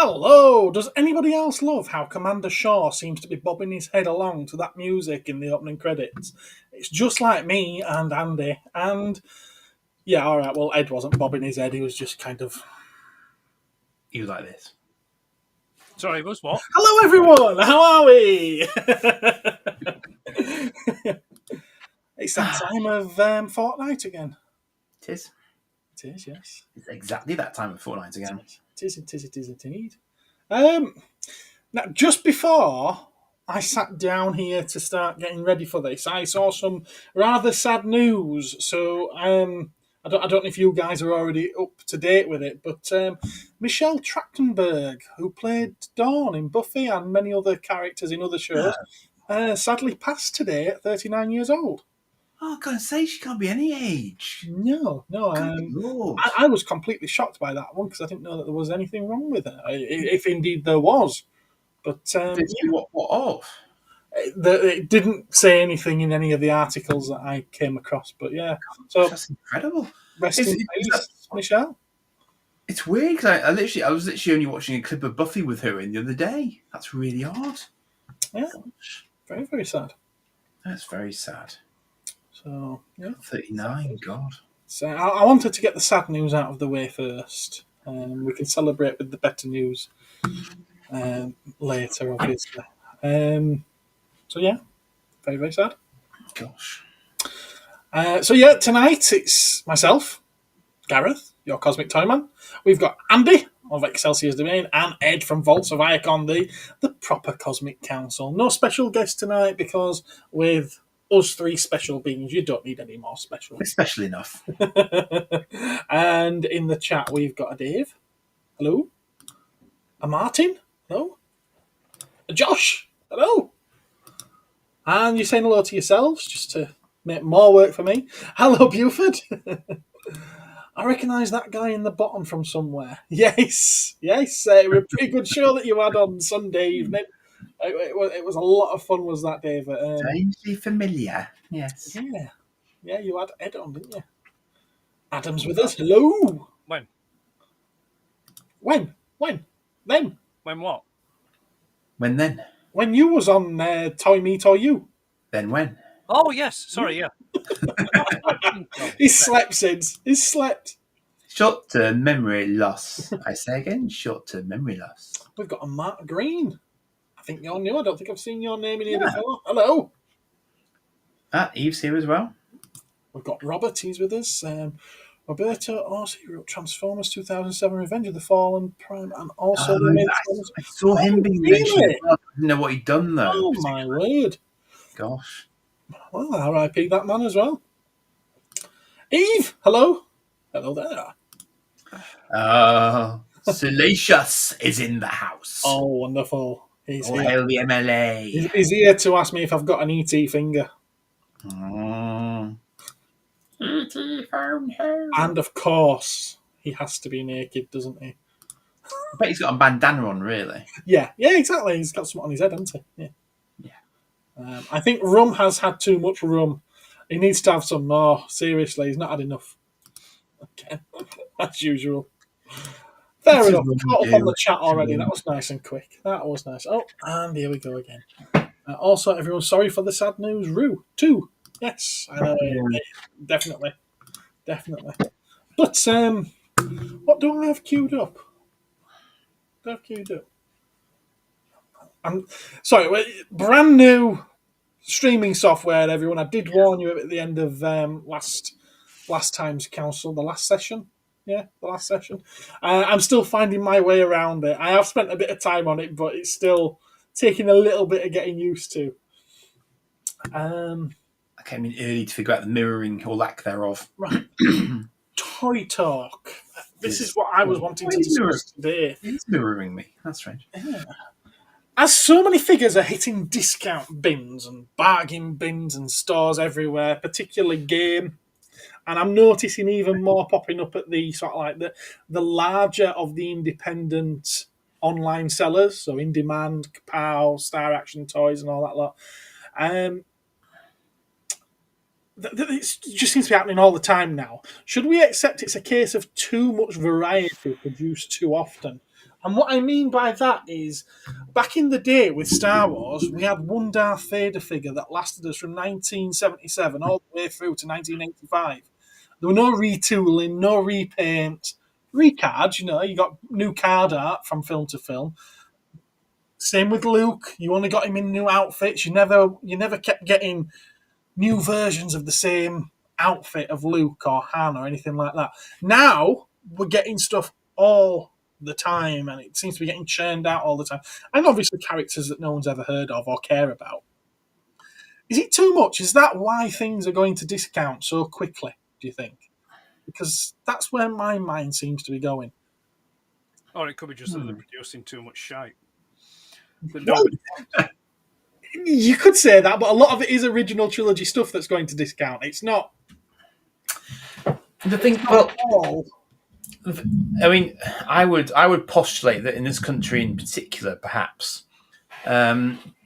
Hello! Does anybody else love how Commander Shaw seems to be bobbing his head along to that music in the opening credits? It's just like me and Andy. And yeah, alright, well, Ed wasn't bobbing his head, he was just kind of. He was like this. Sorry, it was what? Hello, everyone! How are we? It's that time of fortnight again. It is. It is, yes. It's exactly that time of fortnight again. It is indeed. Now, just before I sat down here to start getting ready for this, I saw some rather sad news. So I don't know if you guys are already up to date with it, but Michelle Trachtenberg, who played Dawn in Buffy and many other characters in other shows, sadly passed today at 39 years old. Oh, I can't say she can't be any age. No. I was completely shocked by that one because I didn't know that there was anything wrong with her, if indeed there was. But Did you what of? It didn't say anything in any of the articles that I came across. But yeah, so That's incredible. rest in peace, Michelle. It's weird because I was literally only watching a clip of Buffy with her in the other day. That's really odd. Yeah, very, very sad. That's very sad. So yeah, 39. God. So I wanted to get the sad news out of the way first. We can celebrate with the better news later, obviously. So yeah, very, very sad. Gosh. So yeah, tonight it's myself, Gareth, your CosmicToyMan. We've got Andy of Excelsior's Domain and Ed from Vaults of Icon, the proper Cosmic Council. No special guest tonight because with us three special beings, you don't need any more special. It's special enough. And in the chat, we've got a Dave. Hello. A Martin. Hello. A Josh. Hello. And you're saying hello to yourselves just to make more work for me. Hello, Buford. I recognise that guy in the bottom from somewhere. Yes. It was a pretty good show that you had on Sunday evening. It was a lot of fun, was that, Dave? Strangely familiar. Yes. Yeah, you had Ed on, didn't you? Adam's with us. Hello. When? Then? When what? When then? When you was on Toy Me, Toy You. Then when? Oh, yes. Sorry, yeah. He's slept since. He's slept. Short-term memory loss. I say again, short-term memory loss. We've got a Mark Green. I think you're new. I don't think I've seen your name in here before. Hello. Eve's here as well. We've got Robert. He's with us. Roberto also wrote Transformers 2007, Revenge of the Fallen, Prime, and also I saw him being mentioned. I didn't know what he'd done though. Oh my word! Gosh. Well, R.I.P. that man as well. Eve, hello there. Salacious is in the house. Oh, wonderful! He's here. Hail the MLA. He's here to ask me if I've got an ET finger. E.T. phone home. And of course, he has to be naked, doesn't he? I bet he's got a bandana on, really. Yeah, exactly. He's got something on his head, hasn't he? Yeah. I think Rum has had too much rum. He needs to have some more. Seriously, he's not had enough. Okay, as usual. Fair enough. Caught up on the chat already. That was nice and quick. That was nice. Oh, and here we go again. Also, everyone, sorry for the sad news. Rue, too. Yes, I know. Definitely. But what do I have queued up? I'm sorry. Brand new streaming software, everyone. I did warn you at the end of last time's council, the last session. Yeah, the last session. I'm still finding my way around it. I have spent a bit of time on it, but it's still taking a little bit of getting used to. I came in early to figure out the mirroring or lack thereof. Right. Toy Talk. This is what I was wanting to discuss today. It's mirroring me. That's strange. Yeah. As so many figures are hitting discount bins and bargain bins and stores everywhere, particularly game, and I'm noticing even more popping up at the sort of like the larger of the independent online sellers, so In Demand, Kapow, Star Action Toys, and all that lot. It just seems to be happening all the time now. Should we accept it's a case of too much variety produced too often? And what I mean by that is, back in the day with Star Wars, we had one Darth Vader figure that lasted us from 1977 all the way through to 1985. There were no retooling, no repaints, recards. You got new card art from film to film. Same with Luke. You only got him in new outfits. You never kept getting new versions of the same outfit of Luke or Han or anything like that. Now we're getting stuff all the time, and it seems to be getting churned out all the time. And obviously characters that no one's ever heard of or care about. Is it too much? Is that why things are going to discount so quickly, do you think? Because that's where my mind seems to be going. Or it could be just that they're producing too much shite. That Well, nobody you could say that, but a lot of it is original trilogy stuff that's going to discount. It's not The thing, well, all. I mean, I would postulate that in this country in particular, perhaps,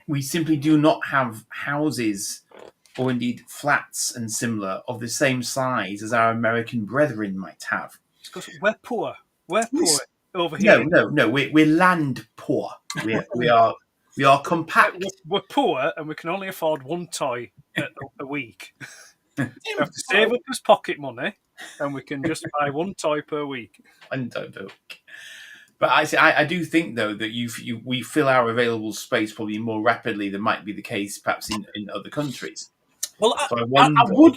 we simply do not have houses or indeed flats and similar of the same size as our American brethren might have. It's because we're poor. We're poor over here. No. We're land poor. We are compact. We're poor and we can only afford one toy a week. We have to save up his pocket money and we can just buy one toy per week. But I do think, though, that we fill our available space probably more rapidly than might be the case perhaps in other countries. Well, So I would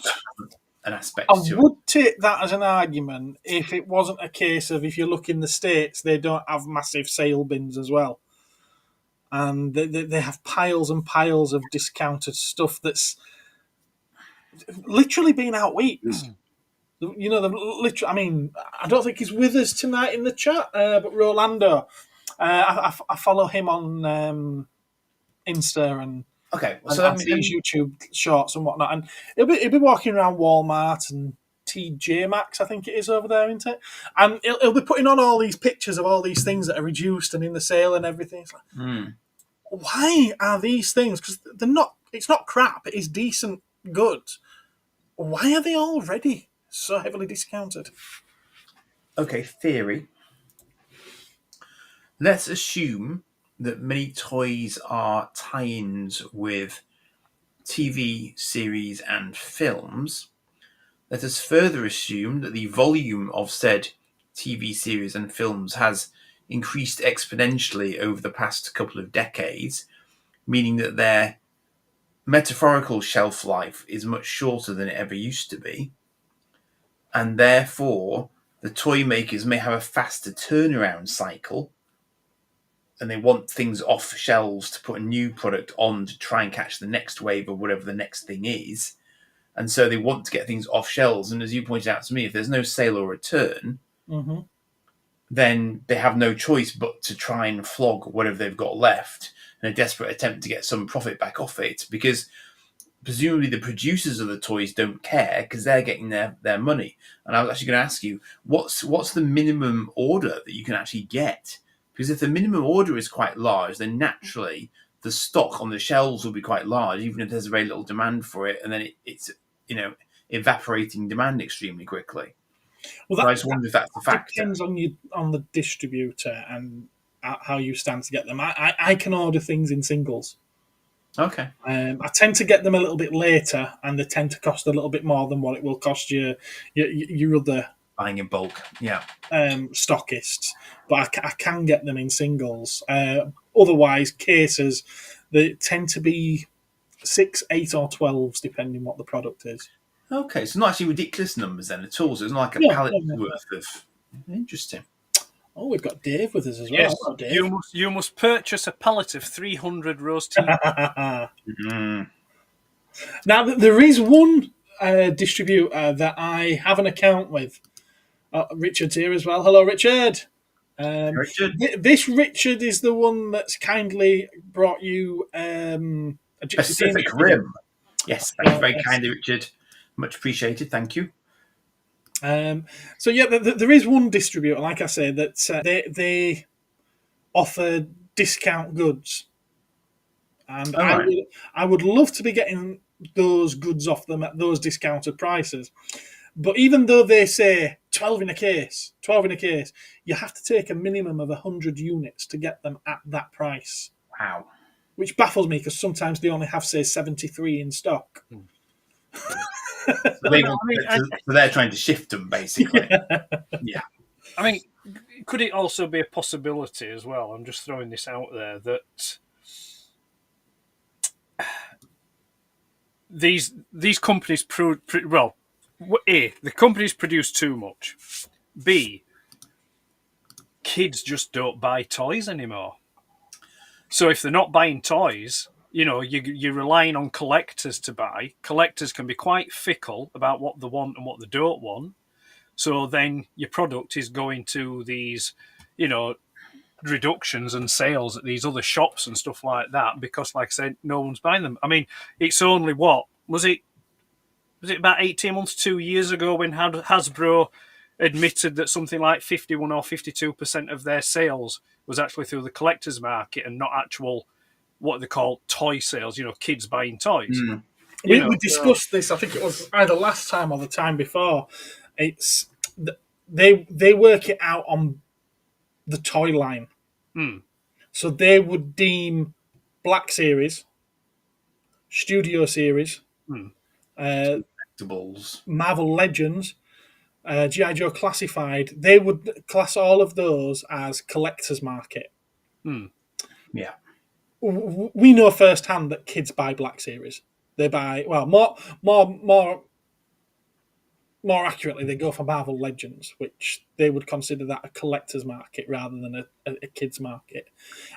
an aspect I to would take that as an argument if it wasn't a case of, if you look in the States, they don't have massive sale bins as well. And they have piles and piles of discounted stuff that's literally been outweeks. Literally. I mean, I don't think he's with us tonight in the chat, but Rolando, I follow him on Insta and Okay, so I see his YouTube shorts and whatnot, and he'll be walking around Walmart and TJ Maxx, I think it is over there, isn't it? And he'll be putting on all these pictures of all these things that are reduced and in the sale and everything. It's like, why are these things? Because they're not. It's not crap. It is decent goods. Why are they already so heavily discounted? Okay, theory. Let's assume that many toys are tie-ins with TV series and films. Let us further assume that the volume of said TV series and films has increased exponentially over the past couple of decades, meaning that their metaphorical shelf life is much shorter than it ever used to be, and therefore the toy makers may have a faster turnaround cycle, and they want things off shelves to put a new product on to try and catch the next wave of whatever the next thing is. And so they want to get things off shelves. And as you pointed out to me, if there's no sale or return, then they have no choice but to try and flog whatever they've got left in a desperate attempt to get some profit back off it, because presumably the producers of the toys don't care because they're getting their money. And I was actually going to ask you, what's the minimum order that you can actually get? Because if the minimum order is quite large, then naturally the stock on the shelves will be quite large, even if there's very little demand for it, and then it's evaporating demand extremely quickly. Well, I just wonder if that's the factor. Depends on the distributor and how you stand to get them. I can order things in singles. Okay. I tend to get them a little bit later, and they tend to cost a little bit more than what it will cost your other buying in bulk, stockists. But I can get them in singles. Otherwise, cases, they tend to be 6, 8, or 12s, depending what the product is. Okay, so not actually ridiculous numbers then at all. So it's not like a pallet worth of. Interesting. Oh, we've got Dave with us as well. Yes, Hello, Dave. You must purchase a pallet of 300 roast tea. Now, there is one distributor that I have an account with. Richard's here as well. Hello, Richard. Richard. This Richard is the one that's kindly brought you a Pacific Rim. Yes, thank you very kindly, Richard. Much appreciated. Thank you. So yeah, there is one distributor, like I say, that they offer discount goods, and I would love to be getting those goods off them at those discounted prices. But even though they say 12 in a case. 12 in a case. You have to take a minimum of 100 units to get them at that price. Wow. Which baffles me because sometimes they only have, say, 73 in stock. So they're trying to shift them, basically. Yeah. I mean, could it also be a possibility as well? I'm just throwing this out there that these companies A, the companies produce too much. B, kids just don't buy toys anymore. So if they're not buying toys, you're relying on collectors to buy. Collectors can be quite fickle about what they want and what they don't want. So then your product is going to these, reductions and sales at these other shops and stuff like that because, like I said, no one's buying them. I mean, it's only was it about 18 months, 2 years ago when Hasbro admitted that something like 51 or 52% of their sales was actually through the collector's market and not actual what they call toy sales, kids buying toys. We discussed this, I think it was either last time or the time before. It's they work it out on the toy line. So they would deem Black Series, Studio Series, Collectibles, Marvel Legends, G.I. Joe Classified, they would class all of those as collector's market. Yeah. We know firsthand that kids buy Black Series. They buy, well, more accurately, they go for Marvel Legends, which they would consider that a collector's market rather than a kids market.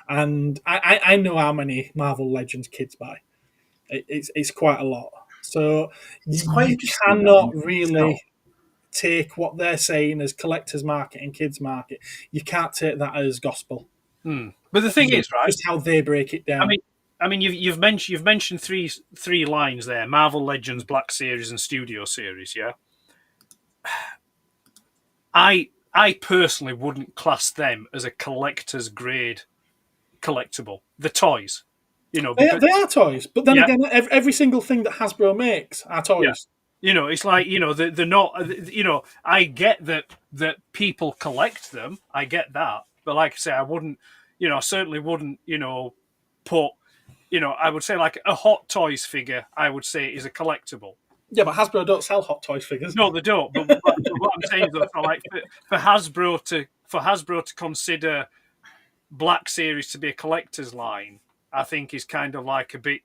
And I know how many Marvel Legends kids buy. It's quite a lot. So you cannot really take what they're saying as collector's market and kids market. You can't take that as gospel. But the thing is, right, just how they break it down. I mean, you've mentioned three lines there: Marvel Legends, Black Series, and Studio Series. Yeah, I personally wouldn't class them as a collector's grade collectible. The toys, they are toys, but then again, every single thing that Hasbro makes are toys. Yeah. It's like they're not. I get that people collect them. I get that, but like I say, I wouldn't. I certainly wouldn't. Put. I would say like a Hot Toys figure. I would say is a collectible. Yeah, but Hasbro don't sell Hot Toys figures. No, they don't. But what I'm saying is, for Hasbro to consider Black Series to be a collector's line, I think is kind of like a bit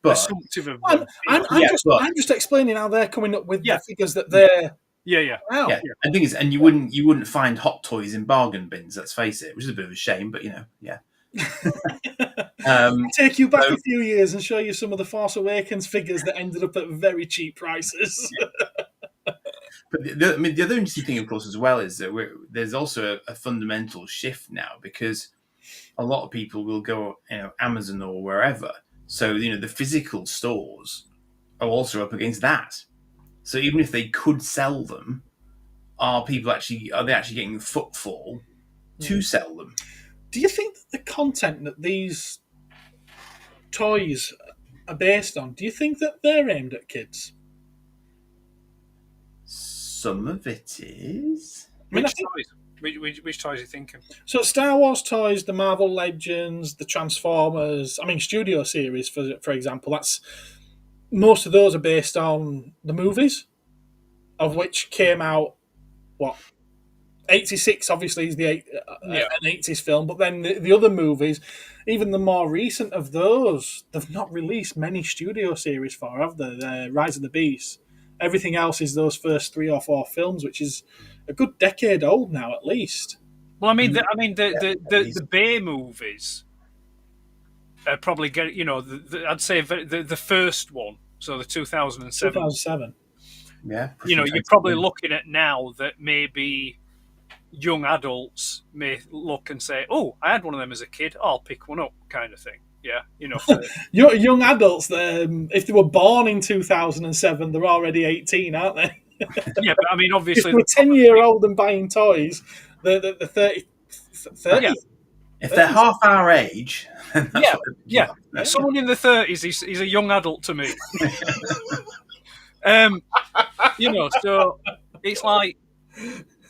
assumptive of them. I'm just explaining how they're coming up with the figures that they're. Yeah. And the thing is, and you wouldn't find Hot Toys in bargain bins. Let's face it, which is a bit of a shame, but yeah. Take you back a few years and show you some of the Force Awakens figures that ended up at very cheap prices. But the other interesting thing, of course, as well, is that there's also a fundamental shift now because a lot of people will go, Amazon or wherever. So the physical stores are also up against that. So even if they could sell them, are they actually getting footfall to sell them? Do you think that the content that these toys are based on, do you think that they're aimed at kids? Some of it is. Which toys are you thinking? So Star Wars toys, the Marvel Legends, the Transformers, Studio Series, for example, most of those are based on the movies, of which came out, 86 obviously is an 80s film, but then the other movies, even the more recent of those, they've not released many Studio Series for, have they? Rise of the Beast. Everything else is those first 3 or 4 films, which is a good decade old now, at least. Well, the Bay movies probably get, I'd say the first one, so the 2007. 2007. Yeah. You're probably looking at now that maybe young adults may look and say, "Oh, I had one of them as a kid. I'll pick one up," kind of thing. Yeah, young adults. If they were born in 2007, they're already 18, aren't they? Yeah, but obviously, if we're 10-year-old and buying toys, they're 30. Yeah. If they're half our age, yeah. Someone in the 30s, he's a young adult to me. So It's like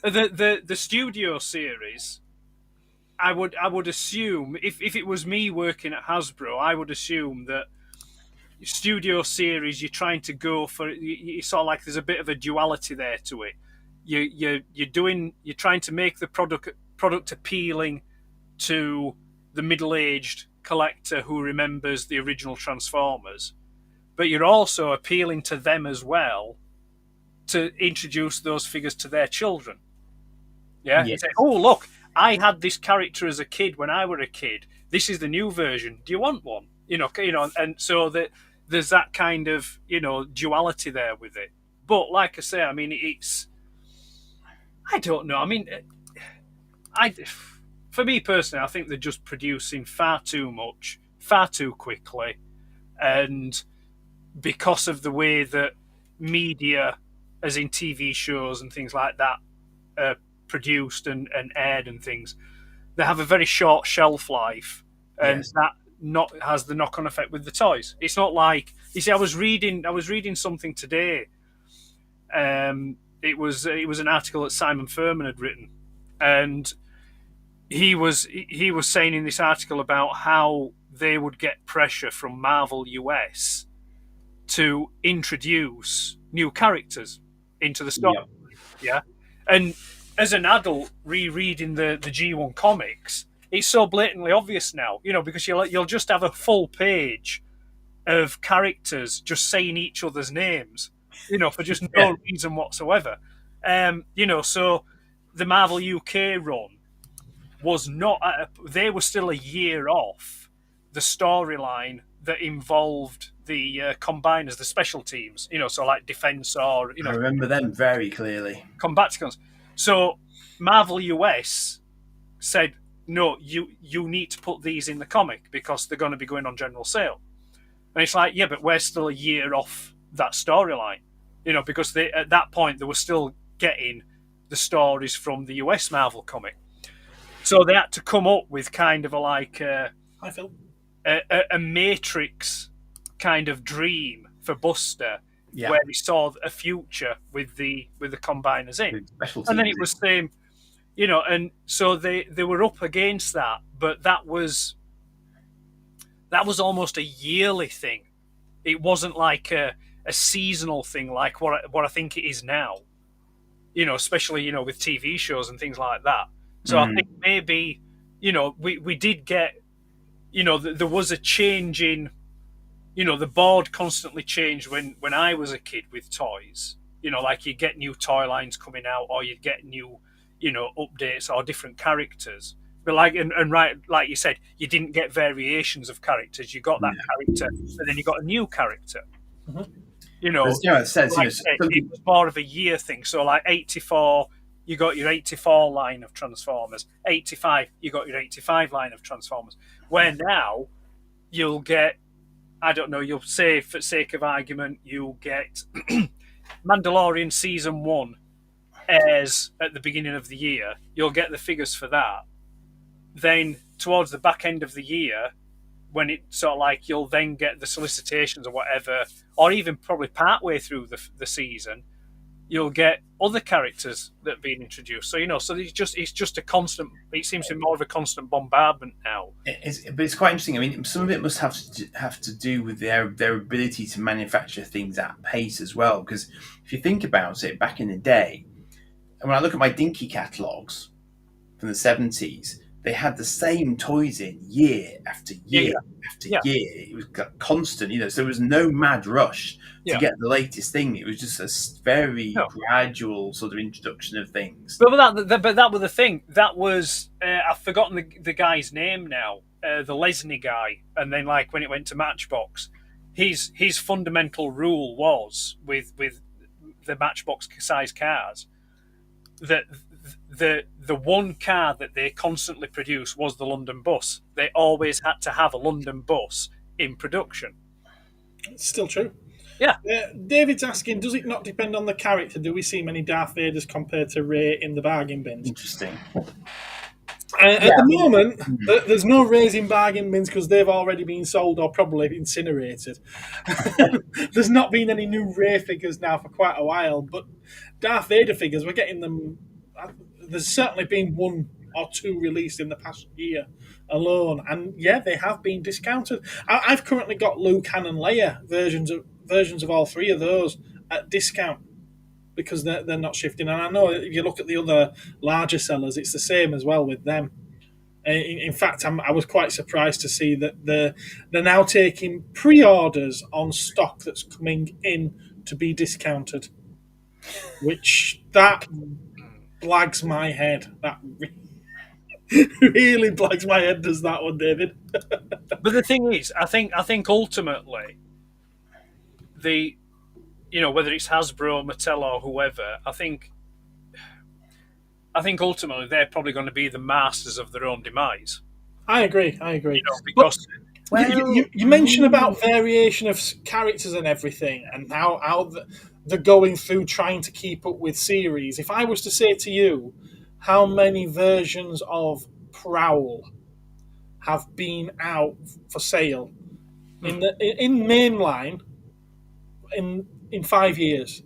the studio series. I would assume if it was me working at Hasbro, I would assume that studio series you're trying to go for. You sort of like there's a bit of a duality there to it. You're trying to make the product appealing to the middle-aged collector who remembers the original Transformers, but you're also appealing to them as well to introduce those figures to their children. Yeah, Yes. say, oh look, I had this character as a kid when I were a kid. This is the new version. Do you want one? And so that there's that kind of duality there with it. But like I say, I mean, I don't know. I mean, for me personally, I think they're just producing far too much, far too quickly, and because of the way that media, as in TV shows and things like that, are produced and aired and things, they have a very short shelf life, and Yes. that not has the knock-on effect with the toys. It's not like you see. I was reading something today. It was an article that Simon Furman had written, and he was saying in this article about how they would get pressure from Marvel US to introduce new characters into the story. Yeah. And as an adult rereading the G1 comics, it's so blatantly obvious now, because you'll just have a full page of characters just saying each other's names, for just no reason whatsoever. So the Marvel UK run was not, they were still a year off the storyline that involved the combiners, the special teams, so like Defense or, I remember them very clearly. Combaticons. So Marvel US said, no, you need to put these in the comic because they're going to be going on general sale. And it's like, yeah, but we're still a year off that storyline, because at that point they were still getting the stories from the US Marvel comic. So they had to come up with kind of a Matrix kind of dream for Buster, where he saw a future with the combiners in, and then it was same, and so they were up against that, but that was almost a yearly thing. It wasn't like a seasonal thing like what I think it is now, especially with TV shows and things like that. So I think maybe we did get there was a change in the board constantly changed when I was a kid with toys. Like you get new toy lines coming out, or you get new updates or different characters. But like you said, you didn't get variations of characters. You got that character, but then you got a new character. Mm-hmm. It said, it was more of a year thing. So like 84, you got your 84 line of Transformers. 85, you got your 85 line of Transformers. Where now you'll get, I don't know, you'll say for sake of argument, you'll get Mandalorian Season 1 airs at the beginning of the year. You'll get the figures for that. Then towards the back end of the year, when it sort of like you'll then get the solicitations or whatever, or even probably partway through the season, you'll get other characters that have been introduced. So so it's just a constant. It seems to be more of a constant bombardment now. But it's quite interesting. I mean, some of it must have to do with their ability to manufacture things at pace as well. Because if you think about it, back in the day, and when I look at my Dinky catalogues from the 70s, they had the same toys in year after year after year. It was constant, so there was no mad rush to get the latest thing. It was just a very gradual sort of introduction of things. But that was the thing. That was I've forgotten the guy's name now, the Lesney guy. And then like when it went to Matchbox, his fundamental rule was with the Matchbox size cars that the one car that they constantly produced was the London bus. They always had to have a London bus in production. It's still true. Yeah. David's asking, does it not depend on the character? Do we see many Darth Vaders compared to Rey in the bargain bins? Interesting. At the moment, there's no raising bargain bins because they've already been sold or probably incinerated. There's not been any new Rey figures now for quite a while, but Darth Vader figures, we're getting them. There's certainly been one or two released in the past year alone, and yeah, they have been discounted. I've currently got Luke, Han, and Leia versions of all three of those at discount because they're not shifting. And I know if you look at the other larger sellers, it's the same as well with them. In fact, I was quite surprised to see that they're now taking pre-orders on stock that's coming in to be discounted, which that blags my head. That really blags my head. Does that one, David? But the thing is, I think ultimately, whether it's Hasbro, Mattel, or whoever, I think ultimately they're probably going to be the masters of their own demise. I agree. Because you mentioned about variation of characters and everything, and how they're going through trying to keep up with series. If I was to say to you, how many versions of Prowl have been out for sale in mainline in 5 years?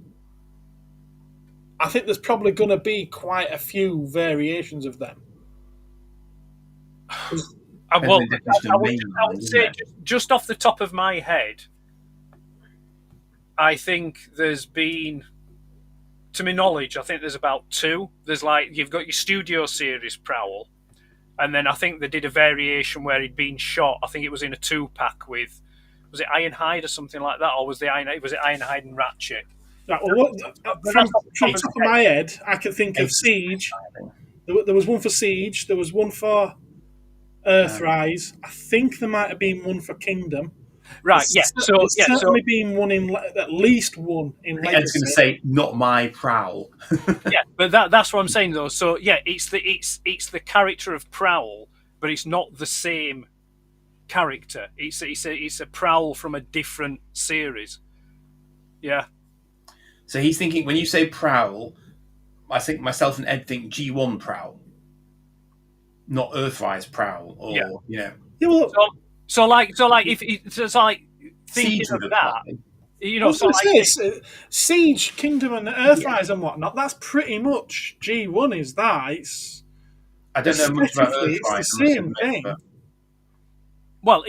I think there's probably going to be quite a few variations of them. I would say just off the top of my head, I think there's been, to my knowledge, I think there's about 2. There's you've got your Studio Series Prowl, and then I think they did a variation where he'd been shot. I think it was in a 2-pack with, was it Ironhide or something like that, or was it Ironhide and Ratchet? Right, well, from the top of my head, I can think of Siege. There was one for Siege. There was one for Earthrise. I think there might have been one for Kingdom. Right, there's certainly been one at least one in Legacy. I was going to say, not my Prowl. Yeah, but that's what I'm saying though. So yeah, it's the character of Prowl, but it's not the same character. It's a Prowl from a different series. Yeah. So he's thinking, when you say Prowl, I think myself and Ed think G1 Prowl, not Earthrise Prowl, or Yeah, well, so if it's like thinking Siege of that, Siege, Kingdom, and Earthrise and whatnot. That's pretty much G1. Is that? I don't know much about Earthrise. It's the same thing. Well,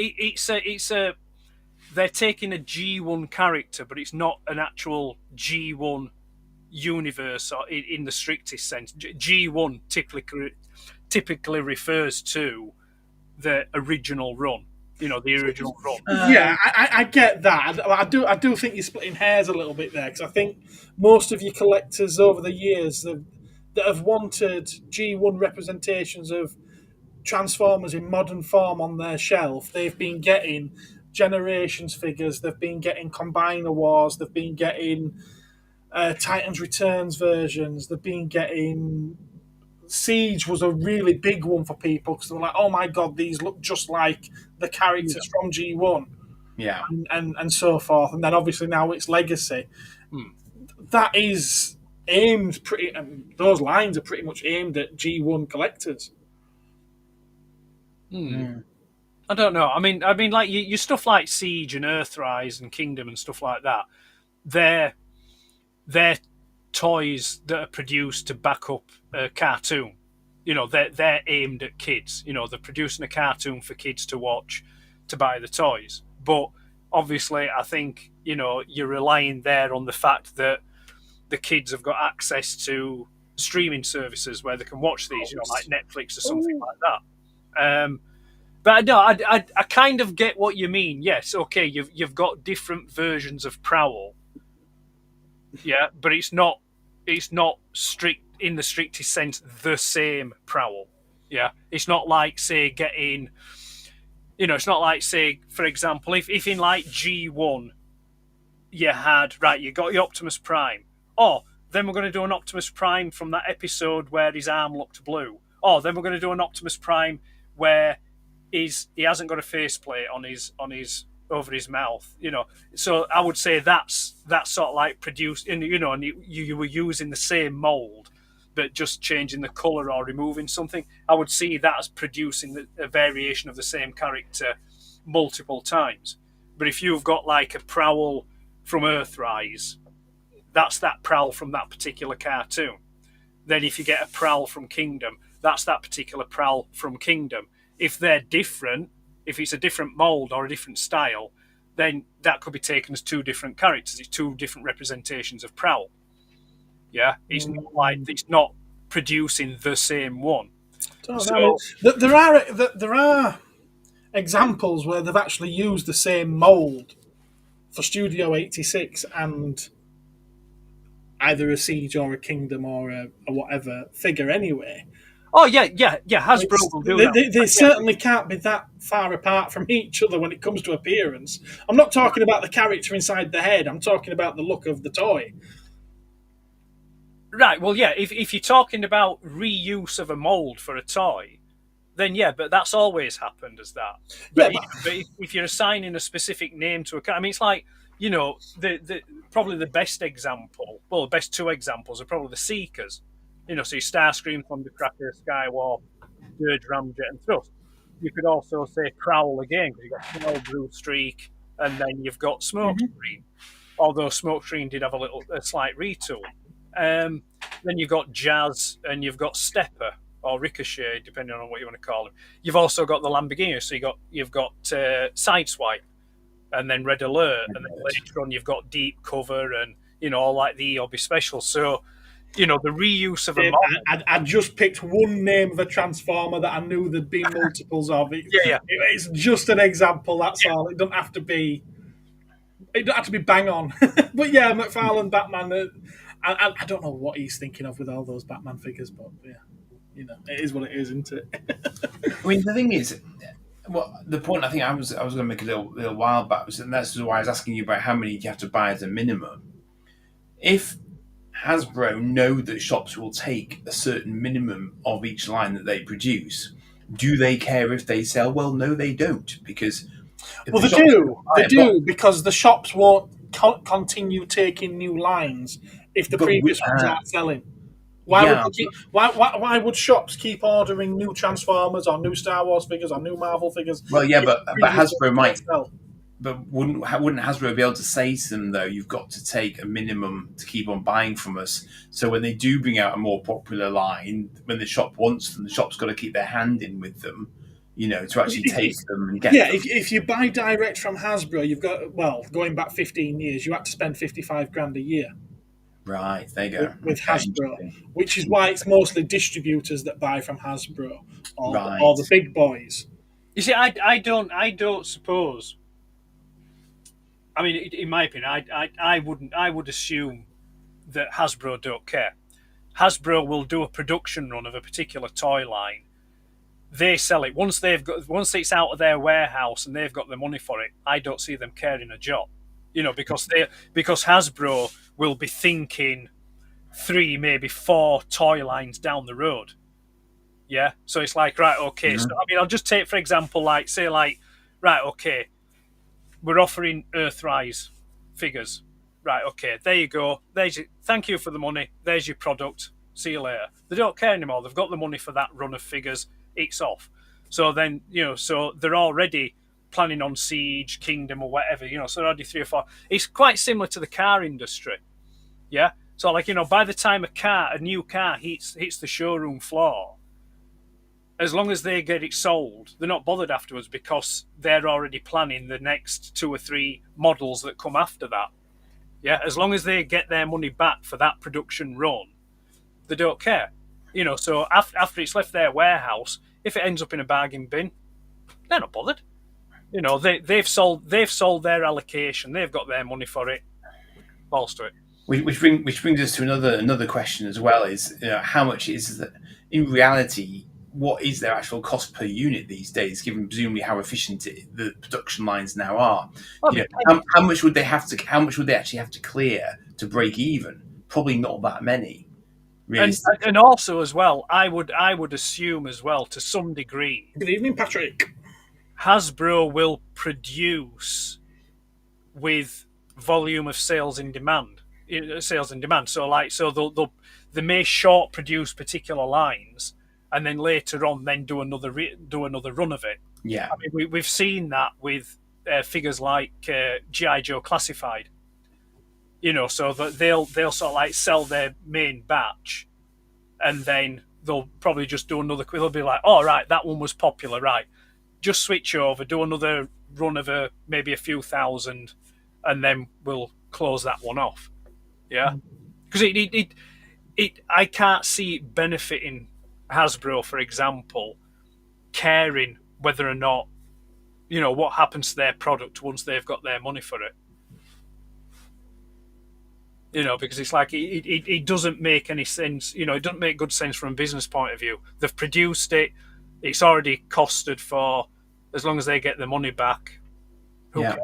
they're taking a G1 character, but it's not an actual G1 universe or in the strictest sense. G1 typically refers to the original run. The original run. Yeah, I get that. I do think you're splitting hairs a little bit there, because I think most of your collectors over the years that have wanted G1 representations of Transformers in modern form on their shelf, they've been getting Generations figures, they've been getting Combiner Wars, they've been getting Titans Returns versions, they've been getting... Siege was a really big one for people because they were like, oh my god, these look just like the characters from G1. Yeah. And so forth. And then obviously now it's Legacy. That is aimed those lines are pretty much aimed at G1 collectors. I don't know. I mean, like your stuff like Siege and Earthrise and Kingdom and stuff like that. They're toys that are produced to back up a cartoon. They're aimed at kids. They're producing a cartoon for kids to watch, to buy the toys. But obviously, I think you're relying there on the fact that the kids have got access to streaming services where they can watch these, like Netflix or something like that. But no, I kind of get what you mean. Yes, okay, you've got different versions of Prowl. Yeah, but it's not strict in the strictest sense the same Prowl. Yeah, it's not like say it's not like say, for example, if in like G1 you got your Optimus Prime. Oh, then we're going to do an Optimus Prime from that episode where his arm looked blue. Oh, then we're going to do an Optimus Prime where he hasn't got a faceplate on his over his mouth, So I would say that's sort of like produced, and you were using the same mold but just changing the colour or removing something, I would see that as producing a variation of the same character multiple times. But if you've got like a Prowl from Earthrise, that's that Prowl from that particular cartoon. Then if you get a Prowl from Kingdom, that's that particular Prowl from Kingdom. If they're different, if it's a different mould or a different style, then that could be taken as two different characters. It's two different representations of Prowl. Yeah, it's not like it's not producing the same one. So there are examples where they've actually used the same mould for Studio 86 and either a Siege or a Kingdom or a whatever figure anyway. Oh, yeah. Hasbro will do that. They certainly can't be that far apart from each other when it comes to appearance. I'm not talking about the character inside the head. I'm talking about the look of the toy. Right, well, yeah, if you're talking about reuse of a mould for a toy, then yeah, but that's always happened as that. But, but if you're assigning a specific name to a... I mean, it's like, you know, probably the best example, well, the best two examples are probably the Seekers. You know, so you Starscream, Thundercracker, Skywalk, Dirge, Ramjet, and Thrust. You could also say Prowl again, because you've got Prowl, Blue Streak, and then you've got Smokescreen. Although Smokescreen did have a slight retool. Then you've got Jazz, and you've got Stepper, or Ricochet, depending on what you want to call him. You've also got the Lamborghini, so you've got Sideswipe, and then Red Alert, and then later on you've got Deep Cover, and, you know, all like the Eobby Special. So, you know, the reuse of a model. I just picked one name of a Transformer that I knew there'd be multiples of. It's just an example, that's all. It doesn't have to be bang on. But yeah, McFarlane Batman, I don't know what he's thinking of with all those Batman figures, but yeah, you know, it is what it is, isn't it? I mean, the thing is, well, the point I think I was going to make a little while back was, and that's why I was asking you about how many you have to buy as a minimum. If Hasbro know that shops will take a certain minimum of each line that they produce, do they care if they sell? Well, no, they don't, because well, they do because the shops won't continue taking new lines if the previous ones aren't selling. Why would shops keep ordering new Transformers or new Star Wars figures or new Marvel figures? Well, yeah, but Hasbro might sell. But wouldn't Hasbro be able to say to them, though, you've got to take a minimum to keep on buying from us? So when they do bring out a more popular line, when the shop wants them, the shop's got to keep their hand in with them, you know, to actually take them and get them. If you buy direct from Hasbro, you've got, well, going back 15 years, you had to spend $55,000 a year. Right, there you go. With Hasbro, which is why it's mostly distributors that buy from Hasbro or the big boys. You see, I don't suppose... I mean, in my opinion, I would assume that Hasbro don't care. Hasbro will do a production run of a particular toy line. They sell it once it's out of their warehouse and they've got the money for it. I don't see them caring a jot, you know, because Hasbro will be thinking 3, maybe 4 toy lines down the road. Yeah, so it's like, right, okay. So I mean, I'll just take for example, right, okay. We're offering Earthrise figures. Right, okay, there you go. Thank you for the money. There's your product. See you later. They don't care anymore. They've got the money for that run of figures. It's off. So then, you know, so they're already planning on Siege, Kingdom, or whatever, you know, so they're already 3 or 4. It's quite similar to the car industry. Yeah? So, like, you know, by the time a new car hits the showroom floor, as long as they get it sold, they're not bothered afterwards because they're already planning the next 2 or 3 models that come after that. Yeah, as long as they get their money back for that production run, they don't care. You know, so after it's left their warehouse, if it ends up in a bargain bin, they're not bothered. You know, they've sold their allocation, they've got their money for it. Balls to it. Which brings us to another question as well: is, you know, how much is that in reality? What is their actual cost per unit these days, given presumably how efficient the production lines now are? You know, how much would they actually have to clear to break even? Probably not that many. And also as well, I would assume as well, to some degree. Good evening, Patrick. Hasbro will produce with volume of sales in demand. sales and demand. So they may short produce particular lines, and then later on, then do another run of it. Yeah, I mean, we've seen that with figures like GI Joe Classified. So that they'll sort of like sell their main batch, and then they'll probably just do another. They'll be like, "All right, that one was popular, right? Just switch over, do another run of maybe a few thousand, and then we'll close that one off." Yeah, because I can't see it benefiting Hasbro, for example, caring whether or not what happens to their product once they've got their money for it. Because it's like it doesn't make any sense. It doesn't make good sense from a business point of view. They've produced it; it's already costed for. As long as they get their money back, who cares?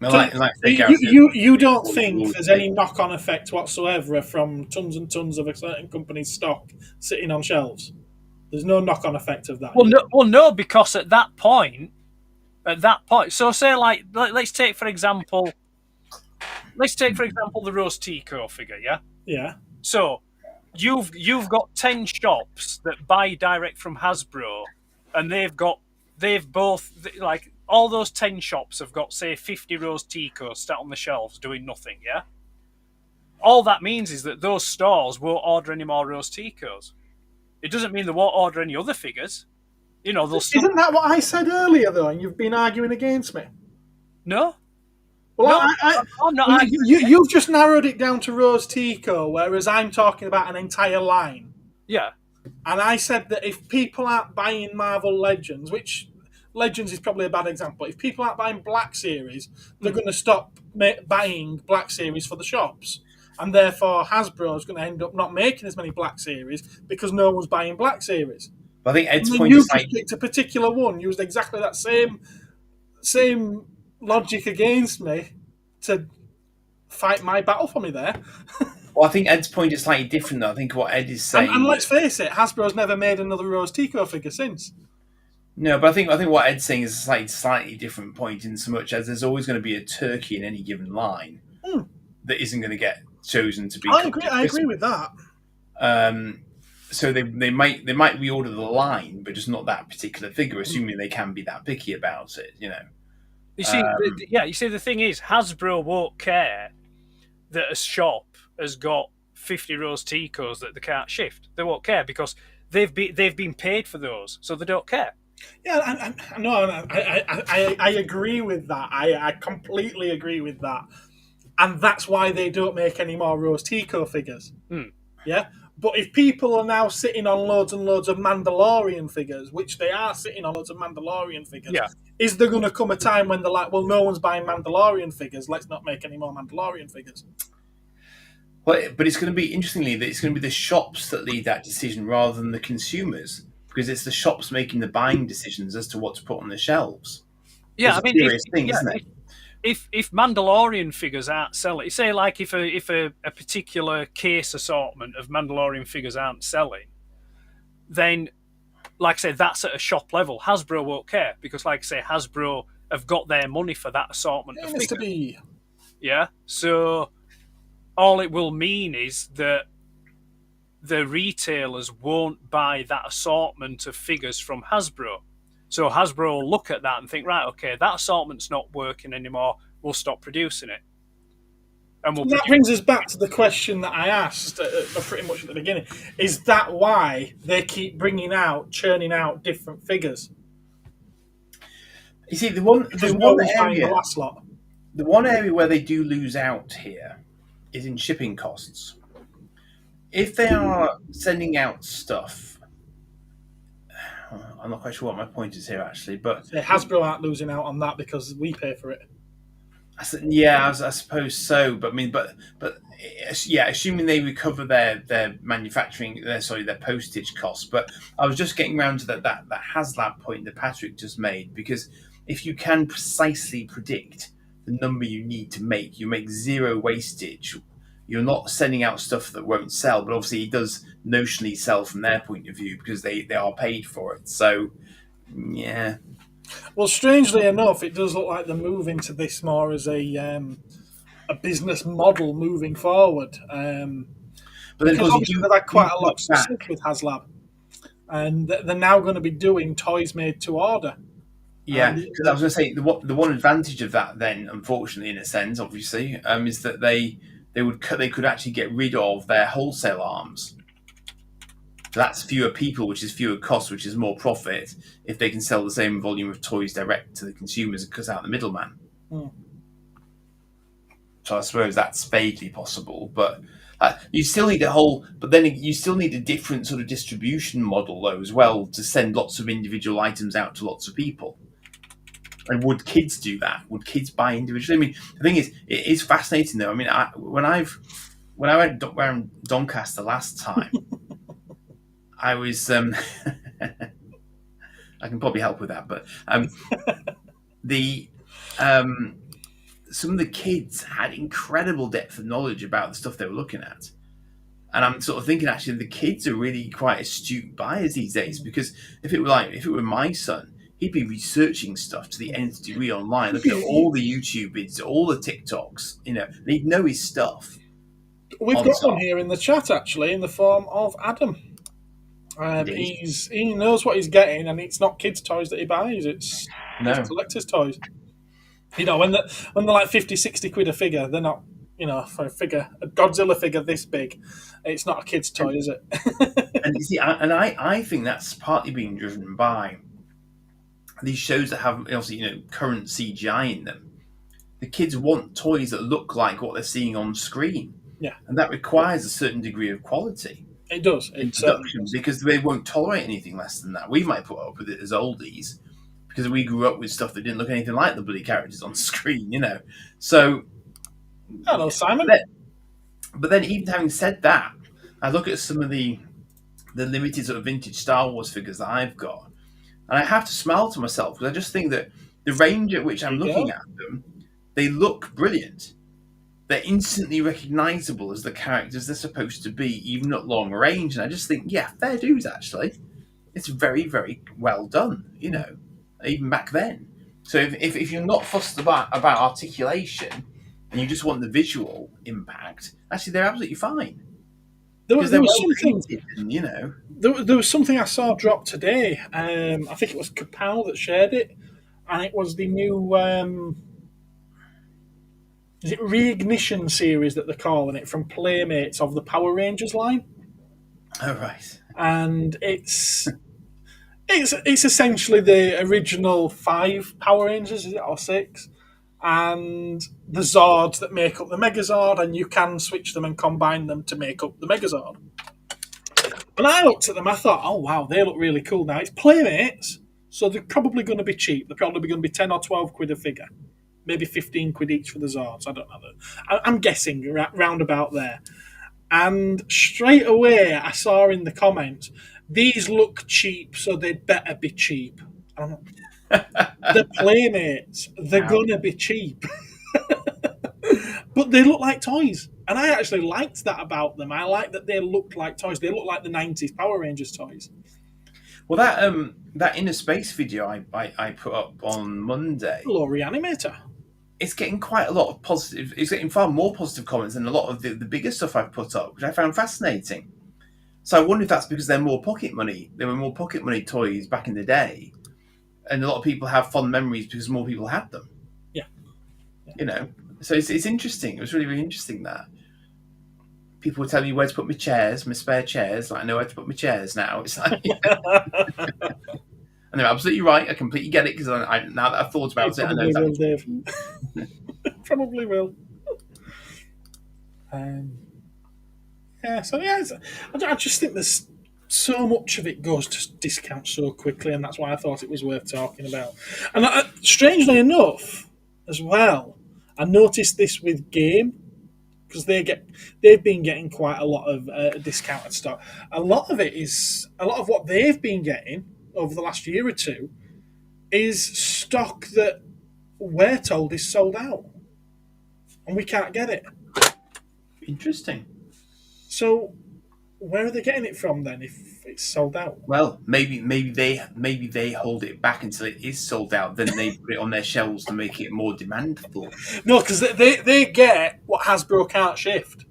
Well, you don't think there's any knock-on effect whatsoever from tons and tons of a certain company's stock sitting on shelves? There's no knock-on effect of that. Well, no, because at that point, so say like let's take for example the Rose Tico figure, yeah. Yeah. So you've got 10 shops that buy direct from Hasbro, and they've both like all those 10 shops have got say 50 Rose Ticos sat on the shelves doing nothing, yeah. All that means is that those stores won't order any more Rose Ticos. It doesn't mean they won't order any other figures. They'll still... Isn't that what I said earlier, though, and you've been arguing against me? No. Well, no, I'm not. You've just narrowed it down to Rose Tico, whereas I'm talking about an entire line. Yeah. And I said that if people aren't buying Marvel Legends, which Legends is probably a bad example, if people aren't buying Black Series, they're going to stop buying Black Series for the shops. And therefore, Hasbro is going to end up not making as many Black Series because no one's buying Black Series. I think Ed's point you is like picked a particular one, used exactly that same logic against me to fight my battle for me there. Well, I think Ed's point is slightly different, though. I think what Ed is saying... And let's face it, Hasbro's never made another Rose Tico figure since. No, but I think what Ed's saying is a slightly different point in so much as there's always going to be a turkey in any given line that isn't going to get chosen to be... I agree with that. So they might reorder the line, but just not that particular figure, assuming they can be that picky about it, You see, the thing is, Hasbro won't care that a shop has got 50 Rose Ticos that they can't shift. They won't care because they've been paid for those, so they don't care. Yeah, I agree with that. I completely agree with that. And that's why they don't make any more Rose Tico figures. Yeah? But if people are now sitting on loads and loads of Mandalorian figures, which they are sitting on loads of Mandalorian figures, is there going to come a time when they're like, well, no one's buying Mandalorian figures, let's not make any more Mandalorian figures? Well, but it's going to be, interestingly, that it's going to be the shops that lead that decision rather than the consumers, because it's the shops making the buying decisions as to what to put on the shelves. Yeah, I mean, isn't it? If Mandalorian figures aren't selling, say like if a particular case assortment of Mandalorian figures aren't selling, then like I say, that's at a shop level. Hasbro won't care because, like I say, Hasbro have got their money for that assortment of figures. Yeah, so all it will mean is that the retailers won't buy that assortment of figures from Hasbro. So Hasbro will look at that and think, right, okay, that assortment's not working anymore. We'll stop producing it. And that brings us back to the question that I asked pretty much at the beginning. Is that why they keep churning out different figures? You see, the one area where they do lose out here is in shipping costs. If they are sending out stuff, I'm not quite sure what my point is here, actually, but Hasbro aren't losing out on that because we pay for it. I suppose so. But assuming they recover their manufacturing, their postage costs. But I was just getting around to that HasLab point that Patrick just made, because if you can precisely predict the number you need to make, you make zero wastage. You're not sending out stuff that won't sell, but obviously it does notionally sell from their point of view because they are paid for it. So, yeah. Well, strangely enough, it does look like they're moving to this more as a a business model moving forward. But then, of Because course, obviously they've had quite a lot of back. success with HasLab, and they're now going to be doing toys made to order. Yeah, because I was going to say the one advantage of that, then, unfortunately, in a sense, obviously, is that they could actually get rid of their wholesale arms. So that's fewer people, which is fewer costs, which is more profit if they can sell the same volume of toys direct to the consumers and cut out the middleman. So I suppose that's vaguely possible, but you still need but then you still need a different sort of distribution model though as well to send lots of individual items out to lots of people. And would kids do that? Would kids buy individually? I mean, the thing is, it is fascinating though. I mean, when I went around Doncaster last time, I was I can probably help with that, but some of the kids had incredible depth of knowledge about the stuff they were looking at. And I'm sort of thinking, actually, the kids are really quite astute buyers these days, because if it were my son, he'd be researching stuff to the nth degree online, looking at all the YouTube vids, all the TikToks, and he'd know his stuff. We've got one here in the chat, actually, in the form of Adam. He knows what he's getting, and it's not kids' toys that he buys, it's collector's toys. When they're like 50, 60 quid a figure, they're not, for a Godzilla figure this big, it's not a kid's toy, is it? And you see, I think that's partly being driven by these shows that have, obviously, current CGI in them. The kids want toys that look like what they're seeing on screen. Yeah. And that requires a certain degree of quality. It does. In production, because they won't tolerate anything less than that. We might put up with it as oldies, because we grew up with stuff that didn't look anything like the bloody characters on screen, So, hello, Simon. But then, even having said that, I look at some of the limited sort of vintage Star Wars figures that I've got, and I have to smile to myself, because I just think that the range at which I'm looking at them, they look brilliant. They're instantly recognisable as the characters they're supposed to be, even at long range. And I just think, yeah, fair dues, actually. It's very, very well done, even back then. So if you're not fussed about articulation and you just want the visual impact, actually, they're absolutely fine. There was something, there was something I saw drop today. I think it was Kapow that shared it, and it was the new... is it Reignition series that they're calling it, from Playmates of the Power Rangers line? Oh, right. And it's essentially the original 5 Power Rangers, is it, or 6? And the Zords that make up the Megazord, and you can switch them and combine them to make up the Megazord. And I looked at them, I thought, oh wow, they look really cool. Now, it's Playmates, so they're probably going to be cheap. They're probably going to be 10 or 12 quid a figure. Maybe 15 quid each for the Zords. I don't know. I'm guessing round about there. And straight away, I saw in the comments, these look cheap, so they'd better be cheap. The Playmates, they're going to be cheap. But they look like toys. And I actually liked that about them. I like that they looked like toys. They look like the 90s Power Rangers toys. Well, that Inner Space video I put up on Monday... Hello, Reanimator. It's getting quite a lot of positive... It's getting far more positive comments than a lot of the bigger stuff I've put up, which I found fascinating. So I wonder if that's because they're more pocket money. There were more pocket money toys back in the day. And a lot of people have fond memories because more people had them. Yeah. So it's interesting. It was really, really interesting that. People were telling me where to put my chairs, my spare chairs. Like, I know where to put my chairs now. It's like... And they're absolutely right. I completely get it, because now that I've thought about it, I know exactly. Dave. Probably will. I just think there's so much of it goes to discount so quickly, and that's why I thought it was worth talking about. And strangely enough, as well, I noticed this with Game, because they've been getting quite a lot of discounted stock. A lot of what they've been getting over the last year or two is stock that we're told is sold out, and we can't get it. Interesting. So where are they getting it from then? If it's sold out, Well, maybe they hold it back until it is sold out. Then they put it on their shelves to make it more demandable. no, because they get what Hasbro can't shift.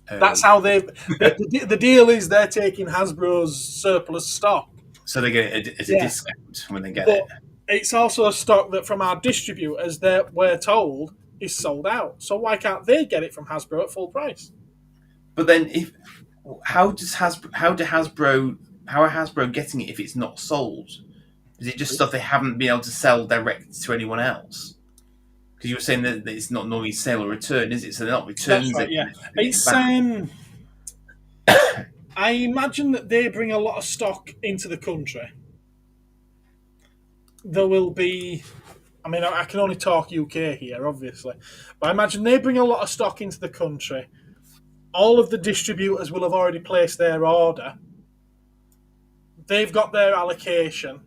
That's Oh. how the deal is. They're taking Hasbro's surplus stock, So they get it as a discount when they get but it. it's also a stock that from our distributors that we're told is sold out. So why can't they get it from Hasbro at full price? But then, how are Hasbro getting it if it's not sold? Is it just stuff they haven't been able to sell direct to anyone else? Because you were saying that it's not normally sale or return, is it? So they're not returns. That's right, yeah. It's back. I imagine that they bring a lot of stock into the country. There will be, I mean, I can only talk UK here, obviously, but I imagine they bring a lot of stock into the country. All of the distributors will have already placed their order. They've got their allocation.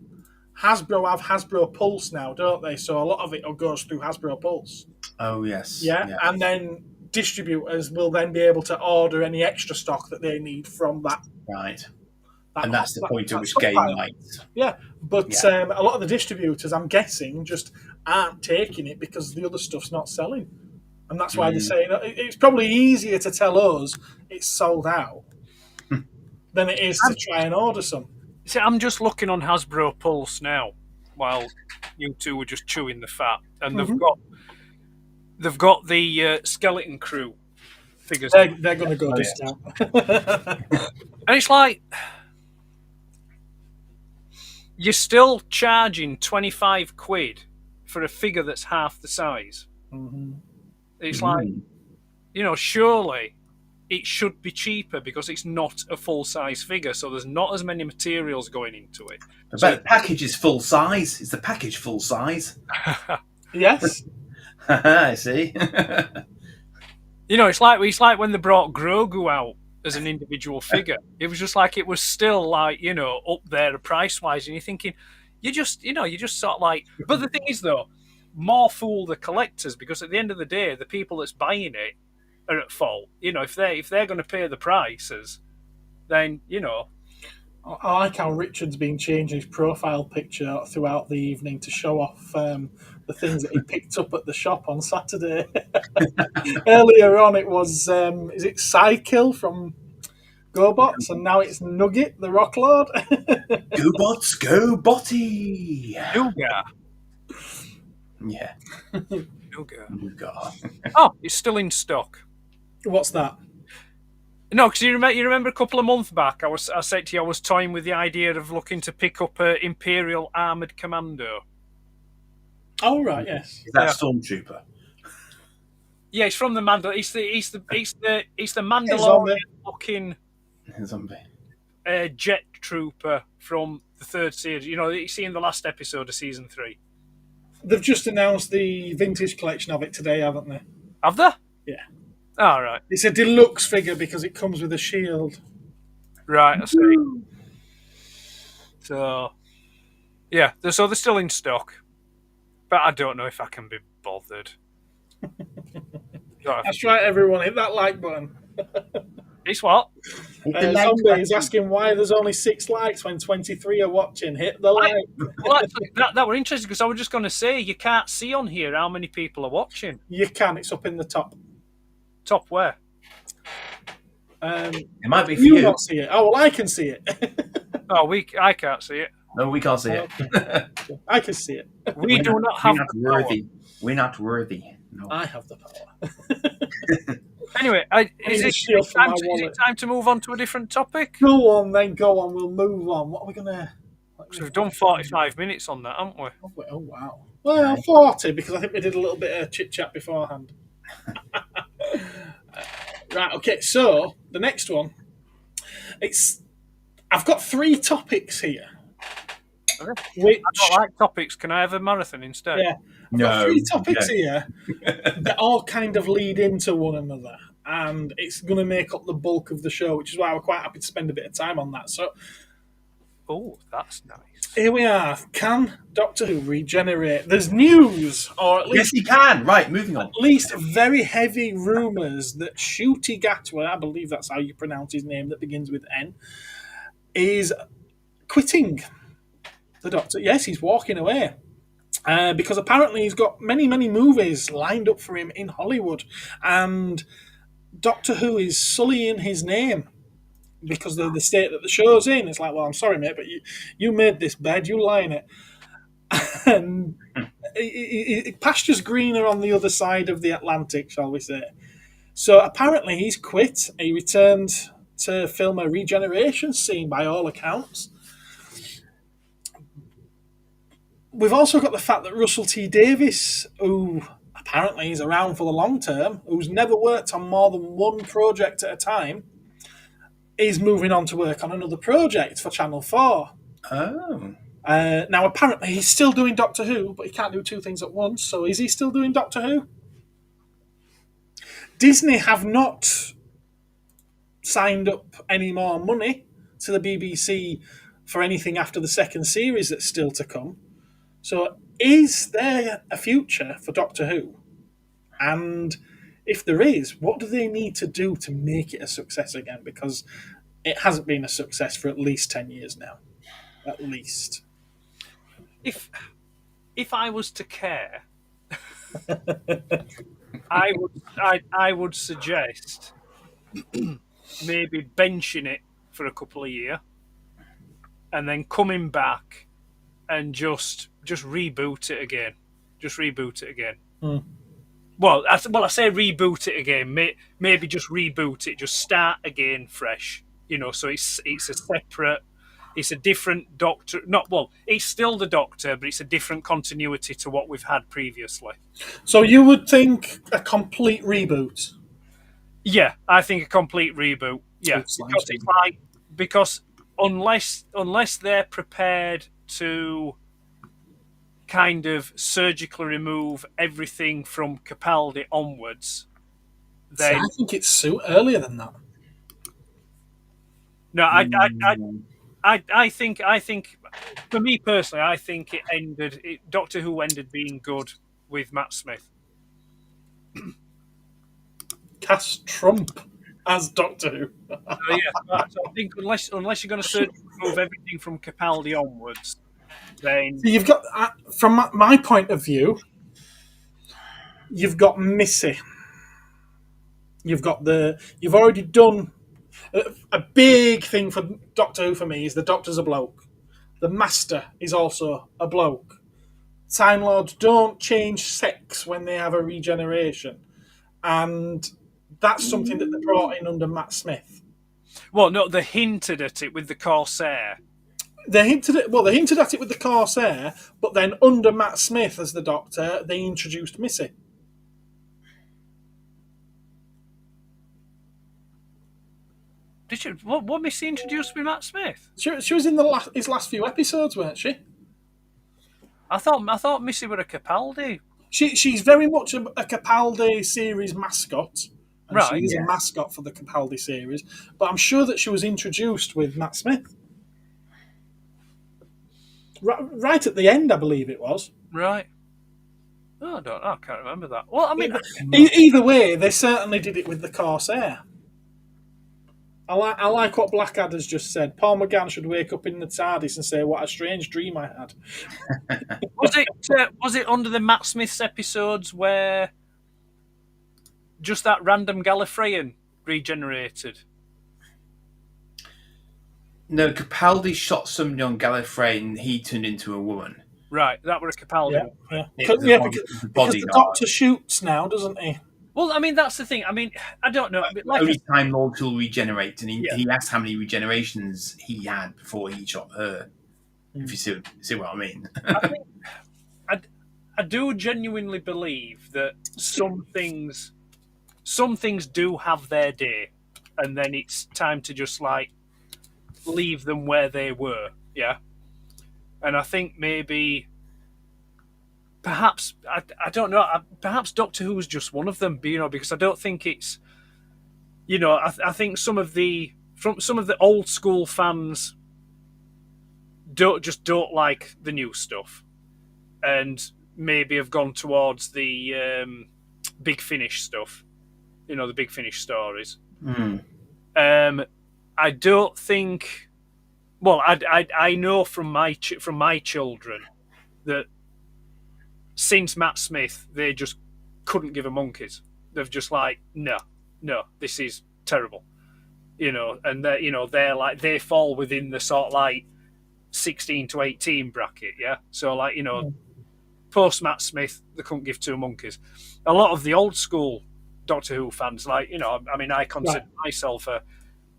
Hasbro have Hasbro Pulse now, don't they? So a lot of it goes through Hasbro Pulse. Oh, yes. Yeah, and then distributors will then be able to order any extra stock that they need from that. Right. And that's the point at which game might. Yeah, but a lot of the distributors, I'm guessing, just aren't taking it because the other stuff's not selling. And that's why they're saying it's probably easier to tell us it's sold out than it is to try and order some. See, I'm just looking on Hasbro Pulse now while you two were just chewing the fat, and they've got the Skeleton Crew figures. They're going to go discount. And it's like you're still charging 25 quid for a figure that's half the size. Mm-hmm. It's like, surely it should be cheaper because it's not a full-size figure, so there's not as many materials going into it. But the package is full size. Is the package full size? Yes. I see. It's like when they brought Grogu out as an individual figure. It was just like it was still like, up there price-wise, and you're thinking, you just sort of like... But the thing is, though, more fool the collectors, because at the end of the day, the people that's buying it are at fault. If they're going to pay the prices, then I like how Richard's been changing his profile picture throughout the evening to show off the things that he picked up at the shop on Saturday. Earlier on, it was is it Psykill from GoBots, and now it's Nugget, the Rock Lord. GoBots, go Botty! Nougat. Yeah. Nougat. Oh, it's still in stock. What's that? No, because you remember a couple of months back, I said to you I was toying with the idea of looking to pick up an Imperial Armoured Commando. Oh right, yes. Is that Stormtrooper? Yeah, it's from the Mandal. It's the Mandalorian looking zombie jet trooper from the third series. You see in the last episode of season 3. They've just announced the vintage collection of it today, haven't they? Have they? Yeah. All right. It's a deluxe figure because it comes with a shield. Right, I see. So, yeah, so they're still in stock, but I don't know if I can be bothered. That's right, everyone. Hit that like button. It's what? Zombie is asking why there's only 6 likes when 23 are watching. Hit the like. Well, actually, that were interesting because I was just going to say you can't see on here how many people are watching. You can. It's up in the top. Top where? It might be for you. You Not see it. Oh well, I can see it. I can't see it. No, we can't see it. I can see it. We do not have the worthy. We're not worthy. No. I have the power. Anyway, is it time to move on to a different topic? Go on, then. Go on. We'll move on. What are we gonna? So we've done 45 minutes on that, haven't we? Oh wow. Well, 40 because I think we did a little bit of chit chat beforehand. Right. Okay. So the next one, I've got 3 topics here. Okay. Which, I don't like topics. Can I have a marathon instead? Yeah. I've got 3 topics here that all kind of lead into one another, and it's going to make up the bulk of the show, which is why we're quite happy to spend a bit of time on that. So Oh, that's nice. Here we are. Can Doctor Who regenerate? There's news, or at Yes, least he can. Right, moving on. at least very heavy rumours that Ncuti Gatwa, I believe that's how you pronounce his name that begins with N, is quitting the Doctor. Yes, he's walking away. Because apparently he's got many, many movies lined up for him in Hollywood. And Doctor Who is sullying his name because of the state that the show's in. It's like, well, I'm sorry, mate, but you made this bed, you lie in it. And pasture's greener on the other side of the Atlantic, shall we say. So apparently he's quit. He returned to film a regeneration scene by all accounts. We've also got the fact that Russell T Davies, who apparently is around for the long term, who's never worked on more than one project at a time, is moving on to work on another project for Channel 4. Oh. Now, apparently, he's still doing Doctor Who, but he can't do two things at once. So, is he still doing Doctor Who? Disney have not signed up any more money to the BBC for anything after the second series that's still to come. So, is there a future for Doctor Who? And if there is, what do they need to do to make it a success again? Because it hasn't been a success for at least 10 years now. At least. If I was to care, I would suggest maybe benching it for a couple of years and then coming back and just reboot it again. Just reboot it again. Well, I say reboot it again. Maybe just reboot it. Just start again fresh. So it's a separate. It's a different Doctor. It's still the Doctor, but it's a different continuity to what we've had previously. So you would think a complete reboot? Yeah, I think a complete reboot. Yeah, because unless they're prepared to kind of surgically remove everything from Capaldi onwards, then I think it's earlier than that. No, I think for me personally, I think Doctor Who ended being good with Matt Smith. Cast Trump as Doctor Who. So I think unless you're going to surgically remove everything from Capaldi onwards, then So you've got, from my point of view, you've got Missy. You've already done a big thing for Doctor Who for me is the Doctor's a bloke. The Master is also a bloke. Time Lords don't change sex when they have a regeneration. And that's something that they brought in under Matt Smith. Well, no, they hinted at it with the Corsair. They hinted at it with the Corsair, but then under Matt Smith as the Doctor, they introduced Missy. Did you? What Missy introduced with Matt Smith? She was in his last few episodes, weren't she? I thought Missy were a Capaldi. She's very much a Capaldi series mascot. And Right. She is a mascot for the Capaldi series. But I'm sure that she was introduced with Matt Smith. Right at the end, I believe it was. Right. Oh, I can't remember that. Well, I mean, Either way, they certainly did it with the Corsair. I like what Blackadder's just said. Paul McGann should wake up in the TARDIS and say, "What a strange dream I had." was it under the Matt Smith's episodes where just that random Gallifreyan regenerated? No, Capaldi shot somebody on Gallifrey and he turned into a woman. Right, that were a Capaldi. Yeah. Because the Doctor shoots now, doesn't he? Well, I mean, that's the thing. I mean, I don't know. Only Time Lord will regenerate, and he asked how many regenerations he had before he shot her. If you see what I mean. I do genuinely believe that some things do have their day, and then it's time to just leave them where they were. Yeah, and I think maybe. Perhaps I don't know. Perhaps Doctor Who is just one of them, because I don't think it's. I think some of the old school fans don't like the new stuff, and maybe have gone towards the Big Finish stuff. The Big Finish stories. I don't think. Well, I know from my children that since Matt Smith, they just couldn't give a monkeys. They've just like, no, this is terrible, and they're like, they fall within the sort of like 16 to 18 bracket, yeah. So like, post Matt Smith, they couldn't give two monkeys. A lot of the old school Doctor Who fans, like, I mean, I consider myself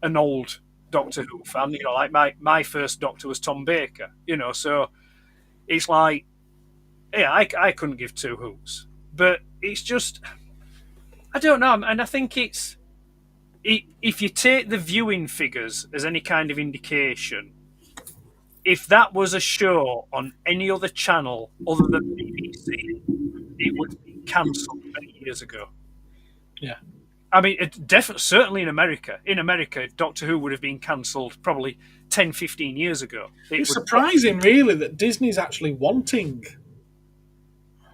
an old Doctor Who fan. Like my first Doctor was Tom Baker, so it's like, yeah, I couldn't give two hoots. But it's just, I don't know. And I think if you take the viewing figures as any kind of indication, if that was a show on any other channel other than BBC, it would have been cancelled many years ago. Yeah. I mean, certainly in America. In America, Doctor Who would have been cancelled probably 10, 15 years ago. It's surprising, really, that Disney's actually wanting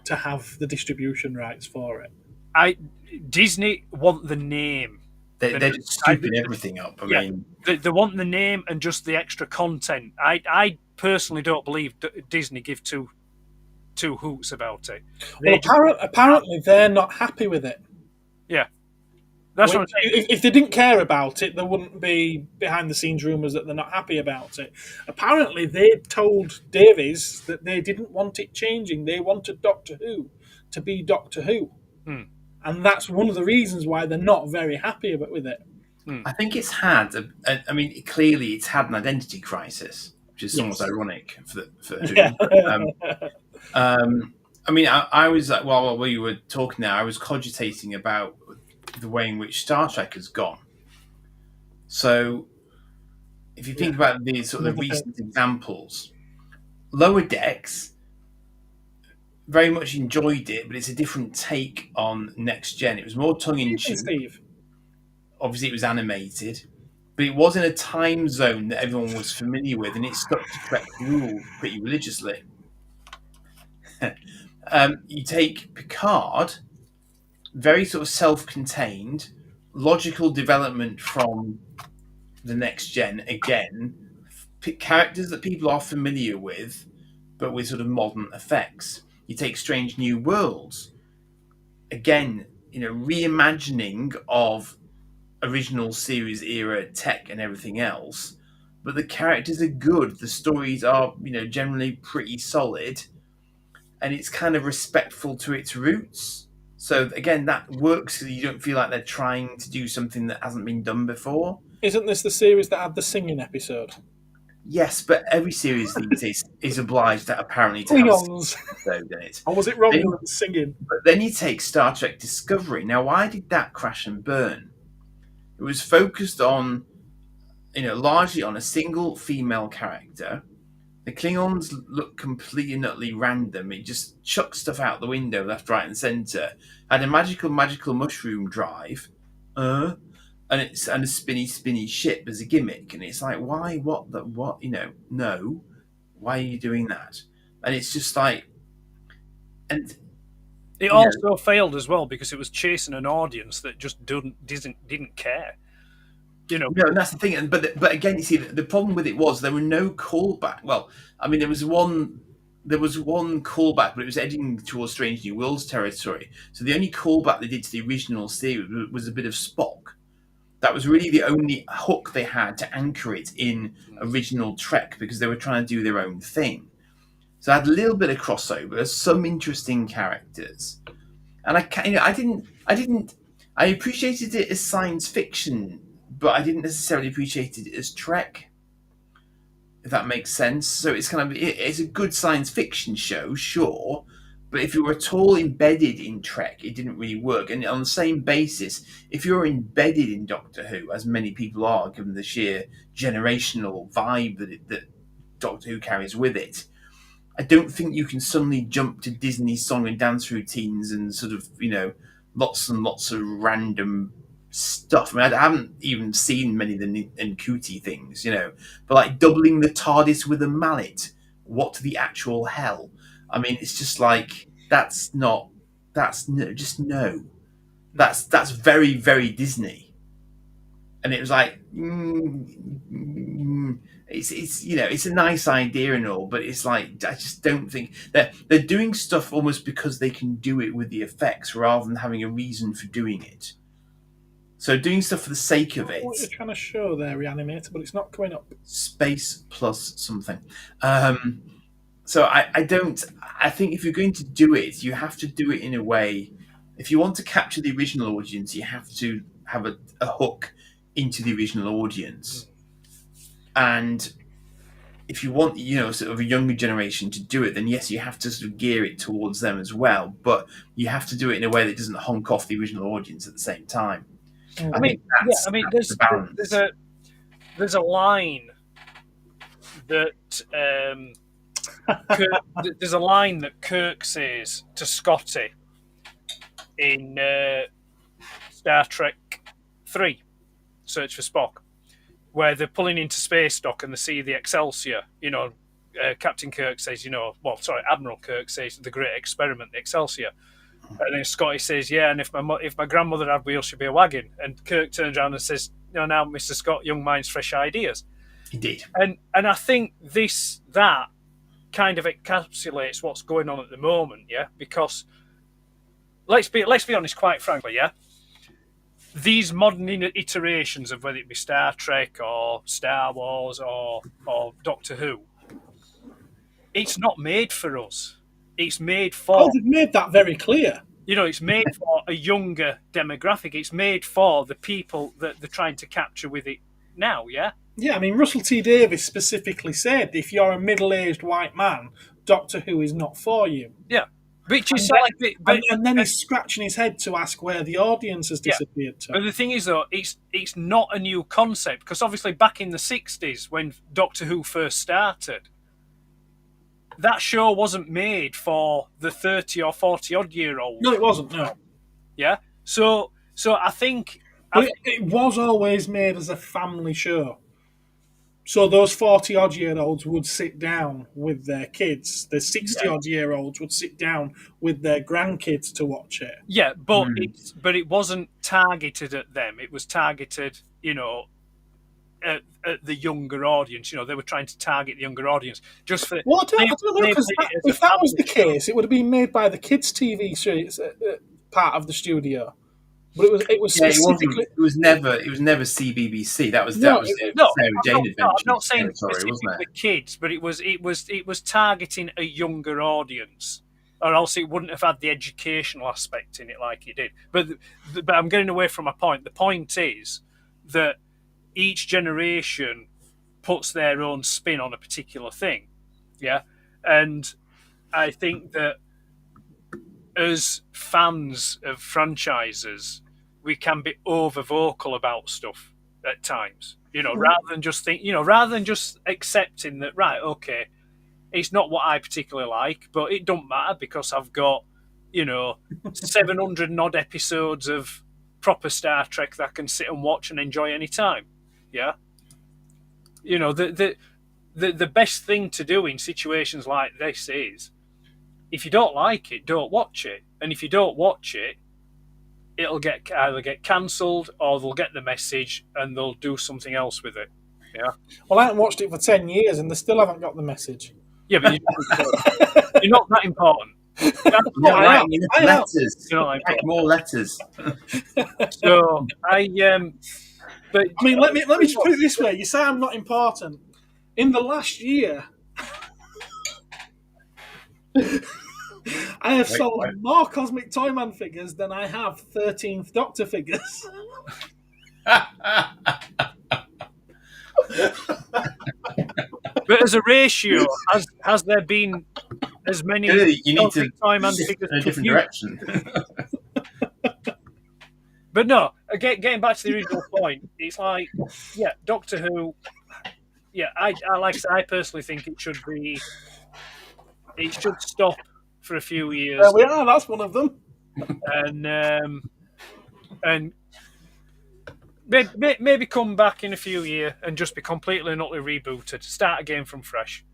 to have the distribution rights for it. Disney want the name. They're just scooping everything up. I mean, they want the name and just the extra content. I personally don't believe Disney give two hoots about it. Apparently, they're not happy with it. Yeah. That's what I'm saying. If they didn't care about it, there wouldn't be behind-the-scenes rumours that they're not happy about it. Apparently, they told Davies that they didn't want it changing. They wanted Doctor Who to be Doctor Who. And that's one of the reasons why they're not very happy with it. I think it's had, clearly it's had an identity crisis, which is somewhat ironic for Who. Yeah. I was, while we were talking there, I was cogitating about the way in which Star Trek has gone. So, if you think about the sort of recent examples, Lower Decks, very much enjoyed it, but it's a different take on Next Gen. It was more tongue-in-cheek. Obviously, it was animated, but it was in a time zone that everyone was familiar with, and it stuck to Trek rules pretty religiously. You take Picard, very sort of self-contained, logical development from the Next Gen again, characters that people are familiar with, but with sort of modern effects. You take Strange New Worlds, again, reimagining of original series era tech and everything else, but the characters are good, the stories are generally pretty solid, and it's kind of respectful to its roots. So again, that works because you don't feel like they're trying to do something that hasn't been done before. Isn't this the series that had the singing episode? Yes, but every series these days is obliged to apparently to Klingons. have a episode in it. Or was it Romulan singing? But then you take Star Trek Discovery. Now, why did that crash and burn? It was focused on, largely on a single female character. The Klingons look completely and utterly random. It just chucked stuff out the window, left, right, and centre. Had a magical mushroom drive, and a spinny ship as a gimmick. And it's like, why? What? No. Why are you doing that? And it's just like, and it also failed as well because it was chasing an audience that just didn't care. No, and that's the thing. But again, you see, the problem with it was there were no callback. Well, I mean, there was one callback, but it was heading towards Strange New Worlds territory. So the only callback they did to the original series was a bit of Spock. That was really the only hook they had to anchor it in original Trek because they were trying to do their own thing. So I had a little bit of crossover, some interesting characters, and I appreciated it as science fiction, but I didn't necessarily appreciate it as Trek, if that makes sense. So it's it's a good science fiction show, sure, but if you were at all embedded in Trek, it didn't really work. And on the same basis, if you're embedded in Doctor Who, as many people are, given the sheer generational vibe that Doctor Who carries with it, I don't think you can suddenly jump to Disney song and dance routines and sort of, lots and lots of random stuff. I mean, I haven't even seen many of the Ncuti things, but like doubling the TARDIS with a mallet. What the actual hell? I mean, it's just like that's no. That's very, very Disney. And it was like, it's a nice idea and all, but it's like I just don't think they're doing stuff almost because they can do it with the effects rather than having a reason for doing it. So doing stuff for the sake of it. What you're trying to show there, Reanimator, but it's not coming up. Space plus something. So I think if you're going to do it, you have to do it in a way. If you want to capture the original audience, you have to have a hook into the original audience. And if you want, sort of a younger generation to do it, then yes, you have to sort of gear it towards them as well. But you have to do it in a way that doesn't honk off the original audience at the same time. There's a line that there's a line that Kirk says to Scotty in Star Trek 3, Search for Spock, where they're pulling into space dock and they see the Excelsior. Captain Kirk says, Admiral Kirk says, the great experiment, the Excelsior. And then Scotty says, yeah, and if my grandmother had wheels, she'd be a wagon. And Kirk turns around and says, no, now, Mr. Scott, young minds, fresh ideas. Indeed. And I think that kind of encapsulates what's going on at the moment, yeah? Because let's be honest, quite frankly, yeah? These modern iterations of whether it be Star Trek or Star Wars or Doctor Who, it's not made for us. It's made for... Oh, they've made that very clear. It's made for a younger demographic. It's made for the people that they're trying to capture with it now, yeah? Yeah, I mean, Russell T Davies specifically said, if you're a middle-aged white man, Doctor Who is not for you. Yeah. Which is and then he's scratching his head to ask where the audience has disappeared to. But the thing is, though, it's not a new concept, because obviously back in the 60s, when Doctor Who first started, that show wasn't made for the 30 or 40-odd-year-olds. No, it wasn't, no. Yeah? So I think... It was always made as a family show. So those 40-odd-year-olds would sit down with their kids. The 60-odd-year-olds would sit down with their grandkids to watch it. Yeah, but it wasn't targeted at them. It was targeted, at the younger audience. They were trying to target the younger audience. Just for... Well, I don't know, because if that was the case, it would have been made by the kids' TV series, part of the studio. But it was specifically... It was never CBBC. That was Sarah Jane Adventures. I'm not saying specifically the kids, but it was targeting a younger audience, or else it wouldn't have had the educational aspect in it like it did. But I'm getting away from my point. The point is that each generation puts their own spin on a particular thing, yeah. And I think that as fans of franchises, we can be over vocal about stuff at times, rather than just accepting that, right, okay, it's not what I particularly like, but it don't matter because I've got 700 and odd episodes of proper Star Trek that I can sit and watch and enjoy any time. Yeah, the best thing to do in situations like this is, if you don't like it, don't watch it. And if you don't watch it, it'll either get cancelled or they'll get the message and they'll do something else with it. Yeah. Well, I haven't watched it for 10 years and they still haven't got the message. Yeah, but you're not that important. Letters. More letters. So but I mean, let me just put it this way. You say I'm not important. In the last year, I have sold more Cosmic Toyman figures than I have 13th Doctor figures. But as a ratio, has there been as many you need to Toyman figures in a different direction? But no, getting back to the original point, it's like, yeah, Doctor Who. Yeah, I personally think it should stop for a few years. There we are. That's one of them. And Maybe come back in a few years and just be completely and utterly rebooted, start again from fresh.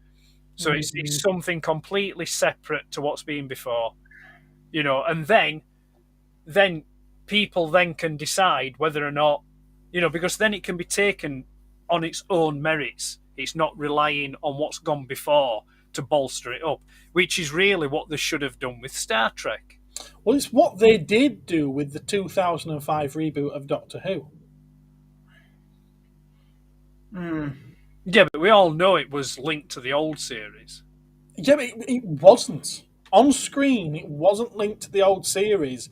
So it's something completely separate to what's been before, and then people then can decide whether or not, because then it can be taken on its own merits. It's not relying on what's gone before to bolster it up, which is really what they should have done with Star Trek. Well, it's what they did do with the 2005 reboot of Doctor Who. Yeah, but we all know it was linked to the old series. Yeah, but it wasn't. On screen, it wasn't linked to the old series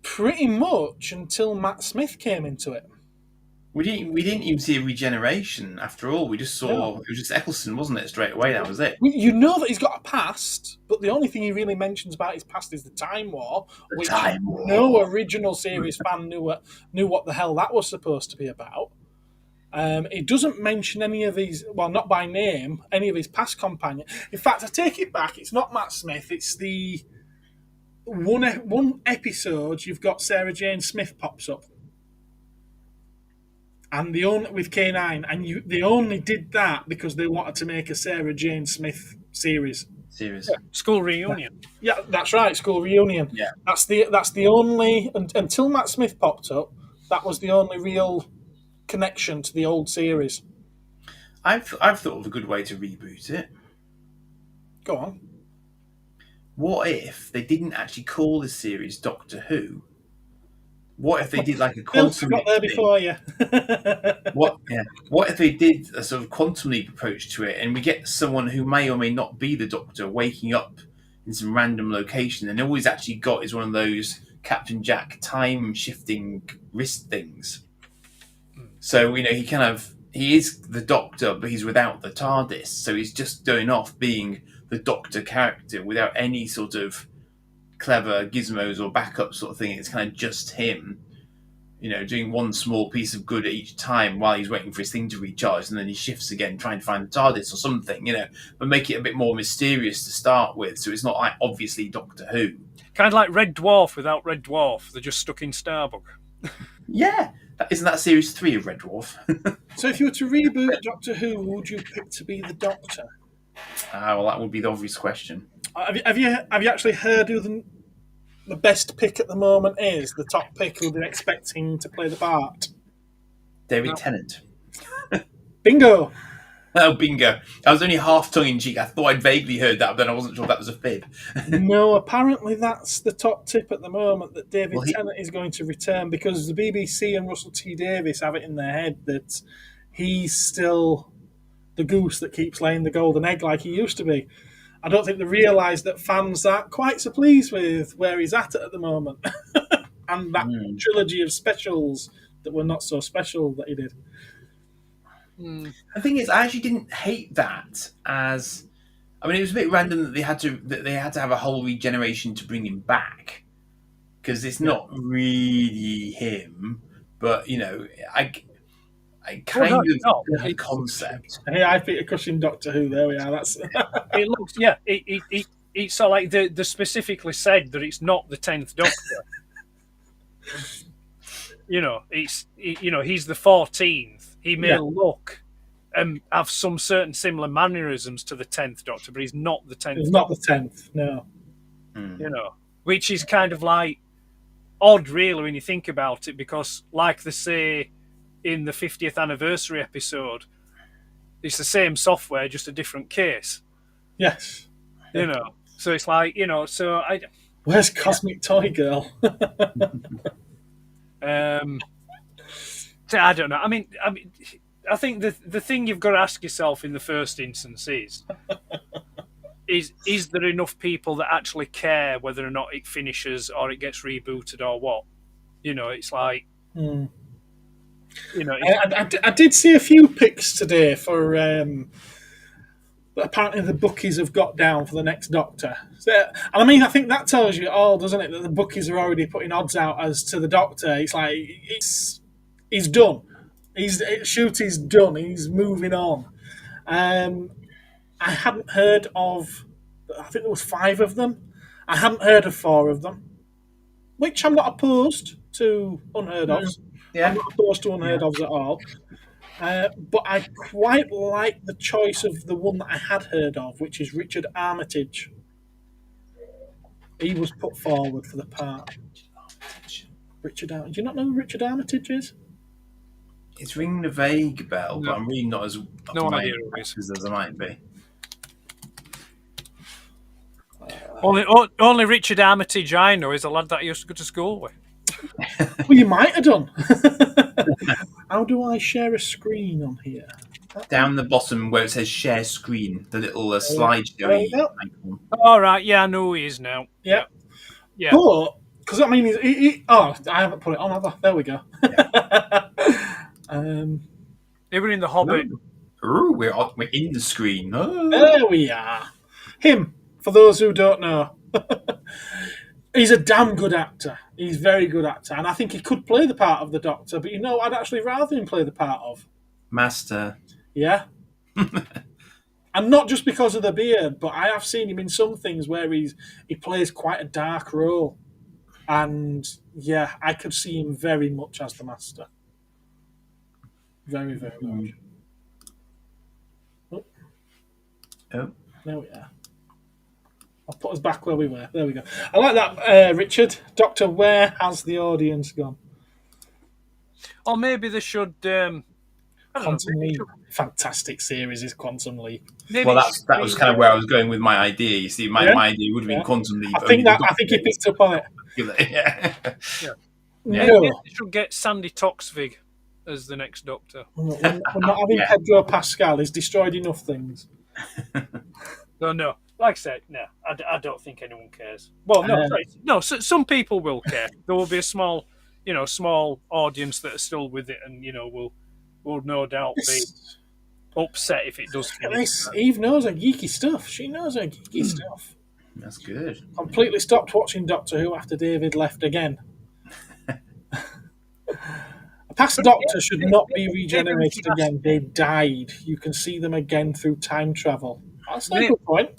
pretty much until Matt Smith came into it. We didn't even see a regeneration after all. We just saw it was just Eccleston, wasn't it? Straight away, that was it. You know that he's got a past, but the only thing he really mentions about his past is the Time War, which no original series fan knew what the hell that was supposed to be about. It doesn't mention any of these, well, not by name, any of his past companions. In fact, I take it back. It's not Matt Smith. It's the one episode you've got Sarah Jane Smith pops up. And with K9, and they only did that because they wanted to make a Sarah Jane Smith series. Yeah. School reunion. Yeah, that's right. School reunion. Yeah, that's the only until Matt Smith popped up. That was the only real connection to the old series. I've thought of a good way to reboot it. Go on. What if they didn't actually call the series Doctor Who? What if they did like a quantum leap? Got there before you. What if they did a sort of quantum leap approach to it, and we get someone who may or may not be the Doctor waking up in some random location, and all he's actually got is one of those Captain Jack time shifting wrist things. So he is the Doctor, but he's without the TARDIS, so he's just going off being the Doctor character without any sort of clever gizmos or backup sort of thing. It's kind of just him, doing one small piece of good at each time while he's waiting for his thing to recharge, and then he shifts again trying to find the TARDIS or something, but make it a bit more mysterious to start with, so it's not like obviously Doctor Who. Kind of like Red Dwarf without Red Dwarf. They're just stuck in Starbuck. Yeah. Isn't that series 3 of Red Dwarf? So if you were to reboot Doctor Who, who would you pick to be the Doctor? Well, that would be the obvious question. Have you actually heard who the best pick at the moment is? The top pick who they're expecting to play the part? David Tennant. Bingo! Oh, bingo. I was only half tongue-in-cheek. I thought I'd vaguely heard that, but then I wasn't sure if that was a fib. No, apparently that's the top tip at the moment, that David Tennant is going to return, because the BBC and Russell T Davies have it in their head that he's still the goose that keeps laying the golden egg like he used to be. I don't think they realise that fans aren't quite so pleased with where he's at the moment. And that trilogy of specials that were not so special that he did. The thing is, I actually didn't hate that it was a bit random that they had to have a whole regeneration to bring him back, because it's not really him, but I kind of the concept. Hey, I Peter Cushing Doctor Who. There we are. That's it looks. Yeah, it's so like they specifically said that it's not the 10th Doctor. He's the 14th. He may look and have some certain similar mannerisms to the 10th Doctor, but he's not the 10th. He's not the 10th. No. Which is kind of like odd, really, when you think about it, because, like they say in the 50th anniversary episode, it's the same software, just a different case. Yes. So it's like, so I... Where's Cosmic Toy Girl? I don't know. I mean, I think the thing you've got to ask yourself in the first instance is there enough people that actually care whether or not it finishes or it gets rebooted or what? It's like... I did see a few picks today for apparently the bookies have got down for the next Doctor. So, I think that tells you all, doesn't it? That the bookies are already putting odds out as to the Doctor. It's like he's done. Shooty's done. He's moving on. I hadn't heard of. I think there was 5 of them. I hadn't heard of 4 of them, which I'm not opposed to unheard of. Yeah. I'm not opposed to unheard ofs at all. But I quite like the choice of the one that I had heard of, which is Richard Armitage. He was put forward for the part. Do you not know who Richard Armitage is? It's ringing a vague bell, No. but I'm really not as up No to my idea who it is. as I might be. Only Richard Armitage I know is a lad that I used to go to school with. Well, you might have done. How do I share a screen on here? Down the bottom where it says share screen, the little slideshow There we go. icon. All right, yeah, I know who he is now. Yeah. Yeah. But, because I mean, I haven't put it on, have I? There we go. They were in The Hobbit. Ooh, we're in the screen. Oh. There we are. Him, for those who don't know. He's a damn good actor. He's a very good actor. And I think he could play the part of the Doctor, but I'd actually rather him play the part of Master. Yeah. And not just because of the beard, but I have seen him in some things where he plays quite a dark role. And yeah, I could see him very much as the Master. Very, very much. Oh. There we are. I'll put us back where we were. There we go. I like that, Richard. Doctor, where has the audience gone? Or maybe they should... Quantum Leap. Fantastic series is Quantum Leap. Well, that was kind of where I was going with my idea. You see, my idea would have been Quantum Leap. I think he picked up on it. Yeah. Maybe they should get Sandy Toksvig as the next Doctor. We're not having Pedro Pascal. He's destroyed enough things. No. Like I said, no, I don't think anyone cares. Well, no, some people will care. There will be a small audience that are still with it, and will no doubt be upset if it does finish. Eve knows her geeky stuff. She knows her geeky stuff. That's good. Completely stopped watching Doctor Who after David left again. A past Doctor should not be regenerated again. They died. You can see them again through time travel. That's a good point.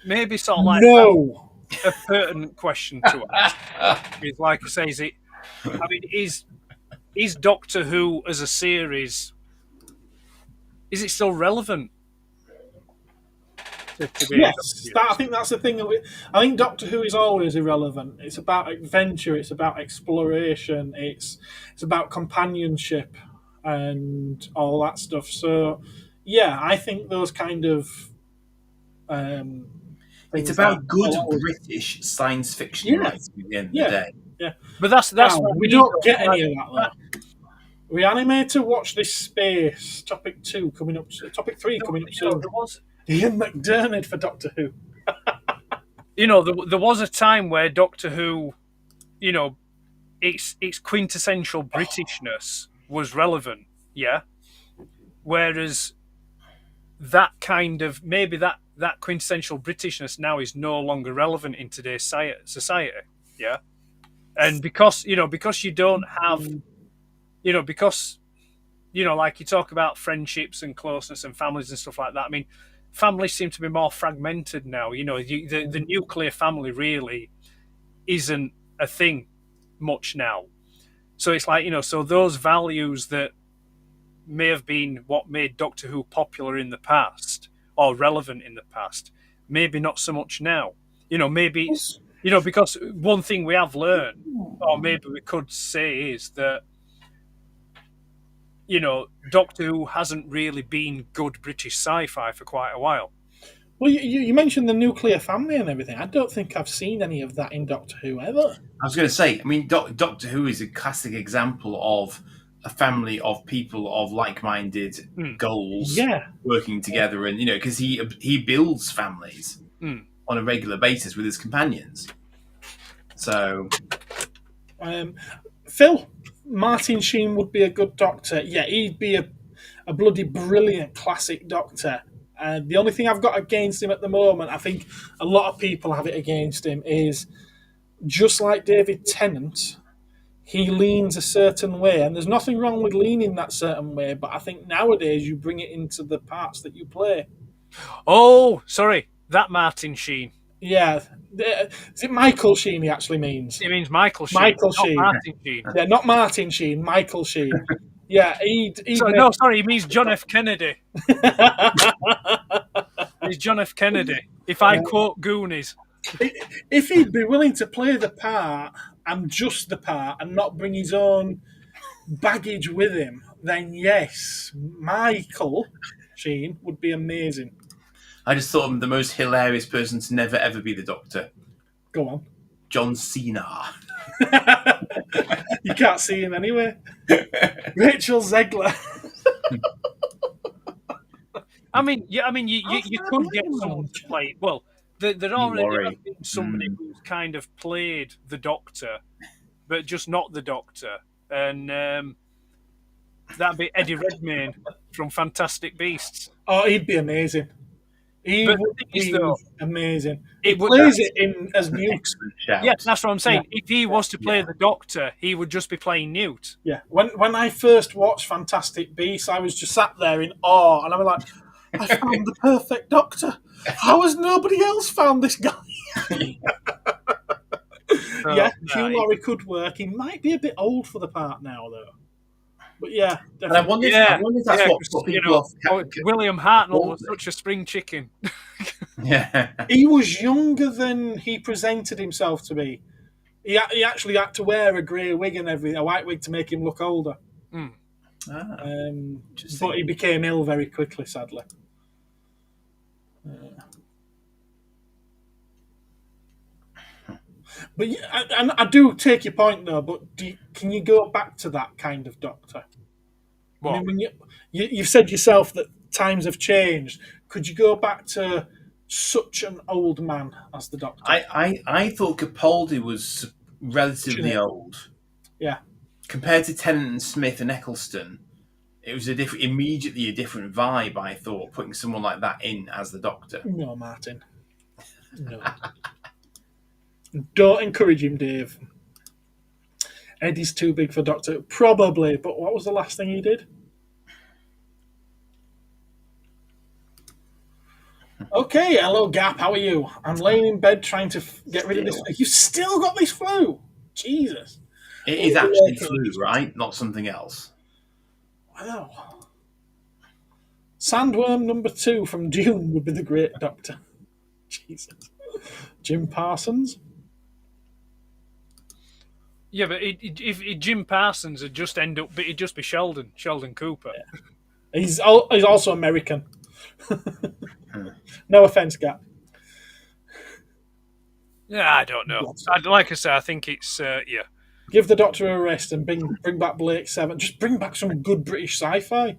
Maybe sort of like a pertinent question to ask is, like I say, is Doctor Who as a series, is it still relevant? Yes, I think that's the thing. I think Doctor Who is always irrelevant. It's about adventure. It's about exploration. It's about companionship and all that stuff. So, yeah, I think those kind of it's about good British science fiction writing at the end of the day. Yeah, but that's we don't get any of that though. Reanimator, watch this space. Topic 2 coming up. Topic 3 coming up soon. Ian McDermott for Doctor Who. There was a time where Doctor Who, its quintessential Britishness was relevant, yeah. Whereas that kind of that quintessential Britishness now is no longer relevant in today's society, yeah. And because you don't have, like you talk about friendships and closeness and families and stuff like that. I mean, families seem to be more fragmented now. The nuclear family really isn't a thing much now. So it's like, so those values that may have been what made Doctor Who popular in the past or relevant in the past, maybe not so much now. Maybe, because one thing we have learned, or maybe we could say, is that, Doctor Who hasn't really been good British sci-fi for quite a while. Well, you mentioned the nuclear family and everything. I don't think I've seen any of that in Doctor Who ever. I was going to say, I mean, Doctor Who is a classic example of a family of people of like-minded goals working together, and because he builds families on a regular basis with his companions. So, Phil, Martin Sheen would be a good Doctor. Yeah, he'd be a bloody brilliant classic Doctor. The only thing I've got against him at the moment, I think a lot of people have it against him, is just like David Tennant, he leans a certain way, and there's nothing wrong with leaning that certain way, but I think nowadays you bring it into the parts that you play. Oh, sorry, that Martin Sheen. Yeah. Is it Michael Sheen he actually means? It means Michael Sheen, Michael not Sheen. Martin Sheen. Yeah, not Martin Sheen, Michael Sheen. Yeah, he'd So, make... no, sorry, he means John F. Kennedy. He's John F. Kennedy. If I quote Goonies. If he'd be willing to play the part and just the part and not bring his own baggage with him, then yes, Michael Sheen would be amazing. I just thought him the most hilarious person to never ever be the Doctor. Go on. John Cena. You can't see him anyway. Rachel Zegler. I mean, you could get someone to play it. Well, there already has been somebody who's kind of played the Doctor, but just not the Doctor, and that'd be Eddie Redmayne from Fantastic Beasts. Oh, he'd be amazing. He But would the thing is, be though, amazing. it He would- plays it in as Newt. Excellent shout. Yeah, that's what I'm saying. If he was to play the Doctor, he would just be playing Newt. Yeah. When I first watched Fantastic Beasts, I was just sat there in awe, and I was like, I found the perfect Doctor. How has nobody else found this guy? Yeah, Hugh Laurie could work. He might be a bit old for the part now, though. But yeah, And I wonder, Yeah, I wonder if that's yeah, what 'cause, put you people know, off. William Hartnell was such a spring chicken. Yeah. he was younger than he presented himself to be. He actually had to wear a grey wig and everything, a white wig to make him look older. Ah, But he became ill very quickly, sadly. But yeah, I do take your point though. But can you go back to that kind of Doctor? What? I mean, when you've said yourself that times have changed. Could you go back to such an old man as the Doctor? I thought Capaldi was relatively old. Yeah. Compared to Tennant and Smith and Eccleston, it was immediately a different vibe, I thought, putting someone like that in as the Doctor. No, Martin. No. Don't encourage him, Dave. Eddie's too big for Doctor. Probably, but what was the last thing he did? Okay, hello, Gap. How are you? I'm laying in bed trying to get rid of this. You still got this flu? Jesus. It is actually flu, right? Not something else. Wow. Sandworm number 2 from Dune would be the great Doctor. Jesus. Jim Parsons. Yeah, but if Jim Parsons would just end up, it'd just be Sheldon Cooper. Yeah. He's also American. No offense, Gap. Yeah, I don't know. Like I say, I think it's yeah. Give the Doctor a rest and bring back Blake 7. Just bring back some good British sci-fi.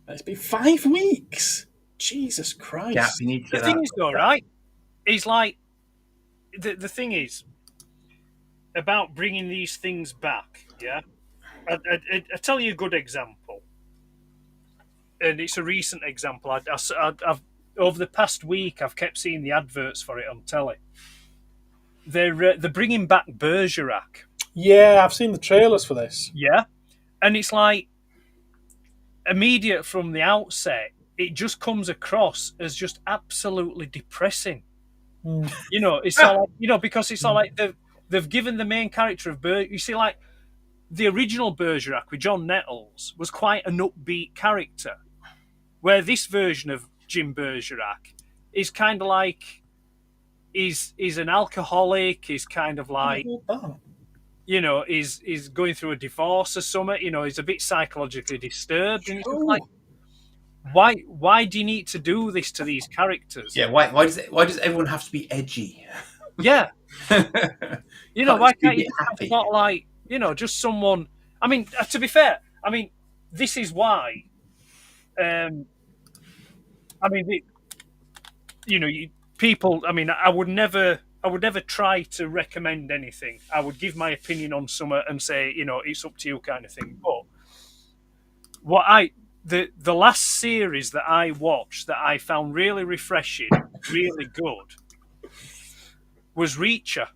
It's been 5 weeks. Jesus Christ. Gap, you need to get The thing is, though, right? He's like the thing is about bringing these things back. Yeah, I tell you a good example, and it's a recent example. I've over the past week, I've kept seeing the adverts for it on telly. They're bringing back Bergerac. Yeah, I've seen the trailers for this. Yeah, and it's like immediate from the outset, it just comes across as just absolutely depressing. You know, it's all like, because it's all like they've given the main character of Bergerac. You see, like the original Bergerac with John Nettles was quite an upbeat character, where this version of Jim Bergerac is kind of like he's an alcoholic. He's kind of like is going through a divorce or something. He's a bit psychologically disturbed, and it's like, why do you need to do this to these characters? Yeah, why does everyone have to be edgy? Yeah, why can't you happy? not like just someone? I mean, to be fair, I mean this is why. People. I mean, I would never try to recommend anything. I would give my opinion on something and say, it's up to you, kind of thing. But the last series that I watched that I found really refreshing, really good, was Reacher.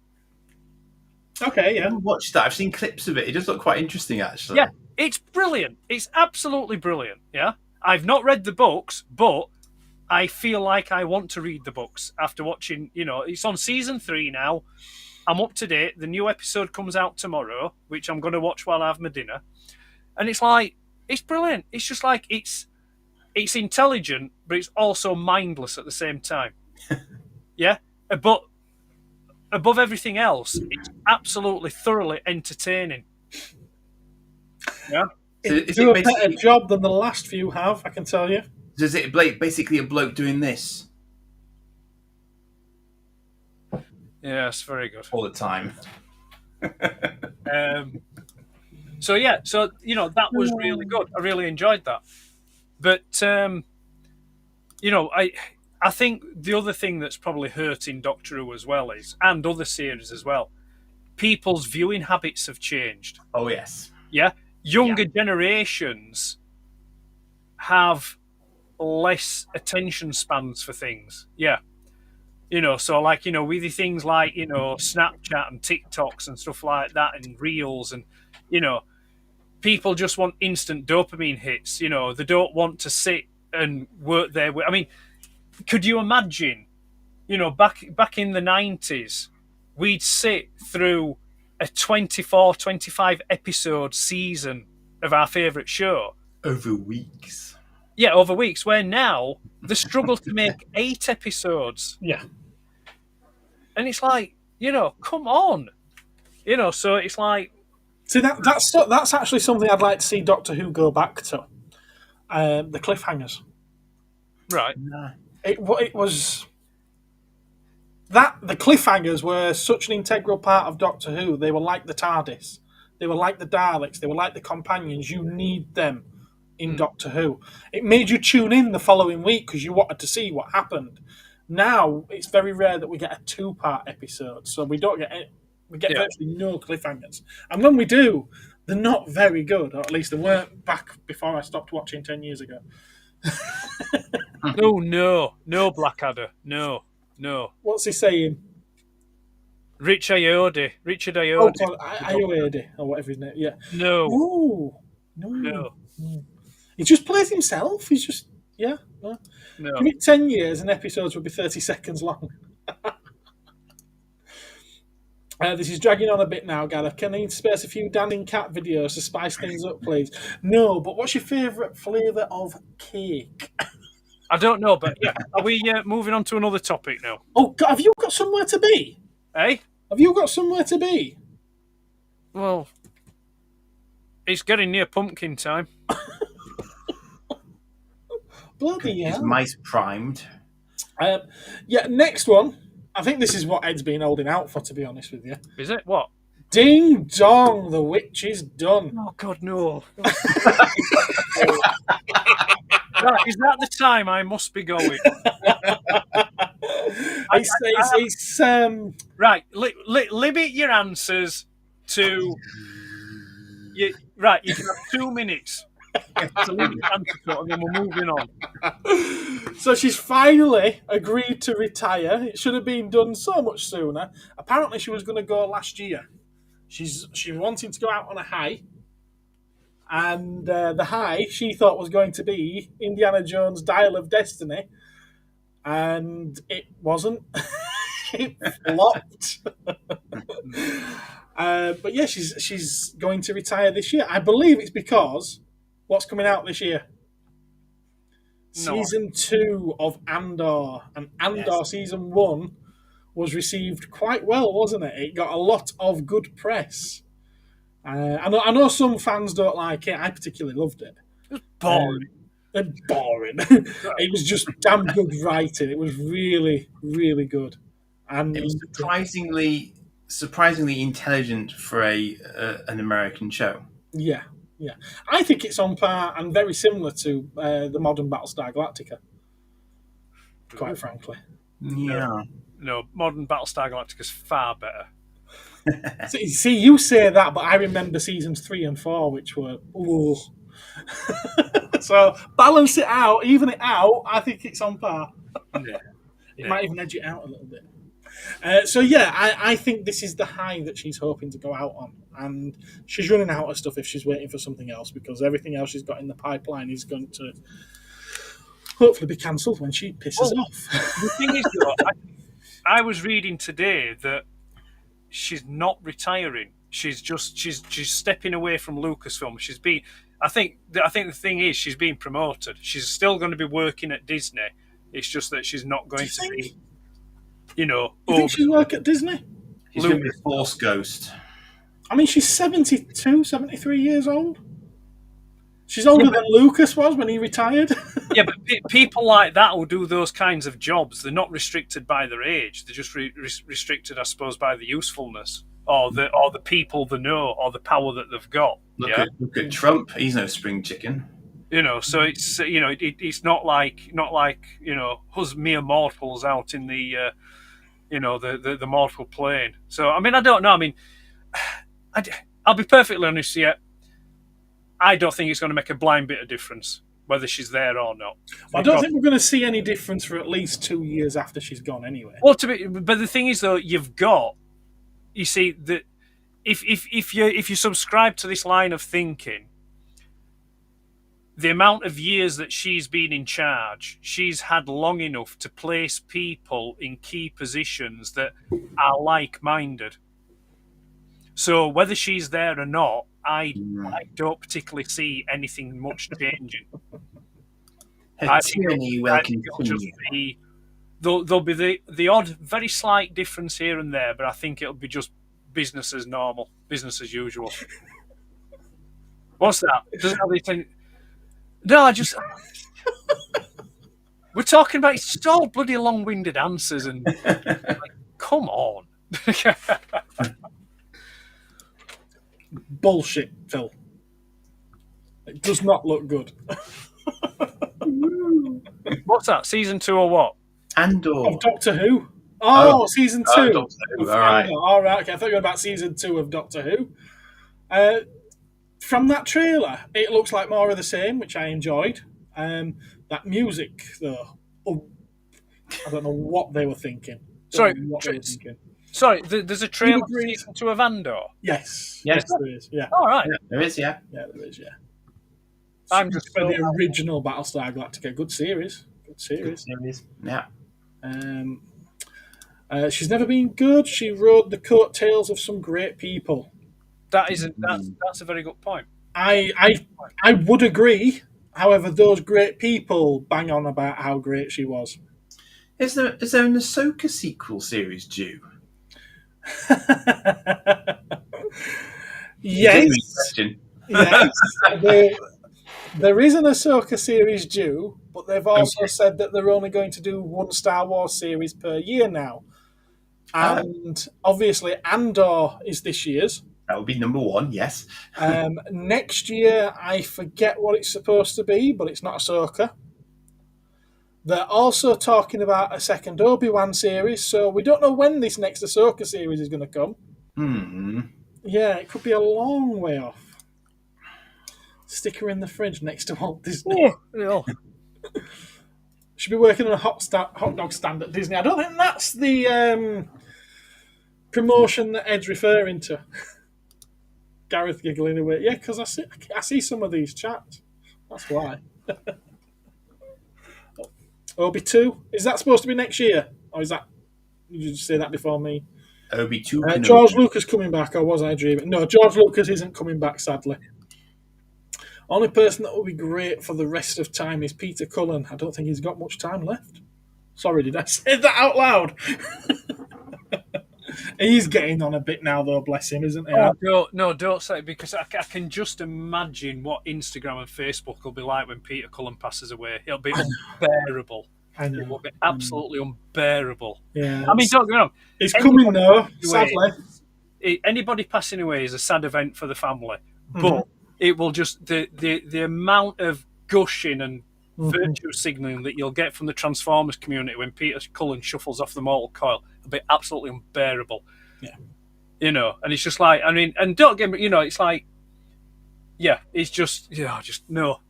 Okay, yeah. I haven't watched that. I've seen clips of it. It does look quite interesting, actually. Yeah, it's brilliant. It's absolutely brilliant. Yeah, I've not read the books, but I feel like I want to read the books after watching. It's on season 3 now. I'm up to date. The new episode comes out tomorrow, which I'm going to watch while I have my dinner. And it's like, it's brilliant. It's just like, it's intelligent, but it's also mindless at the same time. Yeah? But above everything else, it's absolutely thoroughly entertaining. Yeah? So is Do it a better basically, job than the last few have, I can tell you. is it basically a bloke doing this Yes, very good. all the time? So that was really good. I really enjoyed that. But I think the other thing that's probably hurting Doctor Who as well is, and other series as well, people's viewing habits have changed. Oh yes. Yeah, younger generations have less attention spans for things. Yeah. So like, with the things like, Snapchat and TikToks and stuff like that and Reels and, people just want instant dopamine hits. They don't want to sit and work their way. I mean, could you imagine, back in the 90s, we'd sit through a 24, 25 episode season of our favourite show. Over weeks. Yeah, over weeks, where now the struggle to make 8 episodes. Yeah. And it's like, come on. So it's like... See, that's actually something I'd like to see Doctor Who go back to. The cliffhangers. Right. Nah. It was... the cliffhangers were such an integral part of Doctor Who. They were like the TARDIS. They were like the Daleks. They were like the companions. You need them in Doctor Who. It made you tune in the following week because you wanted to see what happened. Now, it's very rare that we get a 2-part episode, so we don't get it. We get virtually no cliffhangers. And when we do, they're not very good, or at least they weren't back before I stopped watching 10 years ago. No, Blackadder. No. What's he saying? Richard Ayoade. Oh, God, Ayoade, or whatever his name. Yeah. No. No. He just plays himself. He's just, no. Give it 10 years and episodes would be 30 seconds long. This is dragging on a bit now, Gareth. Can you space a few dancing cat videos to spice things up, please? No, but what's your favourite flavour of cake? I don't know, but yeah. Are we moving on to another topic now? Oh, God, have you got somewhere to be? Eh? Have you got somewhere to be? Well, it's getting near pumpkin time. Bloody hell. Is mice primed? Next one. I think this is what Ed's been holding out for, to be honest with you. Is it? What? Ding dong, the witch is done. Oh, God, no. Right, is that the time I must be going? Right, limit your answers to... you can have 2 minutes to limit your answers to it, and then we're moving on. So she's finally agreed to retire. It should have been done so much sooner. Apparently she was going to go last year. She's wanting to go out on a high. And the high she thought was going to be Indiana Jones' Dial of Destiny. And it wasn't. It flopped. But yeah, she's going to retire this year. I believe it's because what's coming out this year? Season 2 of Andor. And Andor Season 1 was received quite well, wasn't it? It got a lot of good press. I know some fans don't like it. I particularly loved it. It was boring. Boring. It was just damn good writing. It was really, really good. And It was surprisingly intelligent for an American show. Yeah. I think it's on par and very similar to the modern Battlestar Galactica, quite frankly. Yeah. No, modern Battlestar Galactica is far better. See, you say that, but I remember seasons 3 and 4, which were so balance it out, even it out. I think it's on par. It might even edge it out a little bit. I think this is the high that she's hoping to go out on, and she's running out of stuff if she's waiting for something else, because everything else she's got in the pipeline is going to hopefully be cancelled when she pisses off. The thing is, though, I was reading today that she's not retiring. She's stepping away from Lucasfilm. I think the thing is she's being promoted. She's still going to be working at Disney. It's just that she's not going to be, You think she'll work at Disney? She's going to be a Force ghost. I mean, she's 72, 73 years old. She's older than Lucas was when he retired. Yeah, but people like that will do those kinds of jobs. They're not restricted by their age. They're just restricted, I suppose, by the usefulness or the people they know or the power that they've got. Look at Trump. He's no spring chicken. So it's it's not like us mere mortals out in the the mortal plane. So I mean, I don't know. I mean, I'll be perfectly honest here. I don't think it's going to make a blind bit of difference whether she's there or not. I don't think we're going to see any difference for at least 2 years after she's gone anyway. Well, but the thing is, though, you see that if you subscribe to this line of thinking, the amount of years that she's been in charge, she's had long enough to place people in key positions that are like-minded. So whether she's there or not, I don't particularly see anything much changing. I think there'll be the odd, very slight difference here and there, but I think it'll be just business as normal, business as usual. What's that? Doesn't have anything. No, I just. We're talking about it's all bloody long-winded answers and come on. Bullshit, Phil. It does not look good. What's that? Season 2 or what? Andor. Of Doctor Who. Oh, season 2. Doctor Who. All right. All right. Okay, I thought you were about season 2 of Doctor Who. From that trailer, it looks like more of the same, which I enjoyed. That music, though, I don't know what they were thinking. Sorry, there's a trailer for season 2 of Andor? Yes, there is. Yeah. All right. Yeah, there is, yeah. Yeah, there is, yeah. I'm just for the original Battlestar Galactica. Good series. Yeah. She's never been good. She rode the coattails of some great people. That's a very good point. I would agree. However, those great people bang on about how great she was. Is there an Ahsoka sequel series due? Yes. There is an Ahsoka series due, but they've also said that they're only going to do one Star Wars series per year now. And obviously Andor is this year's. That would be number 1, yes. Next year, I forget what it's supposed to be, but it's not Ahsoka. They're also talking about a second Obi-Wan series, so we don't know when this next Ahsoka series is going to come. Mm-hmm. Yeah, it could be a long way off. Stick her in the fridge next to Walt Disney. Oh. Should be working on a hot dog stand at Disney. I don't think that's the promotion that Ed's referring to. Gareth giggling away. Yeah, because I see some of these chats. That's why. Obi 2. Is that supposed to be next year? Or is that... Did you say that before me? Obi 2. George Lucas coming back, or was I dreaming? No, George Lucas isn't coming back, sadly. Only person that will be great for the rest of time is Peter Cullen. I don't think he's got much time left. Sorry, did I say that out loud? He's getting on a bit now, though, bless him, isn't he? Don't say it, because I can just imagine what Instagram and Facebook will be like when Peter Cullen passes away. It'll be unbearable. I know. It will be absolutely unbearable. Yeah, I mean, don't get me wrong. It's coming, though, sadly. Anybody passing away is a sad event for the family. But it will just... The amount of gushing and virtue signalling that you'll get from the Transformers community when Peter Cullen shuffles off the mortal coil will be absolutely unbearable. Yeah. And it's just like, I mean, and don't get me, it's like, yeah, it's just, just no.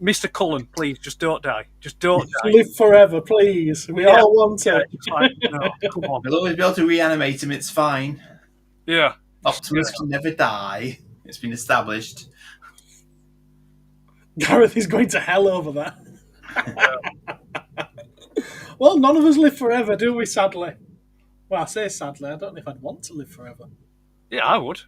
Mr. Cullen, please, just don't die. Just don't die. Live forever, please. We all want it. Like, no, come on. We'll always be able to reanimate him, it's fine. Yeah. Optimus can never die. It's been established. Gareth is going to hell over that. Well, none of us live forever, do we, sadly? Well, I say sadly, I don't know if I'd want to live forever. Yeah, I would.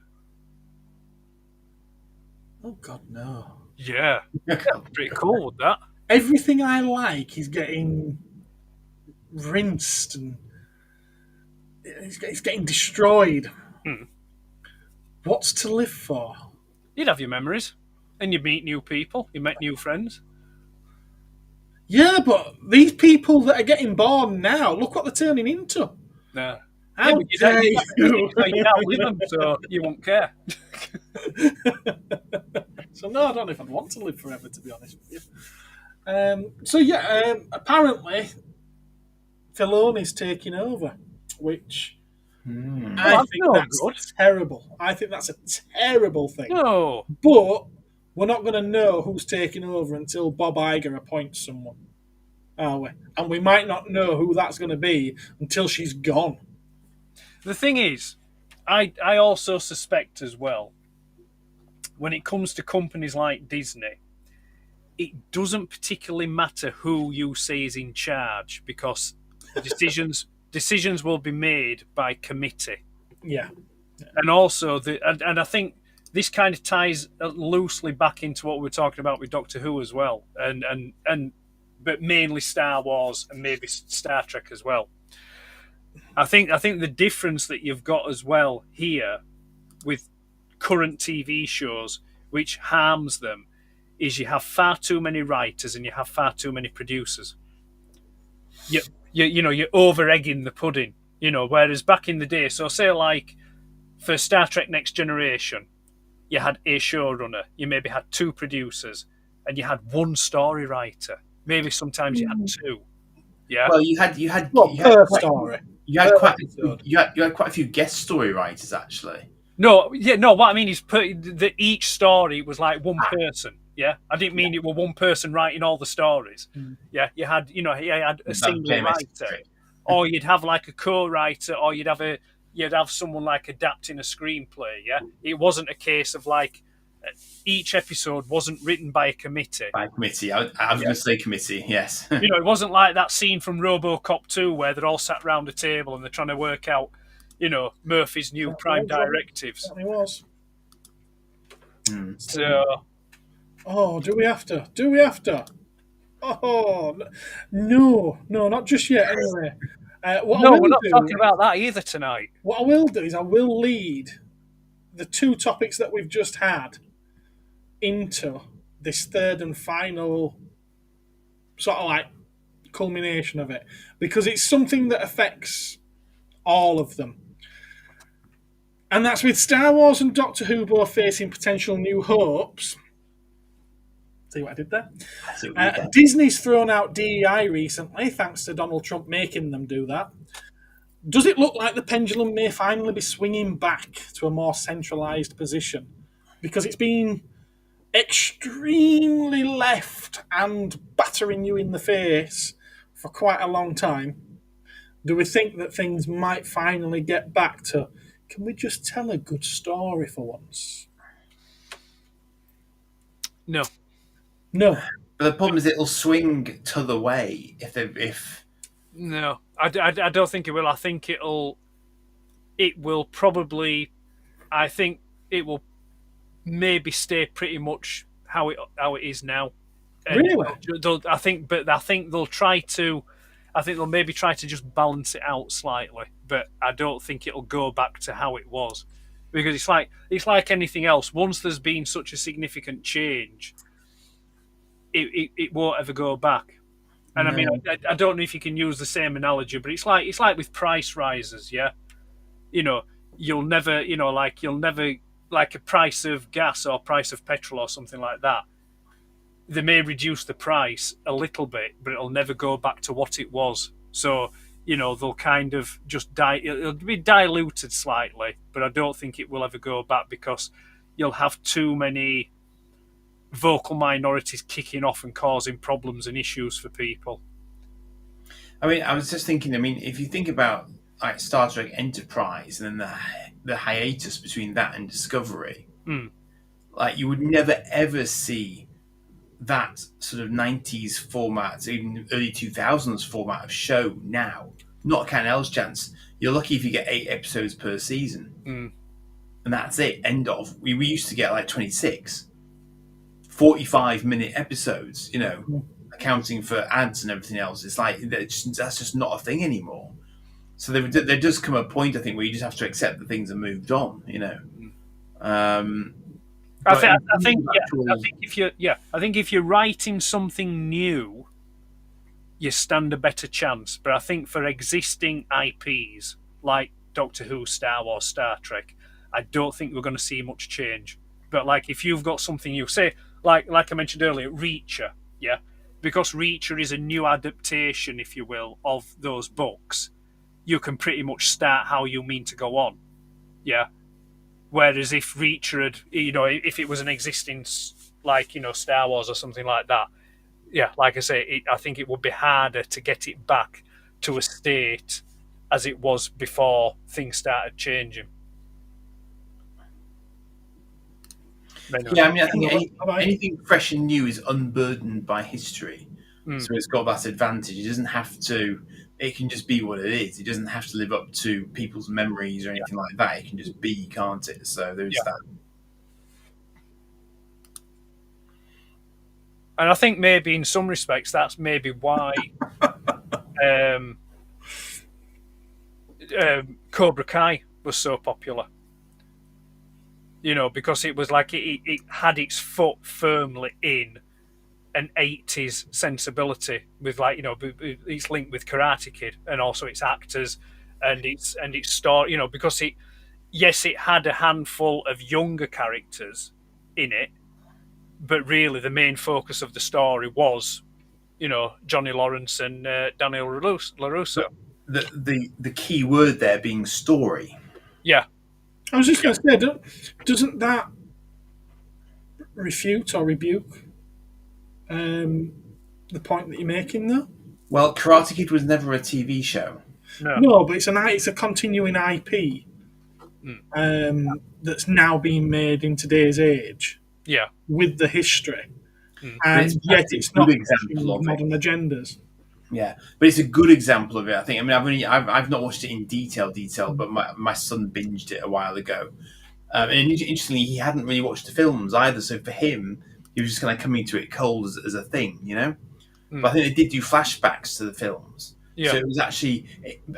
Oh, God, no. Yeah. Pretty cool with that. Everything I like is getting rinsed and it's getting destroyed. What's to live for? You'd have your memories, and you'd meet new people. You make new friends. Yeah, but these people that are getting born now, look what they're turning into. Yeah. How dare you? You'd outlive them, so you won't care. So no, I don't know if I'd want to live forever, to be honest with you. Apparently, Filoni's taking over, which I think that's terrible. I think that's a terrible thing. No. But we're not going to know who's taking over until Bob Iger appoints someone, are we? And we might not know who that's going to be until she's gone. The thing is, I also suspect as well, when it comes to companies like Disney, it doesn't particularly matter who you say is in charge because decisions will be made by committee. Yeah. And also, and I think this kind of ties loosely back into what we were talking about with Doctor Who as well, but mainly Star Wars and maybe Star Trek as well. I think the difference that you've got as well here with current TV shows, which harms them, is you have far too many writers and you have far too many producers. You're over egging the pudding, whereas back in the day, so say like for Star Trek Next Generation, you had a showrunner, you maybe had two producers, and you had one story writer. Maybe sometimes you had two. Yeah. Well, you had story. You had quite a few guest story writers actually. No. What I mean is, each story was like one person. Yeah, I didn't mean it were one person writing all the stories. Yeah, you had a single writer, or you'd have like a co-writer, or you'd have someone like adapting a screenplay. Yeah, it wasn't a case of like each episode wasn't written by a committee. By a committee, I was going to say committee. Yes, it wasn't like that scene from RoboCop 2 where they're all sat around a table and they're trying to work out, Murphy's new prime directives. It was. So. Oh, do we have to? Oh, no, not just yet. Anyway, we're not talking about that either tonight. What I will do is I will lead the two topics that we've just had into this third and final sort of like culmination of it, because it's something that affects all of them. And that's with Star Wars and Doctor Who both facing potential new hopes. See what I did there? Disney's thrown out DEI recently, thanks to Donald Trump making them do that. Does it look like the pendulum may finally be swinging back to a more centralised position? Because it's been extremely left and battering you in the face for quite a long time. Do we think that things might finally get back to, can we just tell a good story for once? No. But the problem is it'll swing t'other way if. No, I don't think it will. I think it will probably. I think it will maybe stay pretty much how it is now. Really? I think they'll try to. I think they'll maybe try to just balance it out slightly, but I don't think it'll go back to how it was, because it's like anything else. Once there's been such a significant change, it won't ever go back. And no. I mean, I don't know if you can use the same analogy, but it's like with price rises, yeah. You'll never like a price of gas or price of petrol or something like that. They may reduce the price a little bit, but it'll never go back to what it was. So, they'll kind of just it'll be diluted slightly, but I don't think it will ever go back, because you'll have too many vocal minorities kicking off and causing problems and issues for people. I mean, I was just thinking, if you think about like Star Trek Enterprise and then the hiatus between that and Discovery, like you would never ever see that sort of 90s format, even early 2000s format of show now, not a can else chance. You're lucky if you get 8 episodes per season. And that's it, end of. We used to get like 26, 45-minute episodes, accounting for ads and everything else. It's like, that's just not a thing anymore. So there does come a point, I think, where you just have to accept that things are moved on, I think if you're writing something new, you stand a better chance. But I think for existing IPs like Doctor Who, Star Wars, Star Trek, I don't think we're going to see much change. But like if you've got something you say, like I mentioned earlier, Reacher, because Reacher is a new adaptation, if you will, of those books. You can pretty much start how you mean to go on, Whereas if Reacher had, if it was an existing, Star Wars or something like that, like I say, I think it would be harder to get it back to a state as it was before things started changing. Yeah, I mean, I think anything fresh and new is unburdened by history. So it's got that advantage. It doesn't have to, it can just be what it is. It doesn't have to live up to people's memories or anything like that. It can just be, can't it? So there's that. And I think maybe in some respects that's maybe why Cobra Kai was so popular. Because it was like it had its foot firmly in an 80s sensibility with it's linked with Karate Kid and also its actors and its story, because it had a handful of younger characters in it, but really the main focus of the story was, Johnny Lawrence and Daniel LaRusso. The key word there being story. Yeah. I was just going to say, doesn't that refute or rebuke the point that you're making, though? Well, Karate Kid was never a TV show. No, but it's a continuing IP that's now being made in today's age. Yeah, with the history, and yet it's not example of modern agendas. Yeah, but it's a good example of it. I think. I mean, I've not watched it in detail, but my son binged it a while ago, and interestingly, he hadn't really watched the films either. So for him, he was just kind of coming to it cold as a thing, But I think they did do flashbacks to the films. Yeah. So it was actually,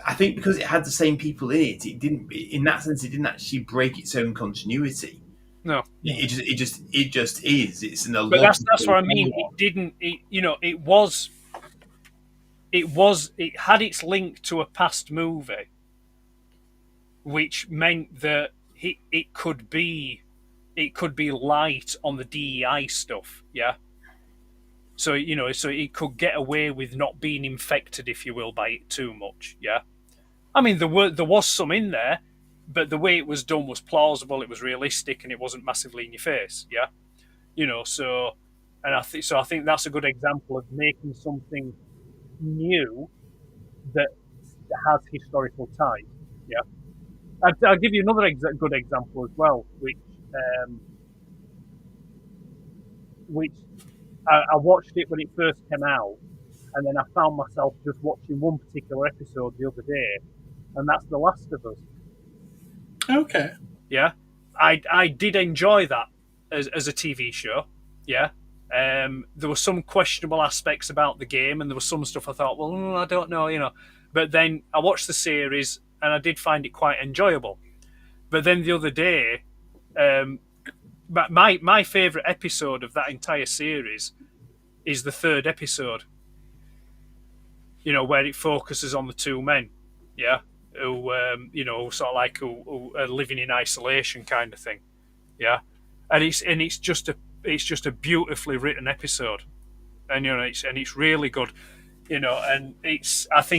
I think, because it had the same people in it, it didn't. In that sense, it didn't actually break its own continuity. No, it just is. It's an. But that's what I mean. It didn't. It had its link to a past movie, which meant that it could be light on the DEI stuff. Yeah. So so it could get away with not being infected, if you will, by it too much. Yeah. I mean, there was some in there, but the way it was done was plausible. It was realistic, and it wasn't massively in your face. Yeah. So, and I think that's a good example of making something new that has historical ties. Yeah. I'll give you another good example as well, which I watched it when it first came out, and then I found myself just watching one particular episode the other day, and that's The Last of Us. Okay. Yeah, I did enjoy that as a TV show. Yeah. There were some questionable aspects about the game, and there was some stuff I thought, well, I don't know, But then I watched the series, and I did find it quite enjoyable. But then the other day, my favourite episode of that entire series is the third episode. Where it focuses on the two men, who sort of like who are living in isolation, kind of thing, and it's just a beautifully written episode, and it's really good, and I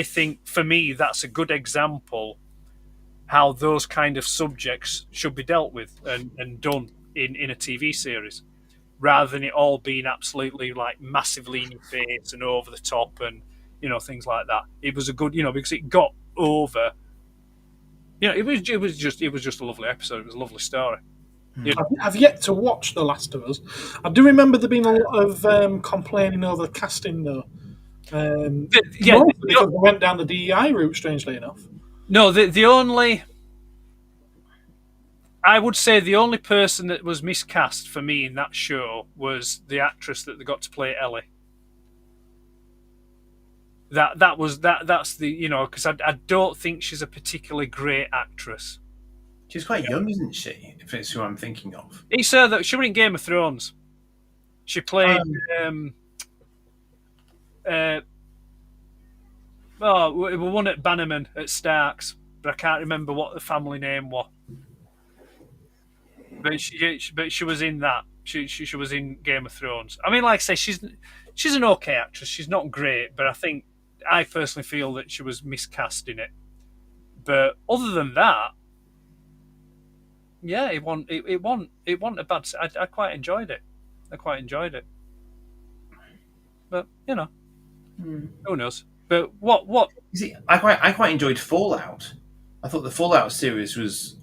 think for me that's a good example how those kind of subjects should be dealt with and done in a TV series, rather than it all being absolutely like massively in your face and over the top and things like that. It was a good, because it got over. It was just a lovely episode. It was a lovely story. You know? I've yet to watch The Last of Us. I do remember there being a lot of complaining over the casting, though. Yeah, Mostly because they went down the DEI route, strangely enough. no, the only, I would say the only person that was miscast for me in that show was the actress that they got to play Ellie. That's the, you know, because I don't think she's a particularly great actress. She's quite young, isn't she? If it's who I'm thinking of. It's her that she was in Game of Thrones. She played. We won at Bannerman at Starks, but I can't remember what the family name was. But she was in that. She was in Game of Thrones. I mean, like I say, she's an okay actress. She's not great, but I personally feel that she was miscast in it. But other than that, yeah, it wasn't a bad. I quite enjoyed it. But you know, who knows? But what? You see, I quite enjoyed Fallout. I thought the Fallout series was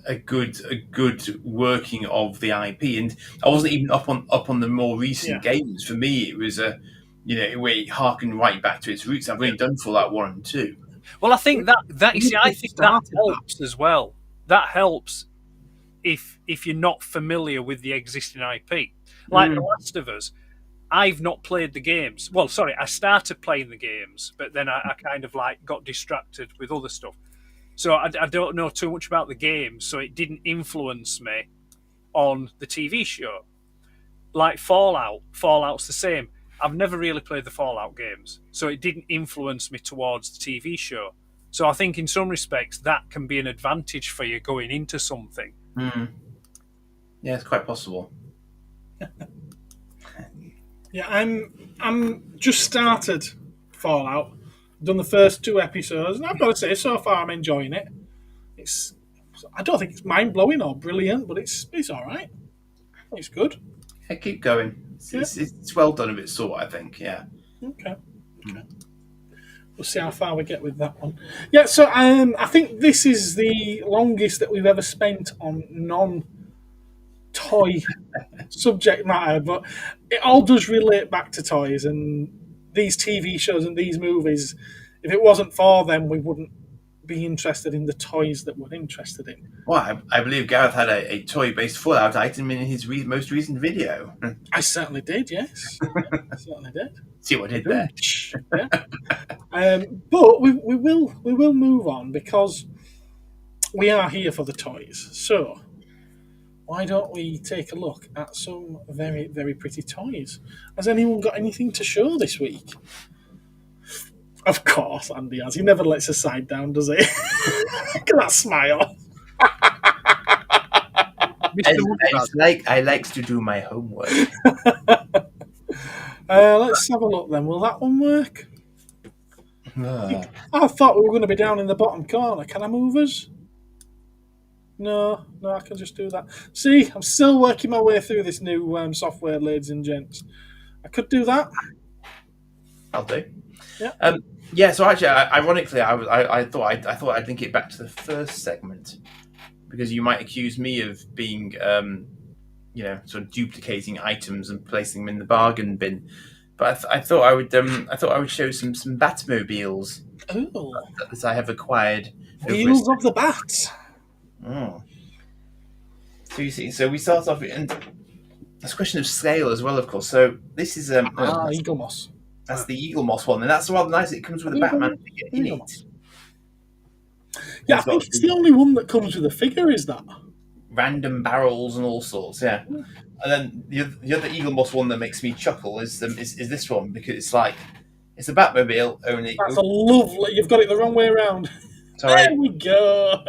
a good working of the IP, and I wasn't even up on the more recent games. For me, it was where it harkened right back to its roots. I've only done Fallout 1 and 2. Well, I think that you see, I think that helps as well. That helps if you're not familiar with the existing IP, like The Last of Us. I've not played the games. Well, sorry, I started playing the games, but then I kind of like got distracted with other stuff. So I don't know too much about the games, so it didn't influence me on the TV show. Like Fallout's the same. I've never really played the Fallout games, so it didn't influence me towards the TV show. So I think in some respects that can be an advantage for you going into something. Yeah, it's quite possible. Yeah, I'm just started Fallout. Done the first 2 episodes, and I've got to say, so far I'm enjoying it. I don't think it's mind blowing or brilliant, but it's all right. It's good. Yeah, keep going. It's well done of its sort, I think. Yeah. Okay. We'll see how far we get with that one. Yeah. So I think this is the longest that we've ever spent on non-toy subject matter, but it all does relate back to toys and these TV shows and these movies. If it wasn't for them, we wouldn't be interested in the toys that we're interested in. Well, I believe Gareth had a toy-based Fallout item in his most recent video. I certainly did, yes. I certainly did. See what I did there? Yeah. But we will move on because we are here for the toys. So why don't we take a look at some very, very pretty toys? Has anyone got anything to show this week? Of course, Andy has. He never lets us side down, does he? Look at that smile. I like to do my homework. Let's have a look then. Will that one work? I thought we were going to be down in the bottom corner. Can I move us? No, I can just do that. See, I'm still working my way through this new software, ladies and gents. I could do that. I'll do. Yeah. So actually, ironically, I thought I'd link it back to the first segment because you might accuse me of being, sort of duplicating items and placing them in the bargain bin. But I thought I would show some Batmobiles that I have acquired. Wheels of the Bats. Oh. So you see, we start off, and that's a question of scale as well, of course. So this is Eagle Moss. That's the Eagle Moss one, and that's rather nice. It comes with a Batman figure in it. Yeah, I think it's the only one that comes with a figure, is that? Random barrels and all sorts, yeah. And then the other Eagle Moss one that makes me chuckle is this one, because it's a Batmobile only. That's a lovely. You've got it the wrong way around. Sorry. There we go.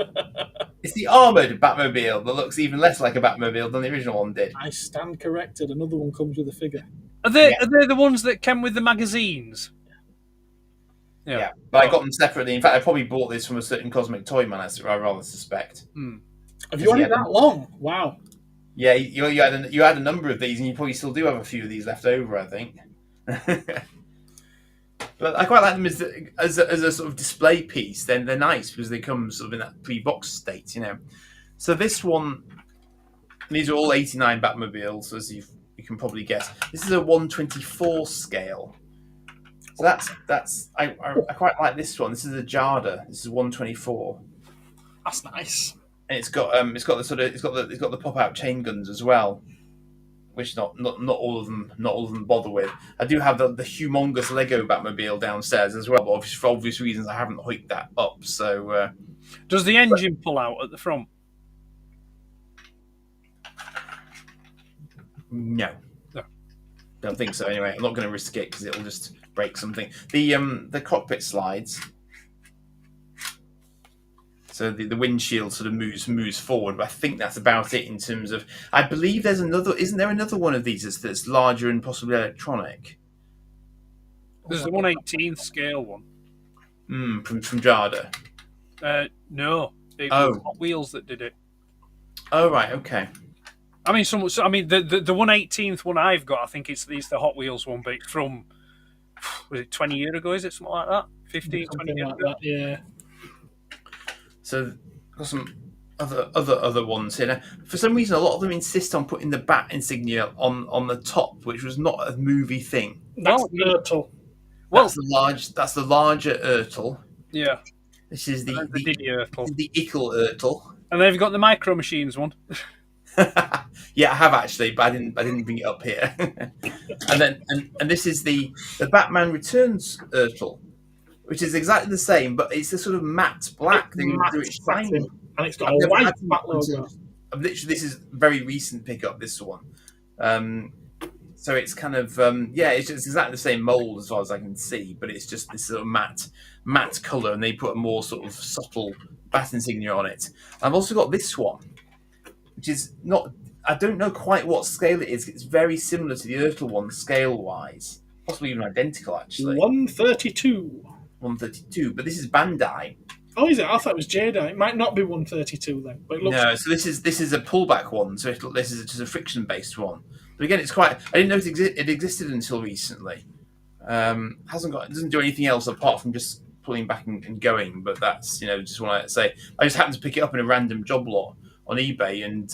It's the armoured Batmobile that looks even less like a Batmobile than the original one did. I stand corrected. Another one comes with a figure. Are they the ones that came with the magazines? Yeah, but I got them separately. In fact, I probably bought this from a certain CosmicToyMan, I rather suspect. Have you had it that long? Wow. Yeah, you had a number of these, and you probably still do have a few of these left over, I think. But I quite like them as a sort of display piece. Then they're nice because they come sort of in that pre-box state, you know. So this one These are all 89 Batmobiles, as you can probably guess. This is a 1/24 scale. So that's I quite like this one. This is a Jada. This is 1/24. That's nice. And it's got the pop out chain guns as well, which not all of them bother with. I do have the humongous Lego Batmobile downstairs as well, but for obvious reasons I haven't hooked that up. So does the engine pull out at the front? No. Don't think so. Anyway, I'm not going to risk it because it'll just break something. The cockpit slides. So the windshield sort of moves forward, but I think that's about it in terms of. I believe there's another. Isn't there another one of these that's larger and possibly electronic? There's the 1/18th scale one. From Jada. No, it was Hot Wheels that did it. Oh right, okay. I mean, the 1/18th one I've got, I think it's the Hot Wheels one, but it's from, was it 20 years ago? Is it something like that? 15, 20 years ago? That, yeah. So got some other ones here. Now, for some reason, a lot of them insist on putting the bat insignia on the top, which was not a movie thing. That's the Ertl. Well, that's the larger Ertl. Yeah. This is the Ertl. The Ickle Ertl. And then you've got the Micro Machines one. Yeah, I have actually, but I didn't bring it up here. and this is the Batman Returns Ertl, which is exactly the same, but it's a sort of matte black thing. It's shiny, and it's got a white bat logo. Literally, this is a very recent pickup. This one, so it's kind of it's just exactly the same mold as far as I can see, but it's just this sort of matte color, and they put a more sort of subtle bat insignia on it. I've also got this one, which is not. I don't know quite what scale it is. It's very similar to the Ertl one scale-wise, possibly even identical actually. 132. 132, but this is Bandai. Oh, is it? I thought it was Jada. It might not be 132 then. But it looks No, so this is a pullback one. So this is just a friction-based one. But again, it's quite. I didn't know it existed until recently. It doesn't do anything else apart from just pulling back and going. But that's just what I say. I just happened to pick it up in a random job lot on eBay, and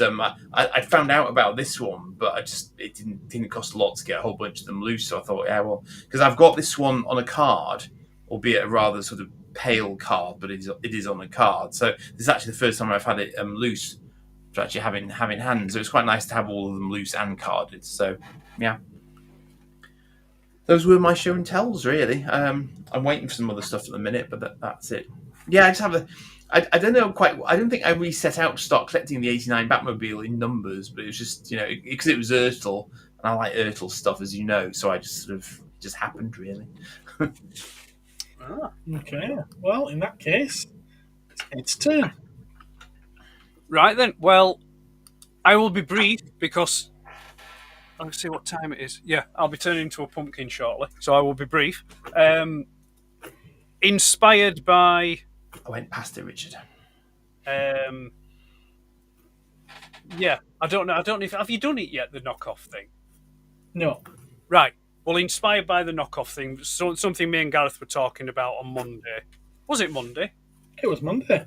I found out about this one, but it didn't cost a lot to get a whole bunch of them loose. So I thought, yeah, well, because I've got this one on a card, albeit a rather sort of pale card, but it is on a card. So this is actually the first time I've had it loose to actually have in hand. So it's quite nice to have all of them loose and carded. So yeah, those were my show and tells really. I'm waiting for some other stuff at the minute, but that's it. Yeah, I just have I don't know quite. I don't think I really set out to start collecting the 89 Batmobile in numbers, but it was just because it was Ertl, and I like Ertl stuff, as you know. So I just sort of just happened really. Okay. Well, in that case, it's turn. Right then. Well, I will be brief because I'll see what time it is. Yeah, I'll be turning into a pumpkin shortly, so I will be brief. Inspired by. I went past it, Richard. Yeah, I don't know. Have you done it yet? The knockoff thing. No. Right. Well, inspired by the knockoff thing, something me and Gareth were talking about on Monday. Was it Monday? It was Monday.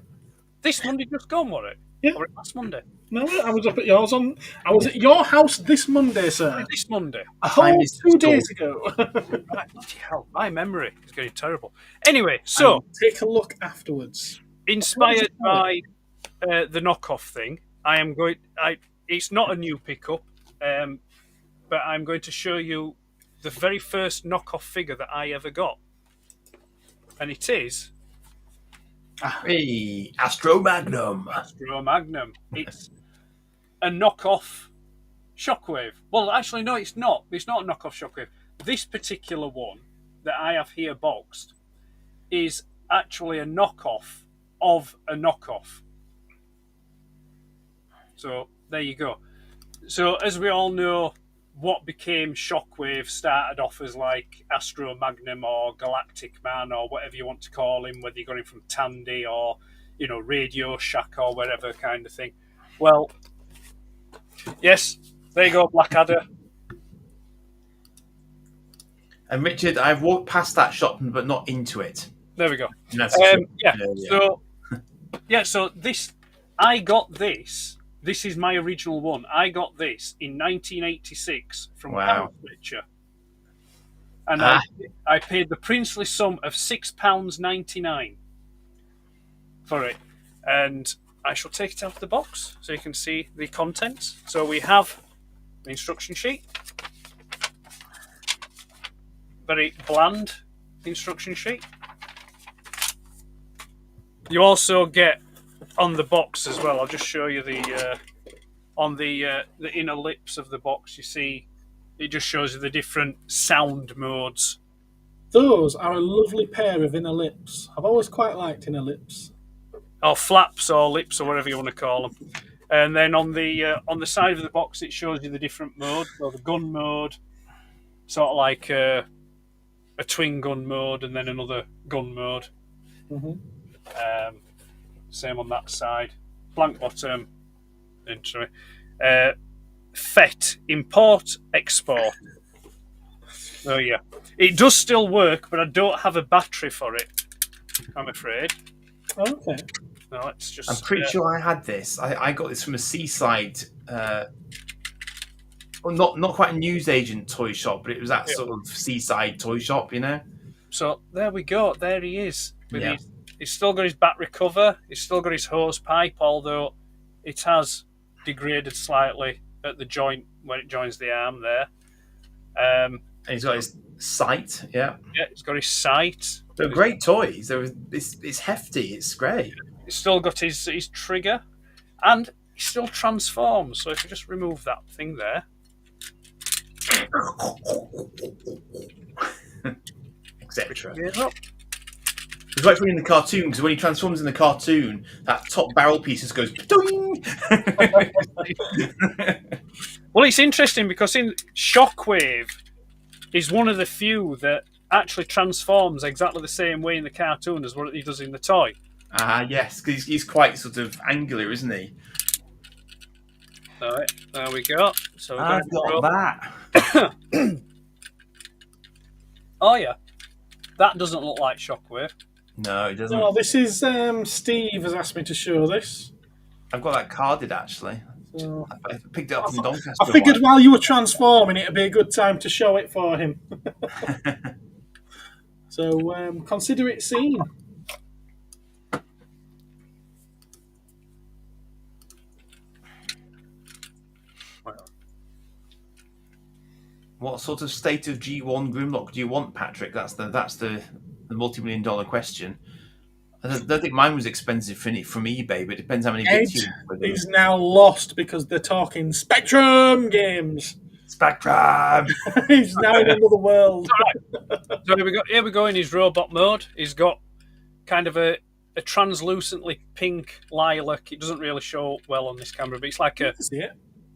This Monday just gone, was it? Yeah. Or last Monday? No, I was up at yours I was at your house this Monday, sir. This Monday. A whole 2 days ago. Right, bloody hell, my memory is getting terrible. Anyway, so take a look afterwards. Inspired by the knockoff thing, it's not a new pickup, but I'm going to show you the very first knockoff figure that I ever got, and it is Astro Magnum. Astro Magnum. It's a knockoff Shockwave. Well, actually, no, it's not. It's not a knockoff Shockwave. This particular one that I have here boxed is actually a knockoff of a knockoff. So there you go. So as we all know, what became Shockwave started off as like Astro Magnum or Galactic Man or whatever you want to call him, whether you got him from Tandy or Radio Shack or whatever kind of thing. Well, yes, there you go, Blackadder. And Richard, I've walked past that shop, but not into it. There we go. That's So this I got this this is my original one. I got this in 1986 from Wow. Pamphletcher. And Ah. I paid the princely sum of £6.99 for it. And I shall take it out of the box so you can see the contents. So we have the instruction sheet. Very bland instruction sheet. You also get on the box as well. I'll just show you the on the inner lips of the box. You see, it just shows you the different sound modes. Those are a lovely pair of inner lips. I've always quite liked inner lips. Or flaps or lips or whatever you want to call them. And then on the side of the box, it shows you the different modes. So the gun mode, sort of like a twin gun mode, and then another gun mode. Mm-hmm. Same on that side. Blank bottom. Entry. FET, import, export. Oh yeah, it does still work, but I don't have a battery for it, I'm afraid. Okay. No, let's just. I'm pretty sure I had this. I got this from a seaside, well, not quite a newsagent toy shop, but it was that sort of seaside toy shop, you know. So there we go. There he is. Yeah. He's still got his battery cover. He's still got his hose pipe, although it has degraded slightly at the joint where it joins the arm there. And he's got his sight, yeah. Yeah, he's got his sight. They're great toys. It's hefty. It's great. He's still got his trigger, and he still transforms. So if you just remove that thing there, etc. yeah, It's like in the cartoon, because when he transforms in the cartoon, that top barrel piece just goes doing. Well, it's interesting because in Shockwave is one of the few that actually transforms exactly the same way in the cartoon as what he does in the toy. Yes, because he's quite sort of angular, isn't he? All right, there we go. So I've got that. Oh yeah, that doesn't look like Shockwave. No, it doesn't. No, this is Steve has asked me to show this. I've got that carded actually. So I picked it up from Doncaster. I figured while you were transforming, it'd be a good time to show it for him. So consider it seen. What sort of state of G1 Grimlock do you want, Patrick? That's the multi-million-dollar question. I don't think mine was expensive from eBay, but it depends how many bits you put in. Is now lost because they're talking Spectrum games. Spectrum. He's now in another world. So here we go in his robot mode. He's got kind of a translucently pink lilac. It doesn't really show well on this camera, but it's like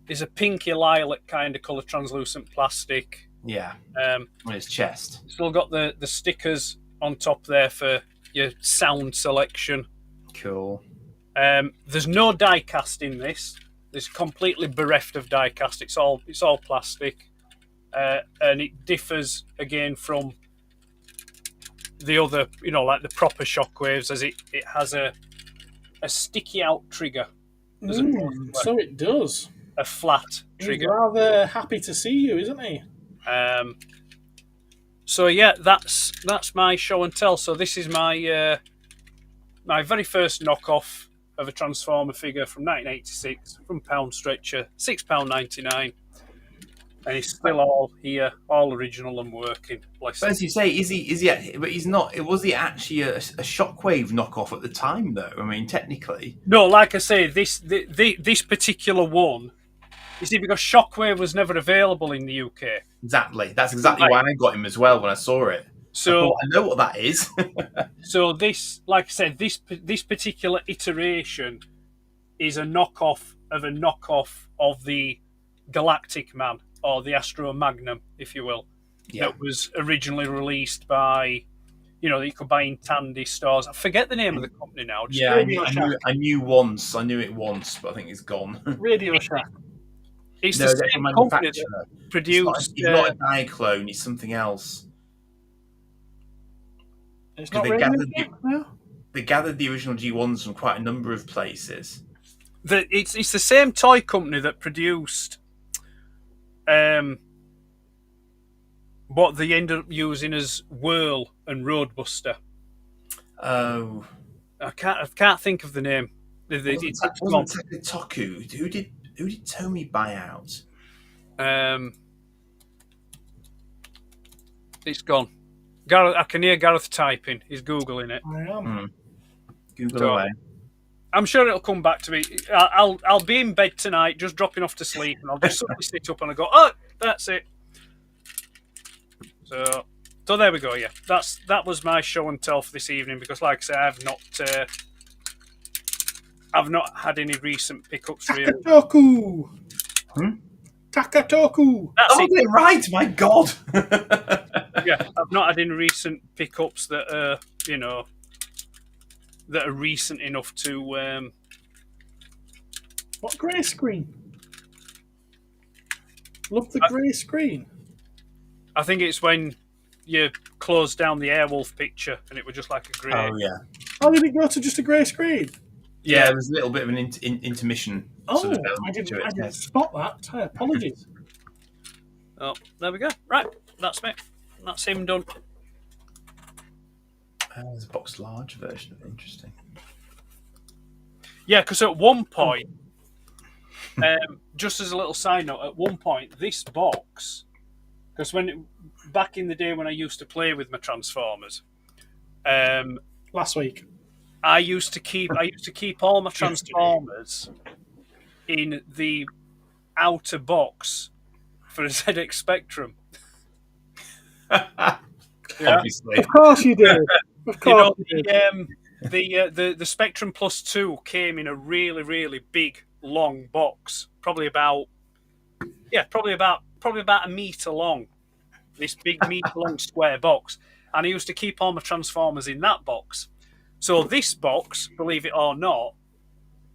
it's a pinky lilac kind of colour, translucent plastic. Yeah. On his chest. Still got the stickers on top there for your sound selection. Cool. There's no die cast in this. It's completely bereft of die cast. It's all plastic, and it differs again from the other, like the proper Shockwaves, as it has a sticky out trigger. So it does. A flat trigger. He's rather happy to see you, isn't he? So yeah, that's my show and tell. So this is my my very first knockoff of a Transformer figure from 1986 from Pound Stretcher, £6.99, and it's still all here, all original and working. But as you say, is he? But he's not. Was he actually a Shockwave knockoff at the time, though? I mean, technically. No, like I say, this particular one. You see, because Shockwave was never available in the UK. Exactly. That's exactly why I got him as well when I saw it. So I know what that is. So this, like I said, this particular iteration is a knockoff of the Galactic Man, or the Astro Magnum, if you will. Yeah. That was originally released by, that you could buy in Tandy stores. I forget the name of the company now. Yeah, I knew it once, but I think it's gone. Radio Shack. It's the same company that produced... He's not a Diaclone, he's something else. It's not Radio Shack, no? They gathered the original G1s from quite a number of places. It's the same toy company that produced what they ended up using as Whirl and Roadbuster. Oh, I can't think of the name. wasn't Toku? Who did Tomy buy out? It's gone. Gareth, I can hear Gareth typing. He's googling it. I am. Google away. I'm sure it'll come back to me. I'll be in bed tonight, just dropping off to sleep, and I'll just suddenly sit up and I go, oh, that's it. So there we go. Yeah, that was my show and tell for this evening because, like I say, I've not had any recent pickups. Really. Takatoku. Takatoku. That's it. Right, my God. Yeah, I've not had any recent pickups that are that are recent enough to. What grey screen? Love the grey screen. I think it's when you closed down the Airwolf picture and it was just like a grey. Oh yeah. Oh, did it go to just a grey screen? Yeah, there's a little bit of an intermission. Oh, I didn't spot that. Apologies. Oh, there we go. Right, that's me. That's him done. There's a box large version of it. Interesting. Yeah, because at one point, just as a little side note, at one point, this box, because back in the day when I used to play with my Transformers, last week, I used to keep all my Transformers in the outer box for a ZX Spectrum. Obviously, of course you do. Of course, the Spectrum Plus 2 came in a really, really big, long box, probably about a metre long. This big metre long square box, and I used to keep all my Transformers in that box. So this box, believe it or not,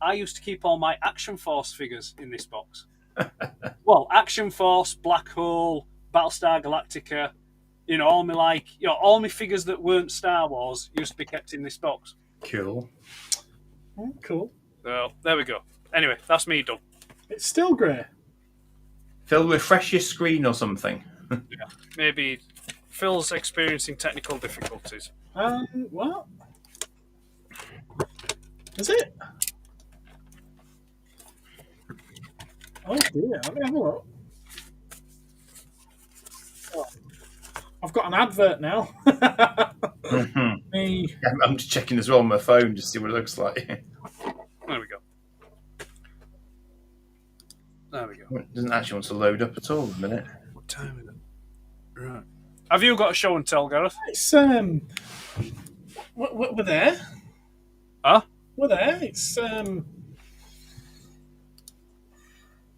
I used to keep all my Action Force figures in this box. Well, Action Force, Black Hole, Battlestar Galactica, all my figures that weren't Star Wars used to be kept in this box. Cool. Cool. So there we go. Anyway, that's me done. It's still grey. Phil, refresh your screen or something. Yeah, maybe Phil's experiencing technical difficulties. What? Is it? Oh dear, let me have a look. Oh, I've got an advert now. Me. I'm just checking as well on my phone to see what it looks like. There we go. It doesn't actually want to load up at all in a minute. What time is it? Right. Have you got a show and tell, Gareth? It's we're there. Huh? We're there. It's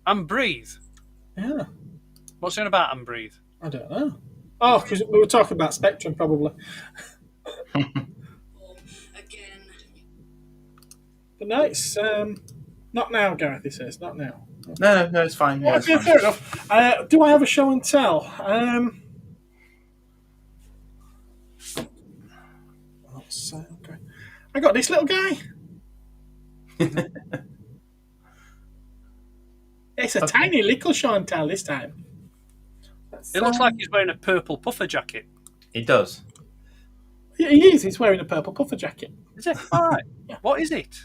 And Breathe. Yeah. What's it about and Breathe? I don't know. Oh, because we were talking about Spectrum, probably. But no, it's not now, Gareth. He says not now. No, it's fine. Yeah, Okay, fair enough. Do I have a show and tell? Okay. I got this little guy. It's a tiny little show and tell this time. It looks like he's wearing a purple puffer jacket. It does. Yeah, he is. He's wearing a purple puffer jacket. Is it? All right. Yeah. What is it?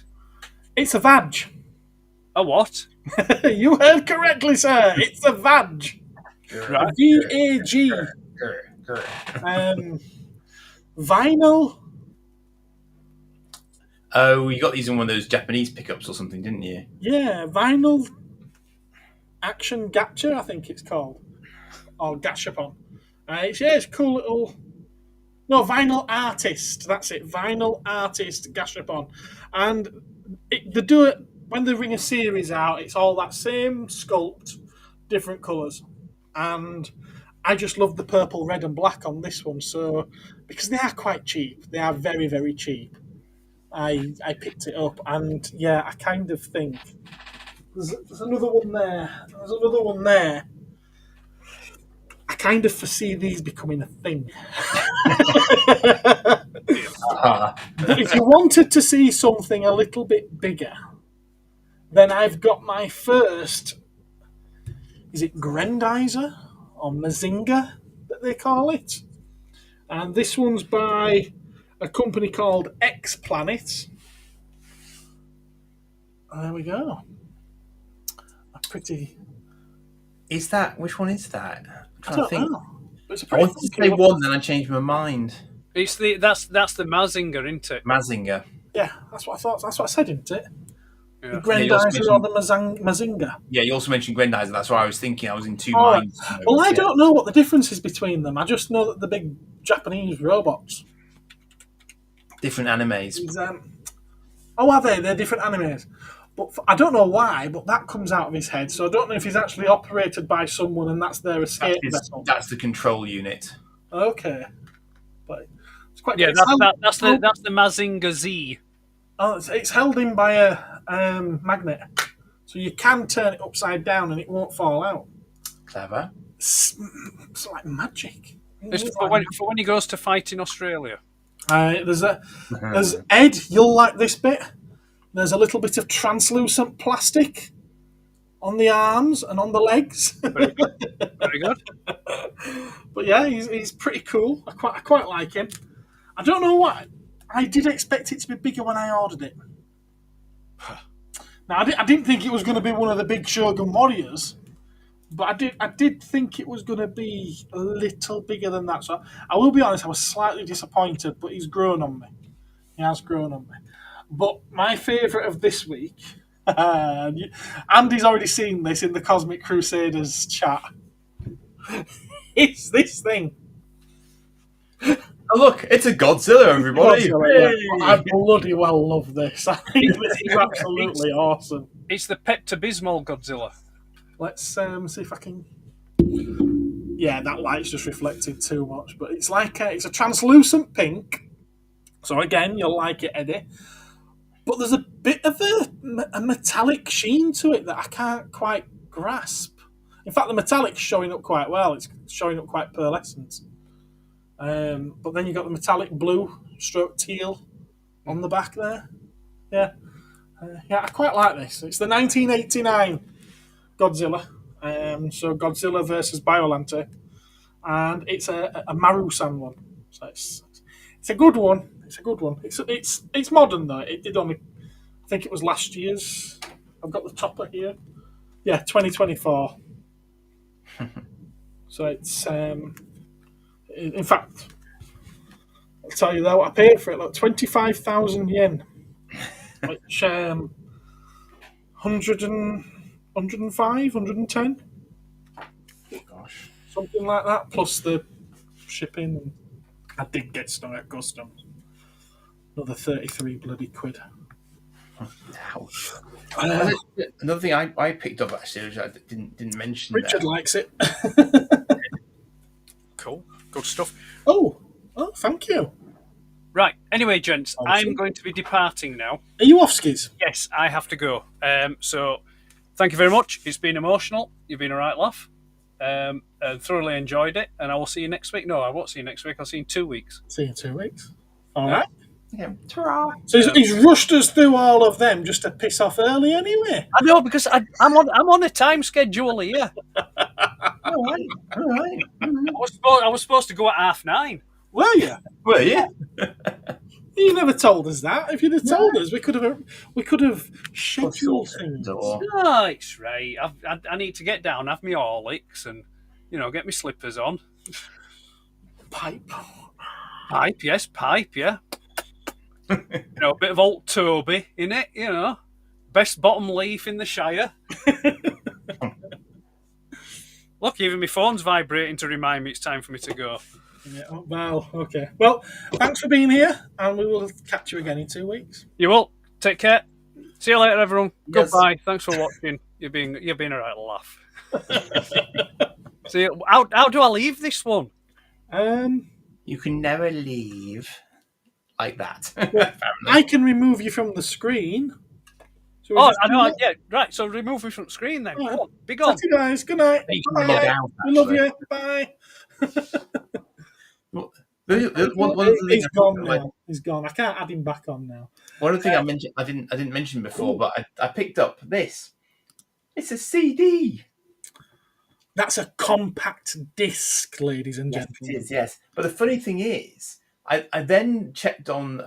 It's a vag. A what? You heard correctly, sir. It's a vag. Right. V-A-G. Vinyl. Oh, you got these in one of those Japanese pickups or something, didn't you? Yeah, vinyl action gacha, I think it's called. Or gachapon. It's cool little... No, vinyl artist. That's it. Vinyl artist gachapon. And they do it... When they bring a series out, it's all that same sculpt, different colours. And I just love the purple, red and black on this one. So, because they are quite cheap. They are very, very cheap. I picked it up, and yeah, I kind of think there's another one there. There's another one there. I kind of foresee these becoming a thing. If you wanted to see something a little bit bigger, Then I've got my first, is it Grendizer or Mazinga that they call it? And this one's by a company called X Planet. There we go. A pretty... Is that, which one is that? I don't know. It's a I pretty wanted to say one, then I changed my mind. It's that's the Mazinger, isn't it? Mazinger. Yeah, that's what I thought. That's what I said, isn't it? Yeah. The Grendizer or the Mazinga. Yeah, you also mentioned Grendizer. That's what I was thinking. I was in two Right. minds. Well, I don't know what the difference is between them. I just know that the big Japanese robots. Different animes. Are they? They're different animes. But I don't know why, but that comes out of his head. So I don't know if he's actually operated by someone and that's their escape vessel. That's the control unit. Okay. But it's quite... Yeah, that's the Mazinger Z. Oh, it's held in by a magnet. So you can turn it upside down and it won't fall out. Clever. It's like magic. It's for when he goes to fight in Australia. There's Ed, you'll like this bit. There's a little bit of translucent plastic on the arms and on the legs. Very good. Very good. But yeah, he's pretty cool. I quite like him. I don't know why. I did expect it to be bigger when I ordered it. Now I didn't think it was going to be one of the big Shogun Warriors, but I did think it was going to be a little bigger than that. So I will be honest, I was slightly disappointed, but he's grown on me. He has grown on me. But my favourite of this week, Andy's already seen this in the Cosmic Crusaders chat. It's this thing. Oh, look, it's a Godzilla, everybody. Godzilla, yeah. I bloody well love this. I think this is absolutely awesome. It's the Pepto-Bismol Godzilla. Let's see if I can... Yeah, that light's just reflected too much. But it's like it's a translucent pink. So again, you'll like it, Eddie. But there's a bit of a metallic sheen to it that I can't quite grasp. In fact, the metallic's showing up quite well. It's showing up quite pearlescent. But then you've got the metallic blue stroke teal on the back there. Yeah. I quite like this. It's the 1989 Godzilla. So Godzilla versus Biolante. And it's a Maru-san one. So it's a good one. It's a good one. It's modern though. It did only, I think it was last year's. I've got the topper here. Yeah, 2024. So it's in fact, I'll tell you though what I paid for it. Like 25,000 yen, which 105, 110. Gosh, something like that. Plus the shipping. I did get stung at customs. Another 33 bloody quid. Ouch. Another thing I picked up actually, which I didn't mention. Richard likes it. Cool. Good stuff. Oh, thank you. Right. Anyway, gents, Awesome. I'm going to be departing now. Are you off skis? Yes, I have to go. So, thank you very much. It's been emotional. You've been a right laugh. Thoroughly enjoyed it, and I will see you next week. No, I won't see you next week. I'll see you in 2 weeks. See you in 2 weeks. All right. Yeah. Ta-ra. So he's rushed us through all of them just to piss off early anyway. I know, because I'm on a time schedule here. All right. I was supposed to go at 9:30. Were you? Well, yeah. You never told us that. If you'd have told us, we could have scheduled things. No, it's right. I need to get down, have my Horlicks, and get my slippers on. Pipe, yes, pipe, yeah. A bit of old Toby in it, Best bottom leaf in the Shire. Look, even my phone's vibrating to remind me it's time for me to go. Yeah, well, okay. Well, thanks for being here, and we will catch you again in 2 weeks. You will. Take care. See you later, everyone. Yes. Goodbye. Thanks for watching. You've been a right laugh. See, how do I leave this one? You can never leave like that. Well, I can remove you from the screen. So I know. Yeah, right. So remove me from the screen then. Right. Come on, be gone. Thank you guys. Good night. You can Bye. log out, We love actually. you. Bye. Well, One of the things He's gone now. He's gone. I can't add him back on now. one of the things I mentioned, I didn't mention before, but I picked up this. It's a CD. That's a compact disc, ladies and Yes, gentlemen. it is. Yes, but the funny thing is, I then checked on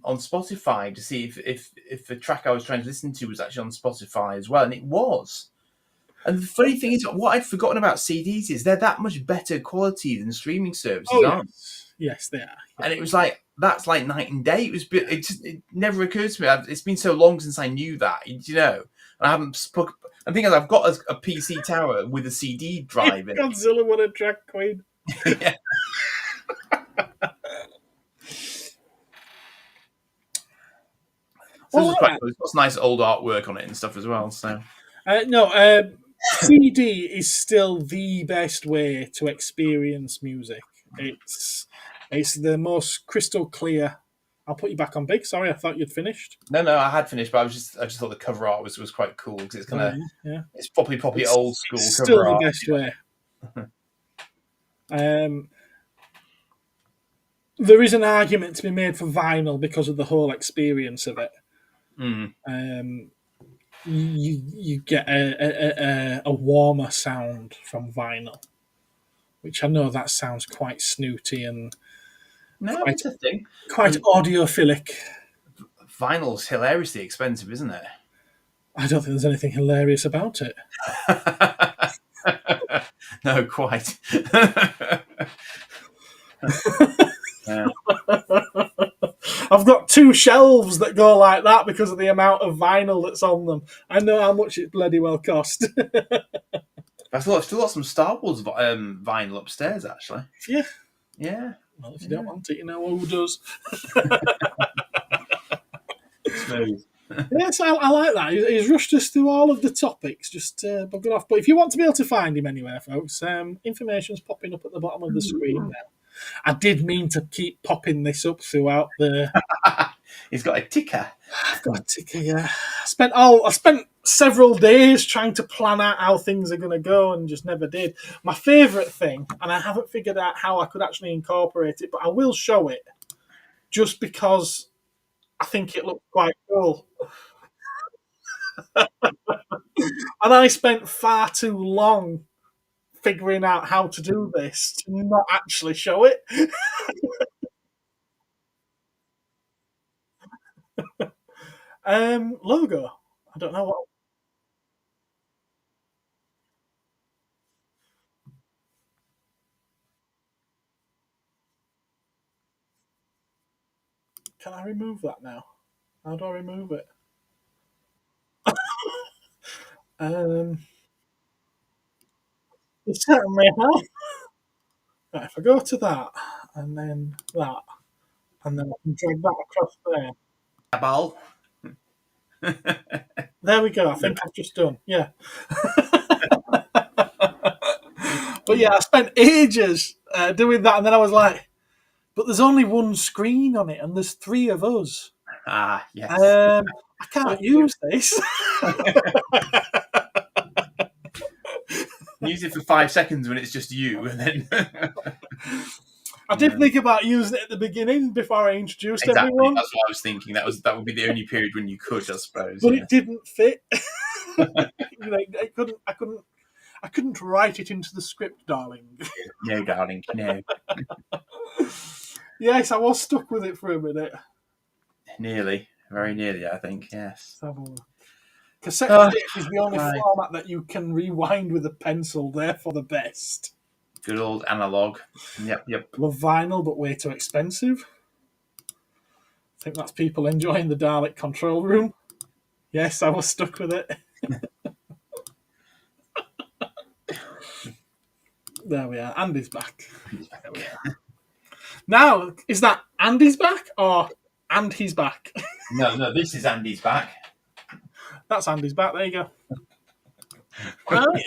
Spotify to see if the track I was trying to listen to was actually on Spotify as well, and it was. And the funny thing is, what I'd forgotten about CDs is they're that much better quality than streaming services, aren't they? Yes, they are. And it was like that's like night and day. It never occurred to me. It's been so long since I knew that, you know. I haven't spoke. The thing is, I've got a PC tower with a CD drive in it. Godzilla won a drag queen. Yeah. So it's got nice old artwork on it and stuff as well. So CD is still the best way to experience music. It's the most crystal clear. I'll put you back on big. Sorry, I thought you'd finished. No, I had finished, but I just thought the cover art was quite cool because it's kind of it's properly It's old school. Still cover the art. best way. There is an argument to be made for vinyl because of the whole experience of it. You get a warmer sound from vinyl, which I know that sounds quite snooty and it's a thing. Quite audiophilic. Vinyl's hilariously expensive, isn't it? I don't think there's anything hilarious about it. No, quite. I've got 2 shelves that go like that because of the amount of vinyl that's on them. I know how much it bloody well cost. I've still got some Star Wars vinyl upstairs, actually. Yeah. Yeah. Well, if you don't want it, you know who does. Smooth. Yes, I like that. He's rushed us through all of the topics, just bugging off. But if you want to be able to find him anywhere, folks, information's popping up at the bottom of the screen now. I did mean to keep popping this up throughout the... He's got a ticker. I've got a ticker, yeah. I spent several days trying to plan out how things are going to go and just never did. My favourite thing, and I haven't figured out how I could actually incorporate it, but I will show it just because I think it looks quite cool. And I spent far too long figuring out how to do this to not actually show it. Logo. I don't know what. Can I remove that now? How do I remove it? It certainly has. Right, if I go to that and then that, and then I can drag that across there. A ball. There we go. I think I've just done. Yeah. But yeah, I spent ages doing that, and then I was like, but there's only one screen on it, and there's 3 of us. Ah, yes. I can't use this. Use it for 5 seconds when it's just you, and then... I did think about using it at the beginning before I introduced everyone. That's what I was thinking. That would be the only period when you could, I suppose. But it didn't fit. I couldn't write it into the script, darling. No, darling, no. Yes, I was stuck with it for a minute. Nearly. Very nearly, I think, yes. Cassette tape is the only format that you can rewind with a pencil, therefore the best. Good old analog. Yep. Love vinyl, but way too expensive. I think that's people enjoying the Dalek control room. Yes, I was stuck with it. There we are. Andy's back. There we are. Now, is that Andy's back or and he's back? No, this is Andy's back. That's Andy's back. There you go. Right.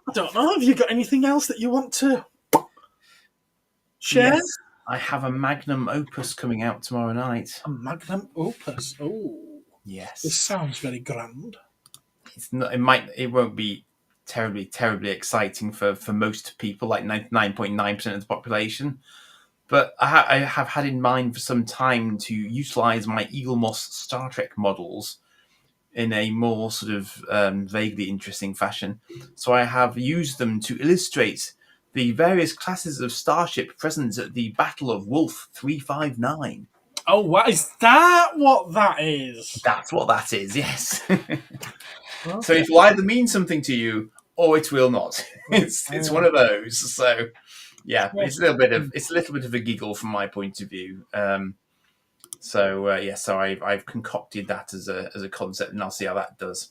I don't know. Have you got anything else that you want to share? Yes, I have a magnum opus coming out tomorrow night. A magnum opus. Oh, yes. This sounds very grand. It's not. It won't be terribly exciting for most people, like 99.9% of the population. But I have had in mind for some time to utilise my Eagle Moss Star Trek models in a more sort of vaguely interesting fashion. So I have used them to illustrate the various classes of starship present at the Battle of Wolf 359. Oh, what is that? What that is? That's what that is, yes. Okay. So it will either mean something to you or it will not. It's one of those. So yeah, it's a little bit of a giggle from my point of view. So I've concocted that as a concept, and I'll see how that does.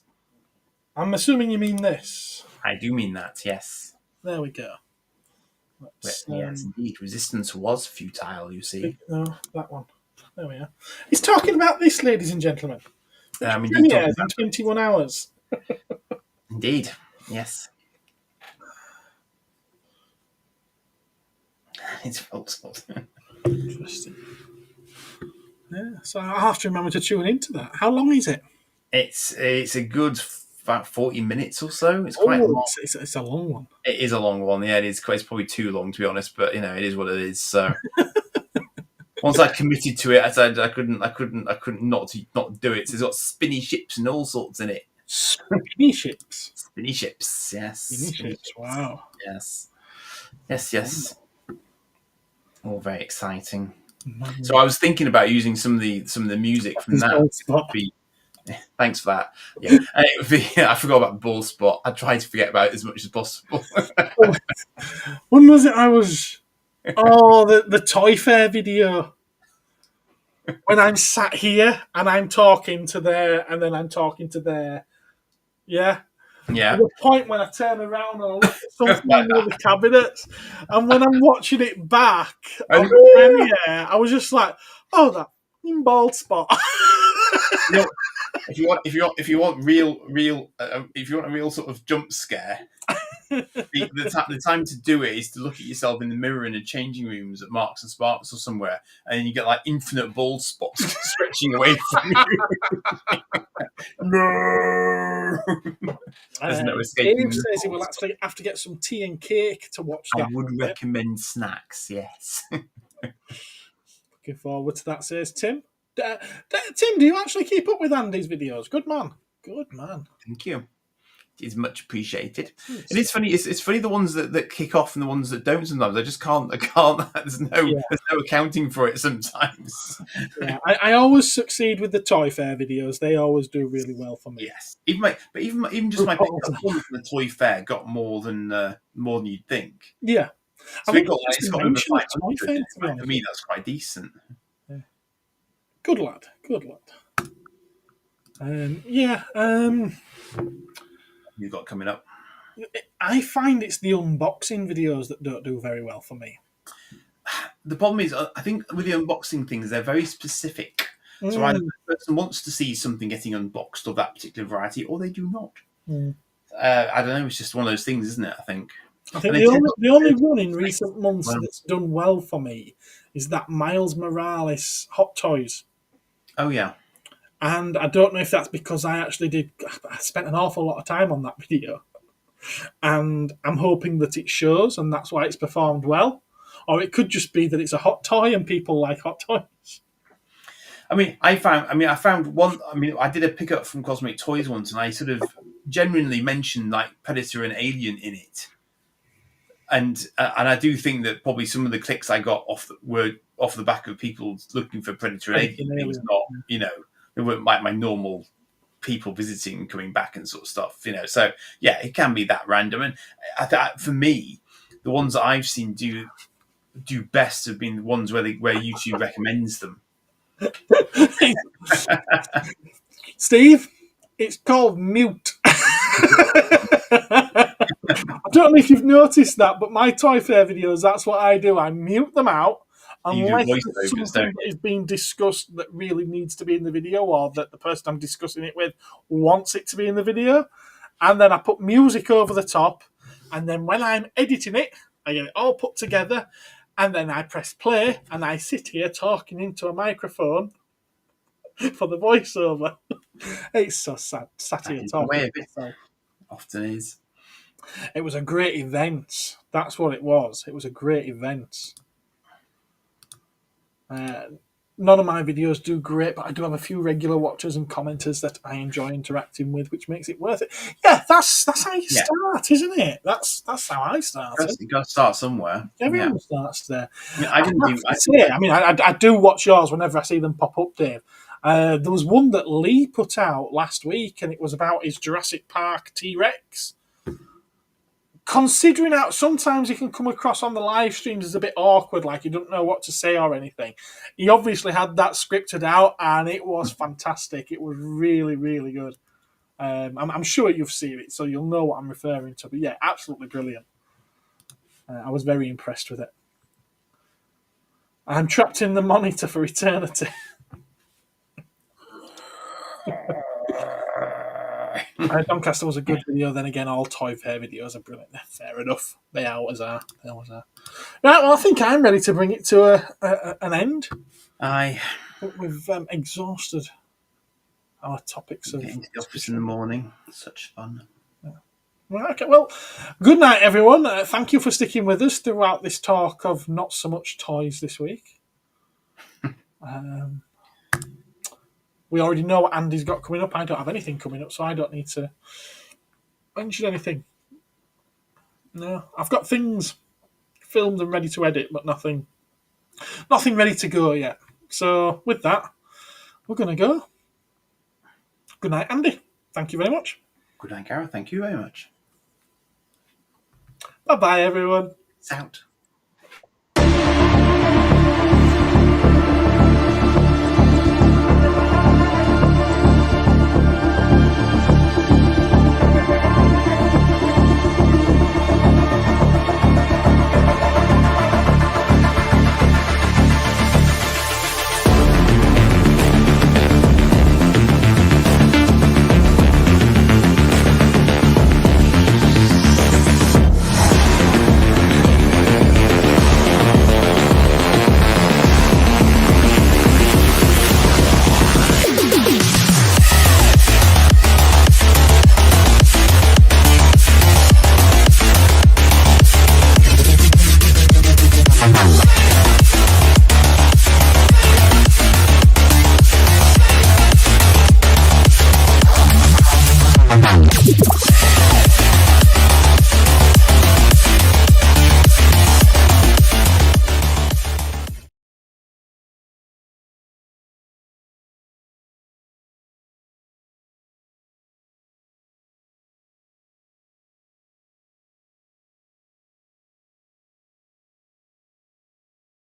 I'm assuming you mean this. I do mean that, yes. There we go. Yes, indeed. Resistance was futile, you see. No, that one. There we are. He's talking about this, ladies and gentlemen. Indeed, Premieres in 21 hours. Indeed, yes. It's false. Interesting. Yeah, so I have to remember to tune into that. How long is it? It's a good about 40 minutes or so. It's quite long. It's a long one. It is a long one. Yeah, it is. It's probably too long, to be honest. But it is what it is. So once I committed to it, I said I couldn't not do it. So it's got spinny ships and all sorts in it. Spinny ships. Spinny ships. Yes. Spinny ships. Wow. Yes. Yes. All very exciting. So I was thinking about using some of the music from that. Thanks for that. Yeah, I forgot about Ball Spot. I tried to forget about it as much as possible. When was it? The Toy Fair video. When I'm sat here and I'm talking to there, and then I'm talking to there. Yeah. Yeah. At the point when I turn around and I look at something in the cabinets, and when I'm watching it back on the premiere, I was just like, "Oh, that bald spot." If you want a real sort of jump scare, the time to do it is to look at yourself in the mirror in the changing rooms at Marks and Sparks or somewhere, and you get like infinite bald spots stretching away from you. No. There's no escaping. Dave says he will actually have to get some tea and cake to watch that. I would recommend snacks, yes. Looking forward to that, says Tim. Tim, do you actually keep up with Andy's videos? Good man. Thank you. It's much appreciated. It is funny. It's funny the ones that kick off and the ones that don't. Sometimes I just can't. There's no accounting for it sometimes. Yeah, I always succeed with the Toy Fair videos. They always do really well for me. Yes, even just my pickup from the Toy Fair got more than you'd think. Yeah, so it's got over 500. For me, that's quite decent. Yeah. Good lad. You've got coming up. I find it's the unboxing videos that don't do very well for me. The problem is, I think with the unboxing things, they're very specific. So either the person wants to see something getting unboxed of that particular variety, or they do not. I don't know. It's just one of those things, isn't it? I think the only one in recent months that's done well for me is that Miles Morales Hot Toys. Oh yeah. And I don't know if that's because I spent an awful lot of time on that video. And I'm hoping that it shows and that's why it's performed well. Or it could just be that it's a hot toy and people like hot toys. I found one. I did a pickup from Cosmic Toys once and I sort of genuinely mentioned like Predator and Alien in it. And I do think that probably some of the clicks I got were off the back of people looking for Predator and Alien. It was not, they weren't like my normal people visiting, coming back and sort of stuff, So yeah, it can be that random. And for me, the ones that I've seen do best have been the ones where YouTube recommends them. Steve, it's called mute. I don't know if you've noticed that, but my Toy Fair videos, that's what I do. I mute them out. Unless it's something that is being discussed that really needs to be in the video or that the person I'm discussing it with wants it to be in the video. And then I put music over the top. And then when I'm editing it, I get it all put together. And then I press play and I sit here talking into a microphone for the voiceover. It's so sad. Sat here talking. Often is. It was a great event. That's what it was. It was a great event. None of my videos do great, but I do have a few regular watchers and commenters that I enjoy interacting with, which makes it worth it. Yeah, that's how you start, isn't it? That's how I started. You got to start somewhere. Everyone starts there. I I do watch yours whenever I see them pop up, Dave. There was one that Lee put out last week, and it was about his Jurassic Park T-Rex. Considering how sometimes he can come across on the live streams as a bit awkward, like he doesn't know what to say or anything, he obviously had that scripted out, and it was fantastic. It was really, really good. I'm sure you've seen it, so you'll know what I'm referring to. But yeah, absolutely brilliant. I was very impressed with it. I'm trapped in the monitor for eternity. Doncaster was a good video. Then again, all Toy Fair videos are brilliant. Fair enough. They always are. Right, well, I think I'm ready to bring it to an end. I think we've exhausted our topics of getting to the office in the morning. Such fun. Right, okay, well, good night, everyone. Thank you for sticking with us throughout this talk of not so much toys this week. We already know what Andy's got coming up. I don't have anything coming up, so I don't need to mention anything. No, I've got things filmed and ready to edit, but nothing ready to go yet. So with that, we're going to go. Good night, Andy. Thank you very much. Good night, Gareth. Thank you very much. Bye-bye, everyone. It's out. You